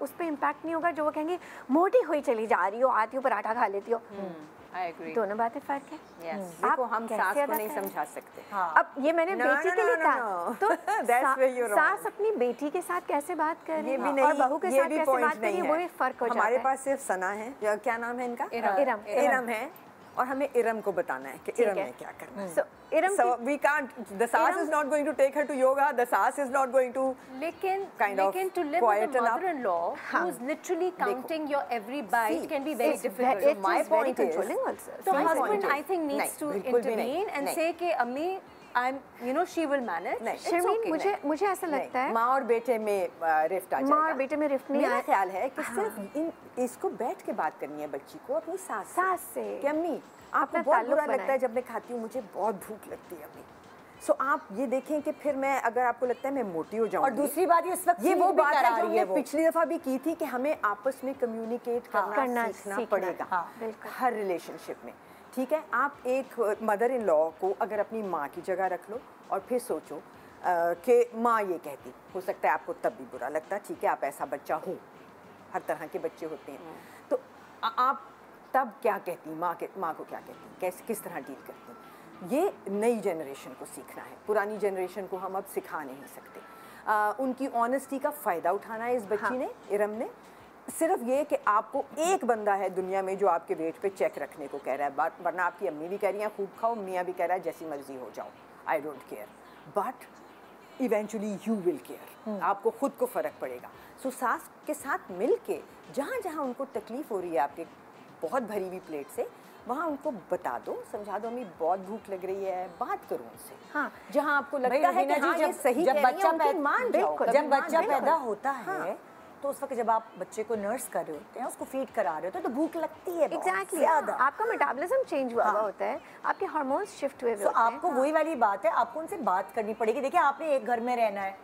Speaker 5: उस पर इम्पैक्ट नहीं होगा जो वो कहेंगी मोटी हुई चली जा रही हो, आती हो पराठा खा लेती हो। दोनों बातें फ़र्क है।
Speaker 3: देखो, हम सास को नहीं समझा सकते।
Speaker 5: अब ये मैंने बेटी के लिए कहा, तो सास अपनी बेटी के साथ कैसे बात कर रही है और बहू के साथ कैसे बात कर रही है, वो भी फर्क हो जाता है।
Speaker 3: हमारे पास सिर्फ सना है, क्या नाम है इनका? इरम है, और हमें इरम को बताना है कि इरम ने क्या करना है। So we can't. The sas is not going to take her to yoga. The sas is not going to.
Speaker 4: लेकिन to live
Speaker 3: quiet
Speaker 4: with a mother-in-law who's literally counting your every bite can be very difficult.
Speaker 3: So my point is,
Speaker 4: so husband I think needs to intervene and say कि अम्मी she will manage.
Speaker 5: Sharmin, मुझे ऐसा लगता है
Speaker 3: माँ और बेटे में रिफ्ट आ जाएगा।
Speaker 5: माँ और बेटे में रिफ्ट नहीं।
Speaker 3: मेरा ख्याल है कि सिर्फ इसको बैठ के बात करनी है बच्ची को अपनी सास से कि अम्मी आपको बहुत बुरा लगता है जब मैं खाती हूँ, मुझे बहुत भूख लगती है अम्मी। सो आप ये देखें कि फिर मैं, अगर आपको लगता है मैं मोटी हो जाऊंगी।
Speaker 2: और दूसरी बात इस वक्त
Speaker 3: ये वो बात है जो हमने पिछली दफा भी की थी कि हमें आपस में कम्युनिकेट करना सीखना पड़ेगा हर रिलेशनशिप में। ठीक है, आप एक मदर इन लॉ को अगर अपनी माँ की जगह रख लो और फिर सोचो कि माँ ये कहती, हो सकता है आपको तब भी बुरा लगता, ठीक है आप ऐसा बच्चा हो, हर तरह के बच्चे होते हैं, तो आप तब क्या कहती, माँ को क्या कहती, कैसे किस तरह डील करती? ये नई जनरेशन को सीखना है, पुरानी जनरेशन को हम अब सिखा नहीं सकते। उनकी ऑनेस्टी का फ़ायदा उठाना है इस बच्ची ने, इरम ने। सिर्फ ये कि आपको एक बंदा है दुनिया में जो आपके वेट पे चेक रखने को कह रहा है, वरना आपकी अम्मी भी कह रही हैं खूब खाओ, मियाँ भी कह रहा है जैसी मर्जी हो जाओ, I don't care, but eventually you will care, आपको खुद को फ़र्क पड़ेगा। सो सास के साथ मिल के जहाँ जहाँ उनको तकलीफ़ हो रही है आपके बहुत भरी हुई प्लेट से, वहाँ उनको बता दो, समझा दो, हमें बहुत भूख लग रही है, बात करो उनसे। हाँ, जहाँ आपको लगता है कि हाँ, जब बच्चा पैदा होता है तो उस वक्त जब आप बच्चे को नर्स कर रहे होते हैं, उसको फीड करा रहे होते हैं, तो भूख लगती है
Speaker 5: एग्जैक्टली। आपका मेटाबॉलिज्म चेंज हुआ होता है, आपके हार्मोन्स शिफ्ट हुए होते हैं।
Speaker 2: आपको वही वाली बात है, आपको उनसे बात करनी पड़ेगी। देखिए, आपने एक घर में रहना है,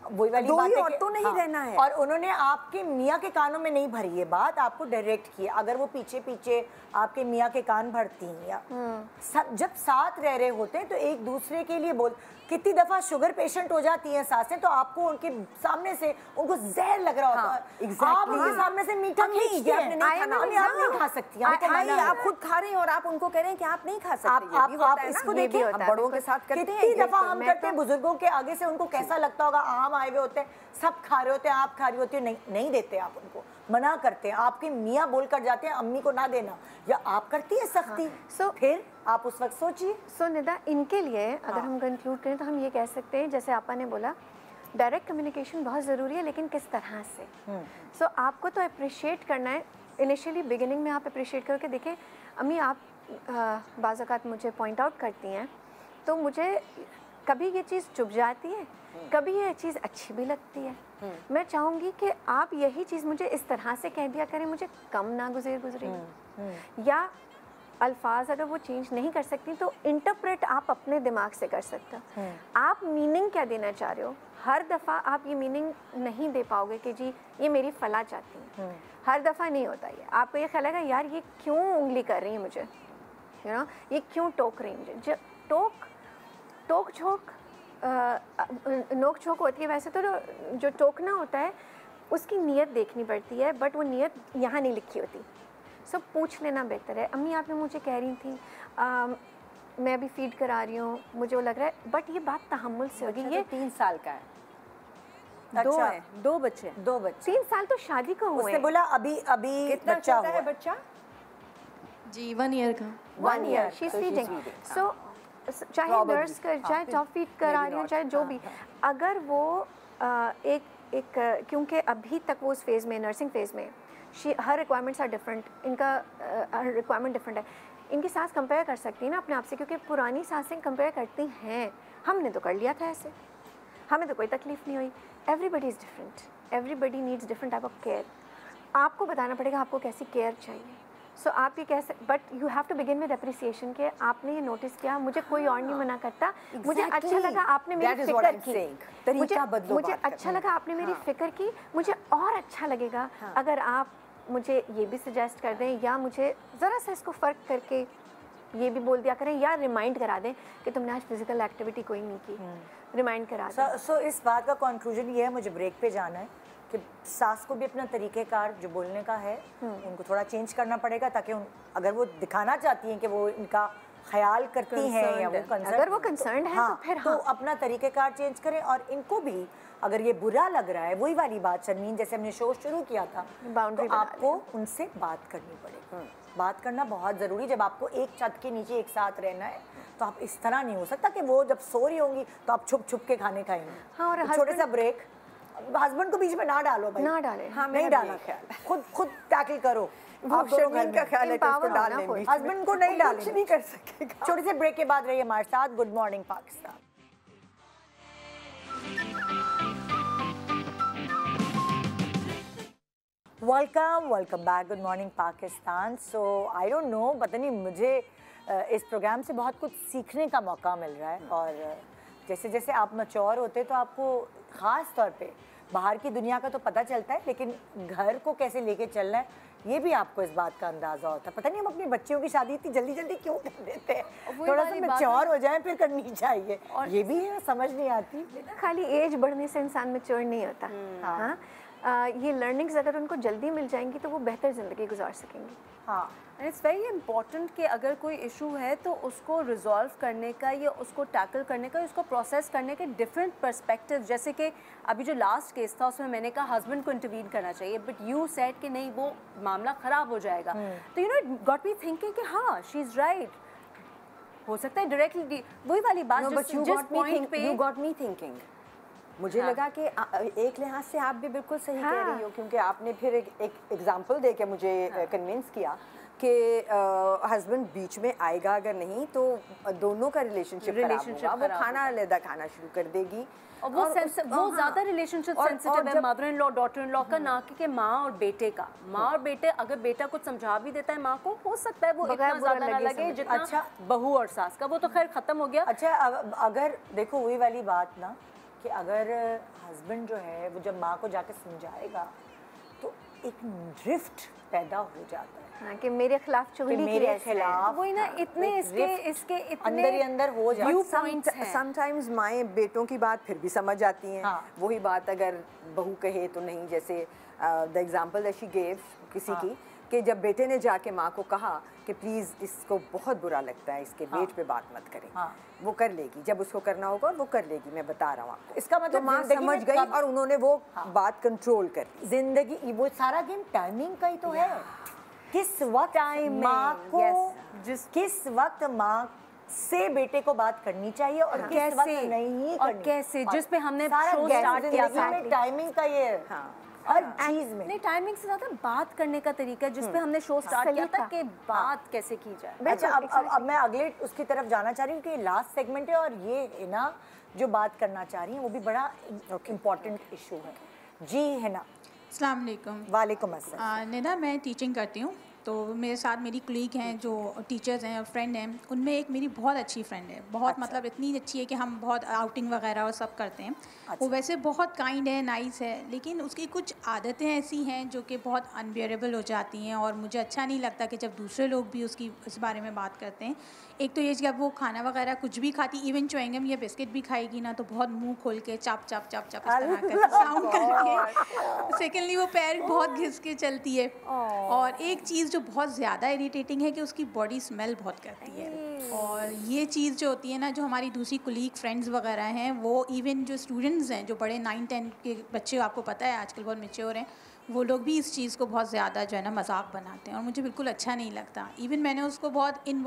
Speaker 2: वही वाली
Speaker 3: दो
Speaker 2: बात
Speaker 3: ही
Speaker 2: है
Speaker 3: औरतों
Speaker 2: कि
Speaker 3: ने ही रहना है।
Speaker 2: और उन्होंने आपके मियाँ के कानों में नहीं भरी ये बात, आपको डायरेक्ट की। अगर वो पीछे पीछे आपके मियाँ के कान भरती हैं या जब साथ रह रहे होते हैं तो एक दूसरे के लिए बोल। कितनी दफा शुगर पेशेंट हो जाती हैं सासें, तो आपको उनके सामने से उनको जहर लग रहा होता है, आप उनके सामने से मीठा खींचते हैं, आप नहीं खा सकती,
Speaker 3: आप खुद खा रहे हैं और आप उनको कह रहे हैं कि आप नहीं खा सकते।
Speaker 2: आप इसको देखिए,
Speaker 3: हम बड़ों के साथ करते हैं।
Speaker 2: कितनी दफा हम करते हैं बुजुर्गों के आगे से, उनको कैसा लगता होगा, आम आए हुए होते हैं, सब खा रहे होते हैं, आप खा रही होती हो, नहीं देते आप उनको, मना करते हैं। आपके मियाँ बोल कर जाते हैं अम्मी को ना देना, या आप करती है सख्ती। फिर आप उस वक्त सोचिए।
Speaker 5: सो निदा, इनके लिए अगर हम कंक्लूड करें तो हम ये कह सकते हैं, जैसे आपा ने बोला डायरेक्ट कम्युनिकेशन बहुत ज़रूरी है, लेकिन किस तरह से। सो आपको तो अप्रिशिएट करना है। इनिशियली बिगिनिंग में आप अप्रिशिएट करो कि देखिए अम्मी आप बाज़ औक़ात मुझे पॉइंट आउट करती हैं, तो मुझे कभी ये चीज़ चुभ जाती है, कभी ये चीज़ अच्छी भी लगती है। मैं चाहूँगी कि आप यही चीज़ मुझे इस तरह से कह दिया करें, मुझे कम ना गुजरेगी। या अल्फाज अगर वो चेंज नहीं कर सकती तो इंटरप्रेट आप अपने दिमाग से कर सकते हो। आप मीनिंग क्या देना चाह रहे हो, हर दफ़ा आप ये मीनिंग नहीं दे पाओगे कि जी ये मेरी फला चाहती हैं। हर दफ़ा नहीं होता ये। आपको ये ख्याल आएगा यार ये क्यों उंगली कर रही है मुझे, यू नो, ये क्यों टोक रही है मुझे। टोक झोंक नोक झोंक होती है। वैसे तो जो टोकना होता है उसकी नीयत देखनी पड़ती है, बट वो नीयत यहाँ नहीं लिखी होती। सो पूछ लेना बेहतर है। अम्मी आपने मुझे कह रही थी मैं अभी फीड करा रही हूँ, मुझे वो लग रहा है, बट ये बात तहम्मुल से होगी। ये
Speaker 4: 3 साल का है।
Speaker 2: अच्छा,
Speaker 4: दो बच्चे
Speaker 5: 3 साल तो शादी को हुए।
Speaker 2: उसने बोला अभी
Speaker 3: कितना
Speaker 2: बच्चा
Speaker 3: छोटा
Speaker 2: हुआ
Speaker 3: है बच्चा?
Speaker 8: जी 1 ईयर का।
Speaker 5: 1 ईयर शी इज फीडिंग। सो चाहे नर्स कर, चाहे टॉप फीड करा रही हो, चाहे जो भी, अगर वो एक क्योंकि अभी तक वो उस फेज़ में, नर्सिंग फेज़ में, हर रिक्वायरमेंट्स आर डिफरेंट, इनका रिक्वायरमेंट डिफरेंट है। इनकी सास कंपेयर कर सकती है ना अपने आप से, क्योंकि पुरानी सासें कंपेयर करती हैं। हमने तो कर लिया था ऐसे, हमें तो कोई तकलीफ नहीं हुई। Everybody is different, everybody needs different type of care. आपको बताना पड़ेगा आपको कैसी केयर चाहिए। सो आप ये कैसे, but you have to begin with appreciation के आपने ये नोटिस किया, मुझे कोई और नहीं मना करता, मुझे अच्छा लगा आपने मेरी फिक्र की, मुझे अच्छा लगा आपने मेरी फिक्र की, मुझे और अच्छा लगेगा अगर आप मुझे ये भी सजेस्ट कर दें, या मुझे ज़रा सा इसको फ़र्क करके ये भी बोल दिया करें, या रिमाइंड करा दें कि तुमने आज फिजिकल एक्टिविटी कोई नहीं की, रिमाइंड करा दें।
Speaker 2: सो इस बात का कंक्लूजन ये है, मुझे ब्रेक पे जाना है, कि सास को भी अपना तरीक़ेकार जो बोलने का है उनको थोड़ा चेंज करना पड़ेगा, ताकि अगर वो दिखाना चाहती हैं कि वो इनका ख्याल करती हैं या वो कंसर्न,
Speaker 5: अगर वो कंसर्न है तो फिर
Speaker 2: तो अपना तरीक़ेकार चेंज करें। और इनको भी अगर ये बुरा लग रहा है, वही वाली बात शर्मीन, जैसे हमने शो शुरू किया था,
Speaker 5: बाउंड्री
Speaker 2: तो आपको उनसे बात करनी पड़ेगी। बात करना बहुत ज़रूरी। जब आपको एक छत के नीचे एक साथ रहना है तो आप इस तरह नहीं हो सकता कि वो जब सो रही होंगी तो आप छुप छुप के खाने खाएंगे।
Speaker 5: हाँ, और
Speaker 2: तो छोटे सा ब्रेक, हस्बैंड को बीच में ना डालो भाई,
Speaker 5: ना डालें।
Speaker 2: हाँ, नहीं डालना, खुद टैकल करो।
Speaker 3: आप शर्मीन का ख्याल है कि उसको डाल लेंगे,
Speaker 2: हस्बैंड को नहीं डालेंगे,
Speaker 3: कुछ नहीं कर सकेगा।
Speaker 2: छोटे से ब्रेक के बाद रहिए हमारे साथ। Good morning Pakistan. Welcome back. Good morning Pakistan. So I don't know, पता नहीं मुझे इस प्रोग्राम से बहुत कुछ सीखने का मौका मिल रहा है। और जैसे जैसे आप मैच्योर होते तो आपको ख़ास तौर पे बाहर की दुनिया का तो पता चलता है, लेकिन घर को कैसे लेके चलना है ये भी आपको इस बात का अंदाज़ा होता है। पता नहीं हम अपनी बच्चियों की शादी इतनी जल्दी जल्दी क्यों कर देते हैं, थोड़ा सा मैच्योर हो जाए फिर करनी चाहिए। और ये भी है, समझ नहीं आती।
Speaker 5: खाली एज बढ़ने से इंसान मैच्योर नहीं होता। हाँ, ये लर्निंग्स अगर उनको जल्दी मिल जाएंगी तो वो बेहतर ज़िंदगी गुजार सकेंगी।
Speaker 4: हाँ, एंड इट्स वेरी इंपॉर्टेंट कि अगर कोई इशू है तो उसको रिजॉल्व करने का या उसको टैकल करने का, उसको प्रोसेस करने के डिफरेंट पर्सपेक्टिव। जैसे कि अभी जो लास्ट केस था उसमें मैंने कहा हस्बैंड को इंटरवीन करना चाहिए, बट यू सेड कि नहीं वो मामला ख़राब हो जाएगा। तो you know it got me thinking कि हाँ शी इज़ राइट। हो सकता है डायरेक्टली वही वाली बात, जिस पॉइंट पे
Speaker 3: यू गॉट मी थिंकिंग। मुझे लगा कि एक लिहाज से आप भी बिल्कुल सही कह रही हो, क्योंकि आपने फिर एक एग्जांपल दे के मुझे कन्विंस किया कि हस्बैंड बीच में आएगा अगर नहीं तो दोनों का रिलेशनशिप खराब होगा। वो खाना अलग खाना शुरू कर देगी
Speaker 4: और वो ज़्यादा रिलेशनशिप सेंसिटिव है mother in law daughter in law का, ना कि माँ और बेटे का। माँ और बेटे, अगर बेटा कुछ समझा भी देता है माँ को, हो सकता है वो इतना ज़्यादा ना लगे जितना अच्छा बहू और सास का। वो तो खैर ख़त्म हो गया।
Speaker 2: अच्छा, अगर देखो वही वाली बात ना कि अगर हस्बैंड जो है वो जब माँ को जाके समझाएगा तो एक ड्रिफ्ट पैदा हो जाता है।
Speaker 4: हाँ, कि मेरे खिलाफ चुगली की
Speaker 2: मेरे
Speaker 4: ऐसे है।
Speaker 2: खिलाफ
Speaker 4: तो वही ना, इतने इसके इतने
Speaker 2: अंदर ही अंदर हो जाता
Speaker 4: व्यू
Speaker 2: है।
Speaker 4: पॉइंट्स हैं।
Speaker 3: समटाइम्स माएँ बेटों की बात फिर भी समझ जाती हैं।
Speaker 2: हाँ।
Speaker 3: वही बात अगर बहू कहे तो नहीं, जैसे the example that she gave किसी की, कि जब बेटे ने जाके माँ को कहा कि प्लीज़ इसको बहुत बुरा लगता है, इसके वेट पे बात मत करें, वो कर लेगी, जब उसको करना होगा वो कर लेगी, मैं बता रहा हूँ आपको।
Speaker 2: इसका मतलब
Speaker 3: तो माँ समझ गई और उन्होंने वो बात कंट्रोल कर ली।
Speaker 2: जिंदगी वो सारा गेम टाइमिंग का ही तो है। किस वक्त माँ को किस वक्त माँ से बेटे को बात करनी चाहिए और किस वक्त नहीं
Speaker 4: और
Speaker 2: करनी।
Speaker 4: कैसे, जिस पे हमने
Speaker 2: सारा
Speaker 4: शो
Speaker 2: गेम
Speaker 4: स्टार्ट किया था।
Speaker 2: में टाइमिंग का ये हर चीज में।
Speaker 4: नहीं, टाइमिंग से ज्यादा बात करने का तरीका जिस पे हमने शो स्टार्ट किया था कि बात कैसे की जाए।
Speaker 2: अच्छा, अब मैं अगले उसकी तरफ जाना चाह रही हूँ कि लास्ट सेगमेंट है और ये हिना जो बात करना चाह रही हैं वो भी बड़ा इम्पोर्टेंट इशू है। जी हिना।
Speaker 9: अस्सलाम वालेकुम।
Speaker 2: वालेकुम अस्सलाम।
Speaker 9: निदा, मैं टीचिंग करती हूँ, तो मेरे साथ मेरी कलीग हैं जो टीचर्स हैं और फ्रेंड हैं, उनमें एक मेरी बहुत अच्छी फ्रेंड है, बहुत मतलब इतनी अच्छी है कि हम बहुत आउटिंग वगैरह और सब करते हैं। वो वैसे बहुत काइंड है, नाइस है, लेकिन उसकी कुछ आदतें ऐसी हैं जो कि बहुत अनबियरेबल हो जाती हैं और मुझे अच्छा नहीं लगता कि जब दूसरे लोग भी उसकी इस बारे में बात करते हैं। एक तो ये जब वो खाना वगैरह कुछ भी खाती, इवन च्युइंगम या बिस्किट भी खाएगी ना, तो बहुत मुंह खोल के चाप चाप चाप चाप इस तरह करके साउंड करके। सेकेंडली वो पैर बहुत घिस के चलती है। और एक चीज़ जो बहुत ज़्यादा इरिटेटिंग है कि उसकी बॉडी स्मेल बहुत करती है। और ये चीज़ जो होती है ना, जो हमारी दूसरी कुलीग फ्रेंड्स वगैरह हैं, वो इवन जो स्टूडेंट्स हैं जो बड़े 9-10 के बच्चे, आपको पता है आजकल बहुत मैच्योर हैं, वो लोग भी इस चीज़ को बहुत ज़्यादा जो है ना मजाक बनाते हैं और मुझे बिल्कुल अच्छा नहीं लगता। इवन मैंने उसको बहुत इन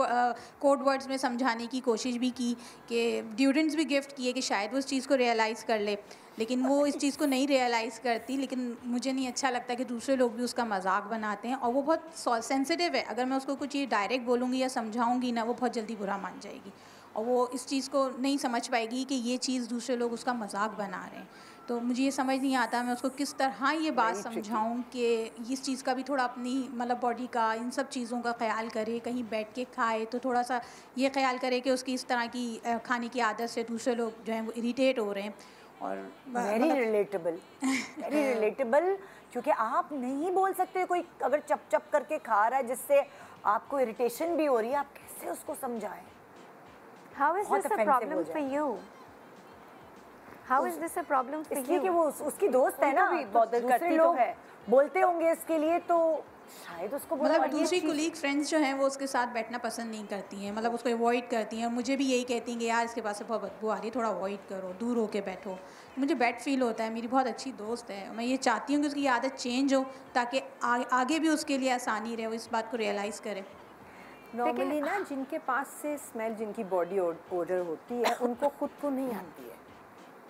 Speaker 9: कोड वर्ड्स में समझाने की कोशिश भी की कि ड्यूडेंट्स भी गिफ्ट किए कि शायद वो इस चीज़ को रियलाइज़ कर ले, लेकिन वो इस चीज़ को नहीं रियलाइज़ करती। लेकिन मुझे नहीं अच्छा लगता कि दूसरे लोग भी उसका मजाक बनाते हैं और वो बहुत सेंसिटिव है। अगर मैं उसको कुछ चीज़ डायरेक्ट बोलूँगी या समझाऊँगी ना, वो बहुत जल्दी बुरा मान जाएगी और वो इस चीज़ को नहीं समझ पाएगी कि ये चीज़ दूसरे लोग उसका मजाक बना रहे हैं। तो मुझे ये समझ नहीं आता मैं उसको किस तरह ये बात समझाऊं कि इस चीज़ का भी थोड़ा अपनी मतलब बॉडी का, इन सब चीज़ों का ख्याल करे, कहीं बैठ के खाए तो थोड़ा सा ये ख्याल करे कि उसकी इस तरह की खाने की आदत से दूसरे लोग जो हैं वो इरिटेट हो रहे हैं। और
Speaker 2: वेरी रिलेटेबल, वेरी रिलेटेबल, क्योंकि आप नहीं बोल सकते कोई अगर चप चप करके खा रहा है जिससे आपको इरिटेशन भी हो रही है, आप कैसे उसको समझाएं?
Speaker 5: How is this a problem for you? How is this a problem for you?
Speaker 2: इसलिए कि वो उसकी दोस्त है ना, दूसरे लोग बोलते होंगे इसके लिए, तो शायद उसको
Speaker 9: मतलब दूसरी कुलीग फ्रेंड्स जो हैं वो उसके साथ बैठना पसंद नहीं करती हैं, मतलब उसको अवॉइड करती हैं और मुझे भी यही कहती हैं कि यार इसके पास से बहुत बदबू आ रही है, थोड़ा अवॉइड करो, दूर होके बैठो। मुझे बैड फील होता है। मेरी बहुत अच्छी दोस्त है, मैं ये चाहती हूँ कि उसकी आदत चेंज हो ताकि आगे भी उसके लिए आसानी रहे, वो इस बात को रियलाइज़ करे।
Speaker 3: नॉर्मली ना जिनके पास से स्मेल, जिनकी बॉडी ओडर होती है, उनको खुद को नहीं आती है।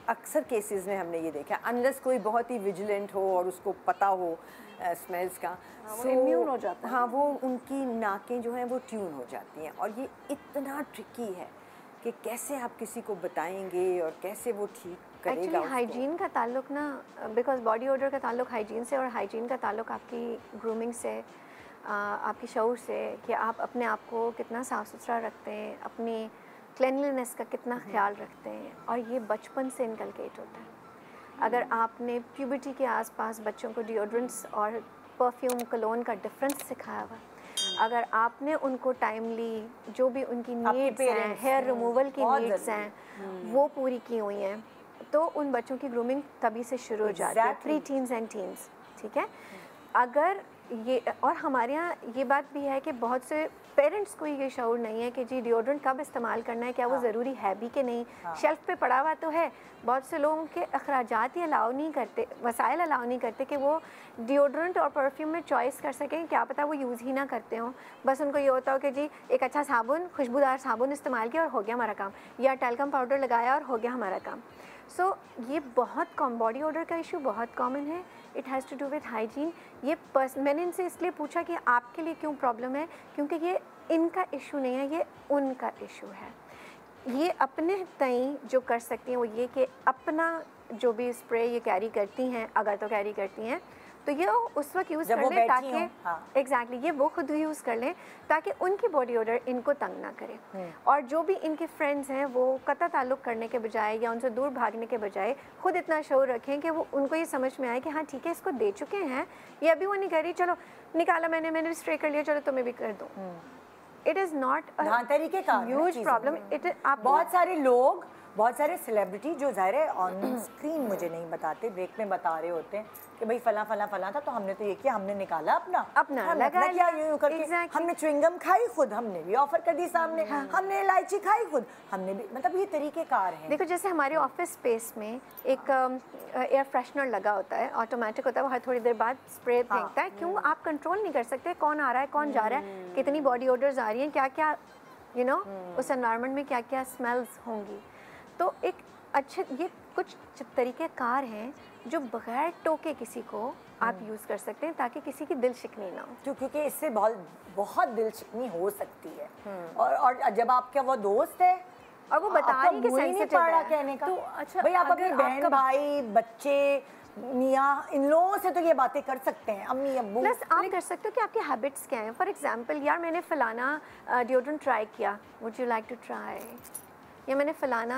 Speaker 3: अक्सर केसेस में हमने ये देखा, अनलेस कोई बहुत ही विजिलेंट हो और उसको पता हो स्मेल्स का,
Speaker 4: वो इम्यून हो जाता है।
Speaker 3: हाँ, वो उनकी नाकें जो हैं वो ट्यून हो जाती हैं। और ये इतना ट्रिकी है कि कैसे आप किसी को बताएंगे और कैसे वो ठीक करेगा।
Speaker 5: एक्चुअली हाइजीन का ताल्लुक ना, बिकॉज बॉडी ओडर का ताल्लुक हाइजीन से और हाइजीन का ताल्लुक आपकी ग्रूमिंग से, आपकी शऊर से, कि आप अपने आप को कितना साफ़ सुथरा रखते हैं, अपनी क्लिनलीनेस का कितना ख्याल रखते हैं, और ये बचपन से इनकलकेट होता है। अगर आपने प्यूबर्टी के आसपास बच्चों को डिओड्रेंट्स और परफ्यूम कलोन का डिफरेंस सिखाया हुआ, अगर आपने उनको टाइमली जो भी उनकी नीड्स हैं, हेयर रिमूवल की नीड्स हैं, वो पूरी की हुई हैं, तो उन बच्चों की ग्रूमिंग तभी से शुरू हो जाती है, प्री टीन्स एंड टीन्स। ठीक है, अगर ये, और हमारे यहाँ ये बात भी है कि बहुत से पेरेंट्स को ये शऊर नहीं है कि जी डिओड्रेंट कब इस्तेमाल करना है, क्या वो ज़रूरी है भी कि नहीं। शेल्फ पे पड़ा हुआ तो है, बहुत से लोगों के अखराजात ही अलाउ नहीं करते, वसाइल अलाउ नहीं करते कि वो डिओड्रेंट और परफ्यूम में चॉइस कर सकें। क्या पता वो यूज़ ही ना करते हों, बस उनको ये होता हो कि जी एक अच्छा साबुन, खुशबूदार साबुन इस्तेमाल किया और हो गया हमारा काम, या टैल्कम पाउडर लगाया और हो गया हमारा काम। सो ये बहुत बॉडी ओडर का इशू बहुत कॉमन है। It has to do with hygiene. ये मैंने इनसे इसलिए पूछा कि आपके लिए क्यों प्रॉब्लम है, क्योंकि ये इनका इशू नहीं है, ये उनका इशू है। ये अपने तई जो कर सकती हैं वो ये कि अपना जो भी स्प्रे ये कैरी करती हैं, अगर तो कैरी करती हैं, तो ये उस वक्त यूज़
Speaker 2: जब
Speaker 5: कर
Speaker 2: वो
Speaker 5: ले
Speaker 2: बैठी
Speaker 5: ताकि
Speaker 2: हों, हाँ।
Speaker 5: एग्जैक्टली ये वो खुद यूज़ कर लें ताकि उनकी बॉडी ओडर इनको तंग ना करे। और जो भी इनके फ्रेंड्स हैं वो कता ताल्लुक़ करने के बजाय या उनसे दूर भागने के बजाय खुद इतना शौर रखें कि वो उनको ये समझ में आए कि हाँ ठीक है इसको दे चुके हैं, ये अभी वो नहीं कर रही, चलो निकाला मैंने स्प्रे कर लिया, चलो तुम्हें भी कर दो। इट इज़ नॉट
Speaker 2: तरीक़ेकार
Speaker 5: ह्यूज प्रॉब्लम। इट आप
Speaker 2: बहुत सारे लोग, बहुत सारे सेलिब्रिटी जो ज़ाहिर है ऑन स्क्रीन मुझे नहीं बताते, ब्रेक में बता रहे होते हैं कि भाई फला फला फला था तो हमने तो ये किया, हमने निकाला अपना
Speaker 5: लगा
Speaker 2: क्या यूँ करके हमने च्युइंगम खाई खुद, हमने भी ऑफर कर दी सामने, हमने इलायची खाई खुद, हमने भी, मतलब ये तरीक़ेकार है।
Speaker 5: देखो जैसे हमारे ऑफिस स्पेस में एक एयर फ्रेशनर लगा होता है, ऑटोमेटिक होता है, वो हर थोड़ी देर बाद स्प्रे फेंकता है। क्यों? आप कंट्रोल नहीं कर सकते कौन आ रहा है कौन जा रहा है, कितनी बॉडी ओडर्स आ रही हैं, क्या क्या उस एनवायरनमेंट में क्या क्या स्मेल्स होंगी। तो एक अच्छे ये कुछ तरीक़ेकार हैं जो बगैर टोके किसी को आप यूज़ कर सकते हैं ताकि किसी की दिल शिकनी ना हो।
Speaker 2: क्योंकि इससे बहुत दिल शिकनी हो सकती है। और जब आपका वो दोस्त है
Speaker 5: और वो बता रही कि सेंसिटिव है
Speaker 2: कहने का,
Speaker 4: तो अच्छा
Speaker 2: भाई आप अपनी बहन भाई बच्चे मियाँ इन लोगों से तो ये बातें कर सकते हैं, अम्मी अब्बू।
Speaker 5: प्लस आप कर सकते हो कि आपके हैबिट्स क्या हैं। फॉर एग्जांपल यार मैंने फ़लाना डिओड्रेंट ट्राई किया, would you like to try, या मैंने फ़लाना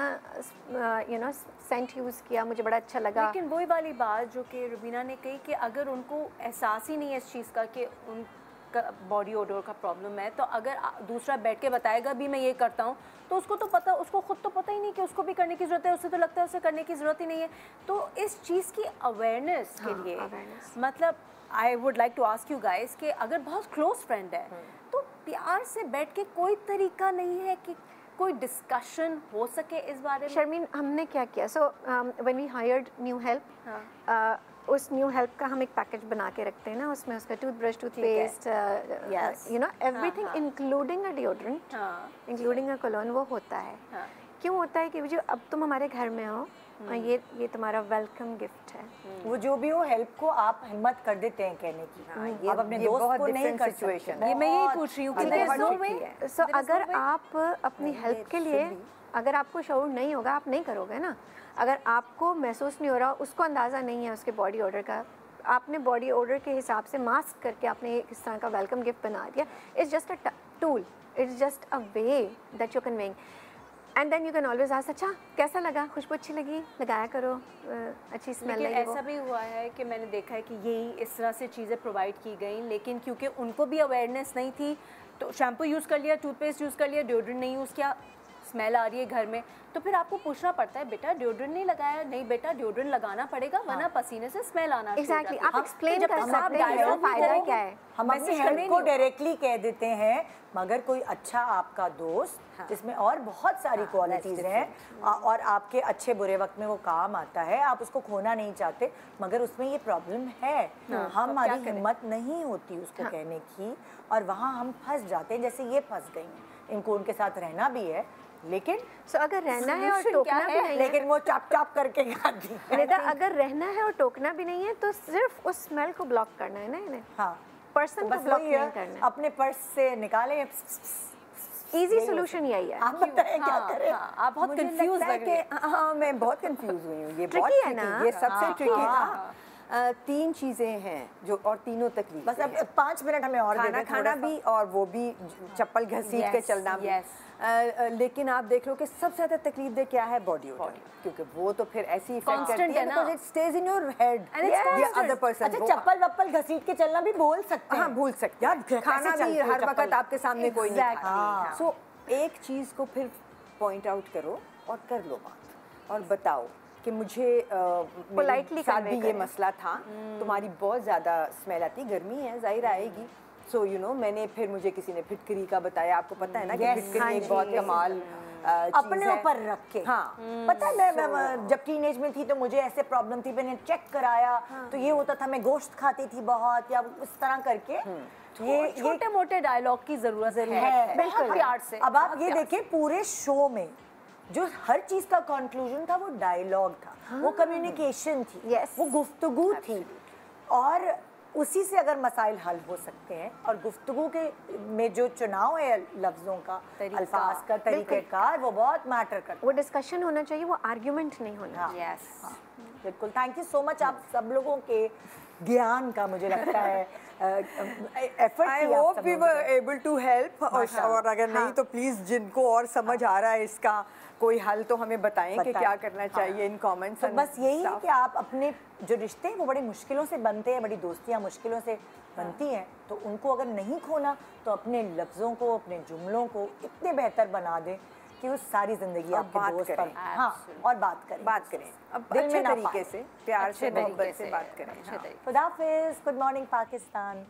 Speaker 5: सेंट यूज़ किया, मुझे बड़ा अच्छा लगा।
Speaker 4: लेकिन वही वाली बात जो कि रुबीना ने कही कि अगर उनको एहसास ही नहीं है इस चीज़ का कि उनका बॉडी ओडर का प्रॉब्लम है, तो अगर दूसरा बैठ के बताएगा भी मैं ये करता हूँ तो उसको तो पता, उसको खुद तो पता ही नहीं कि उसको भी करने की ज़रूरत है, उसे तो लगता है उसे करने की ज़रूरत ही नहीं है। तो इस चीज़ की अवेयरनेस के लिए मतलब I would like to ask you guys कि अगर बहुत क्लोज फ्रेंड है तो प्यार से बैठ के कोई तरीका नहीं है कि कोई डिस्कशन हो सके इस बारे में?
Speaker 5: शर्मीन हमने क्या किया, so when we hired new help, उस न्यू हेल्प का हम एक पैकेज बना के रखते हैं ना, उसमें उसका toothbrush, toothpaste, everything including a deodorant, including a cologne, वो होता है। क्यों होता है कि जो अब तुम हमारे घर में हो, ये तुम्हारा वेलकम गिफ्ट है।
Speaker 2: वो जो भी हो हेल्प को आप हिम्मत कर देते हैं कहने की, आप अपने दोस्त को नहीं कर सकते।
Speaker 4: ये मैं यही पूछ रही हूँ कि
Speaker 5: सो अगर आप अपनी हेल्प के लिए, अगर आपको शऊर नहीं होगा आप नहीं करोगे ना। अगर आपको महसूस नहीं हो रहा, उसको अंदाज़ा नहीं है उसके बॉडी ऑर्डर का, आपने बॉडी ऑर्डर के हिसाब से मास्क करके आपने इस तरह का वेलकम गिफ्ट बना दिया, it's just a tool, it's just a way that you conveying. And then you can always ask, अच्छा कैसा लगा, खुशबू अच्छी लगी, लगाया करो, अच्छी स्मेल लगी।
Speaker 4: ऐसा भी हुआ है कि मैंने देखा है कि यही इस तरह से चीज़ें प्रोवाइड की गई, लेकिन क्योंकि उनको भी अवेयरनेस नहीं थी तो शैम्पू यूज़ कर लिया, टूथपेस्ट यूज़ कर लिया, डिओड्रेंट नहीं यूज़ किया, स्मेल आ रही है घर में, तो फिर आपको पूछना पड़ता है बेटा डिओड्रेंट नहीं लगाया, नहीं बेटा डिओड्रेंट लगाना पड़ेगा वरना पसीने से स्मेल आना।
Speaker 5: एग्जैक्टली, आप एक्सप्लेन कर सकते हैं फायदा क्या है।
Speaker 2: हम अपनी हेल्प को डायरेक्टली कह देते हैं, मगर कोई अच्छा आपका दोस्त जिसमें और बहुत सारी क्वालिटीज़ हैं और आपके अच्छे बुरे वक्त में वो काम आता है, आप उसको खोना नहीं चाहते, मगर उसमें ये प्रॉब्लम है, हमारी हिम्मत नहीं होती उसको कहने की, और वहाँ हम फंस जाते हैं जैसे ये फंस गई हैं। इनको उनके साथ रहना भी है, लेकिन
Speaker 5: अगर रहना है और टोकना भी नहीं है,
Speaker 2: लेकिन वो चाप चाप करके खाती है।
Speaker 5: निदा अगर रहना है और टोकना भी नहीं है तो सिर्फ उस स्मेल को ब्लॉक करना है ना इन्हें।
Speaker 2: हाँ,
Speaker 5: पर्सन को ब्लॉक नहीं करना,
Speaker 2: अपने पर्स से निकालें।
Speaker 5: इजी सोल्यूशन यही है।
Speaker 2: आप बताएं क्या करें?
Speaker 4: आप बहुत कंफ्यूज लग रहे हैं।
Speaker 3: हाँ, मैं बहुत कंफ्यूज हुई हूँ। ये बहुत
Speaker 5: ट्रिकी है ना,
Speaker 3: ये सबसे ट्रिकी है। तीन चीज़ें हैं जो, और तीनों तकलीफ,
Speaker 2: बस अब 5 मिनट हमें और
Speaker 3: खाना खाना भी और वो भी चप्पल घसीट के चलना भी। लेकिन आप देख लो कि सबसे ज़्यादा तकलीफ दे क्या है, बॉडी ओडर, क्योंकि वो तो फिर ऐसी इफेक्ट करती है because it stage in your head the other person.
Speaker 2: अच्छा, चप्पल वप्पल घसीट के चलना भी बोल सकते हैं।
Speaker 3: हाँ, भूल सकते हैं। खाना भी हर वक्त आपके सामने कोई नहीं खाता। सो एक चीज़ को फिर पॉइंट आउट करो और कर लो बात और बताओ कि मुझे
Speaker 5: पोलाइटली
Speaker 3: साथ भी ये मसला था, तुम्हारी बहुत ज़्यादा स्मेल आती, गर्मी है जाहिर आएगी। सो यू नो, मैंने फिर मुझे किसी ने फिटकरी का बताया, आपको पता है ना कि फिटकरी एक बहुत कमाल
Speaker 2: अपने ऊपर रख के। हाँ, पता है मैं जब टीनेज में थी तो मुझे ऐसे प्रॉब्लम थी, मैंने चेक कराया तो ये होता था, मैं गोश्त खाती थी बहुत या उस तरह करके।
Speaker 4: ये छोटे मोटे डायलॉग की जरूरत है, बिल्कुल प्यार से।
Speaker 2: अब आप ये देखें, पूरे शो में जो हर चीज का कंक्लूजन था वो डायलॉग था, वो कम्युनिकेशन थी, वो गुफ्तगू थी, और उसी से अगर मसाइल हल हो सकते हैं। और गुफ्तगू के में जो चुनाव है लफ्ज़ों का, अल्फाज का, तरीक़ेकार, वो बहुत मैटर करता है।
Speaker 5: वो डिस्कशन होना चाहिए, वो आर्ग्यूमेंट नहीं होना।
Speaker 2: यस, बिल्कुल। थैंक यू सो मच आप सब लोगों के ज्ञान का, मुझे लगता है effort.
Speaker 3: I hope we were able to help, और अगर नहीं तो प्लीज़ जिनको और समझ आ रहा है इसका कोई हल तो हमें बताएं कि क्या करना चाहिए इन कमेंट्स।
Speaker 2: तो बस यही है कि आप अपने जो रिश्ते हैं वो बड़ी मुश्किलों से बनते हैं, बड़ी दोस्तियाँ मुश्किलों से बनती हैं, तो उनको अगर नहीं खोना तो अपने लफ्ज़ों को, अपने जुमलों को इतने बेहतर बना दें कि वो सारी ज़िंदगी आपके दोस्त पर, हाँ, और बात करें
Speaker 3: अब
Speaker 2: दिल
Speaker 3: अच्छे
Speaker 2: में ना
Speaker 3: तरीके से, प्यार से, मोहब्बत से बात करें।
Speaker 2: खुदा हाफिज़। Good morning Pakistan.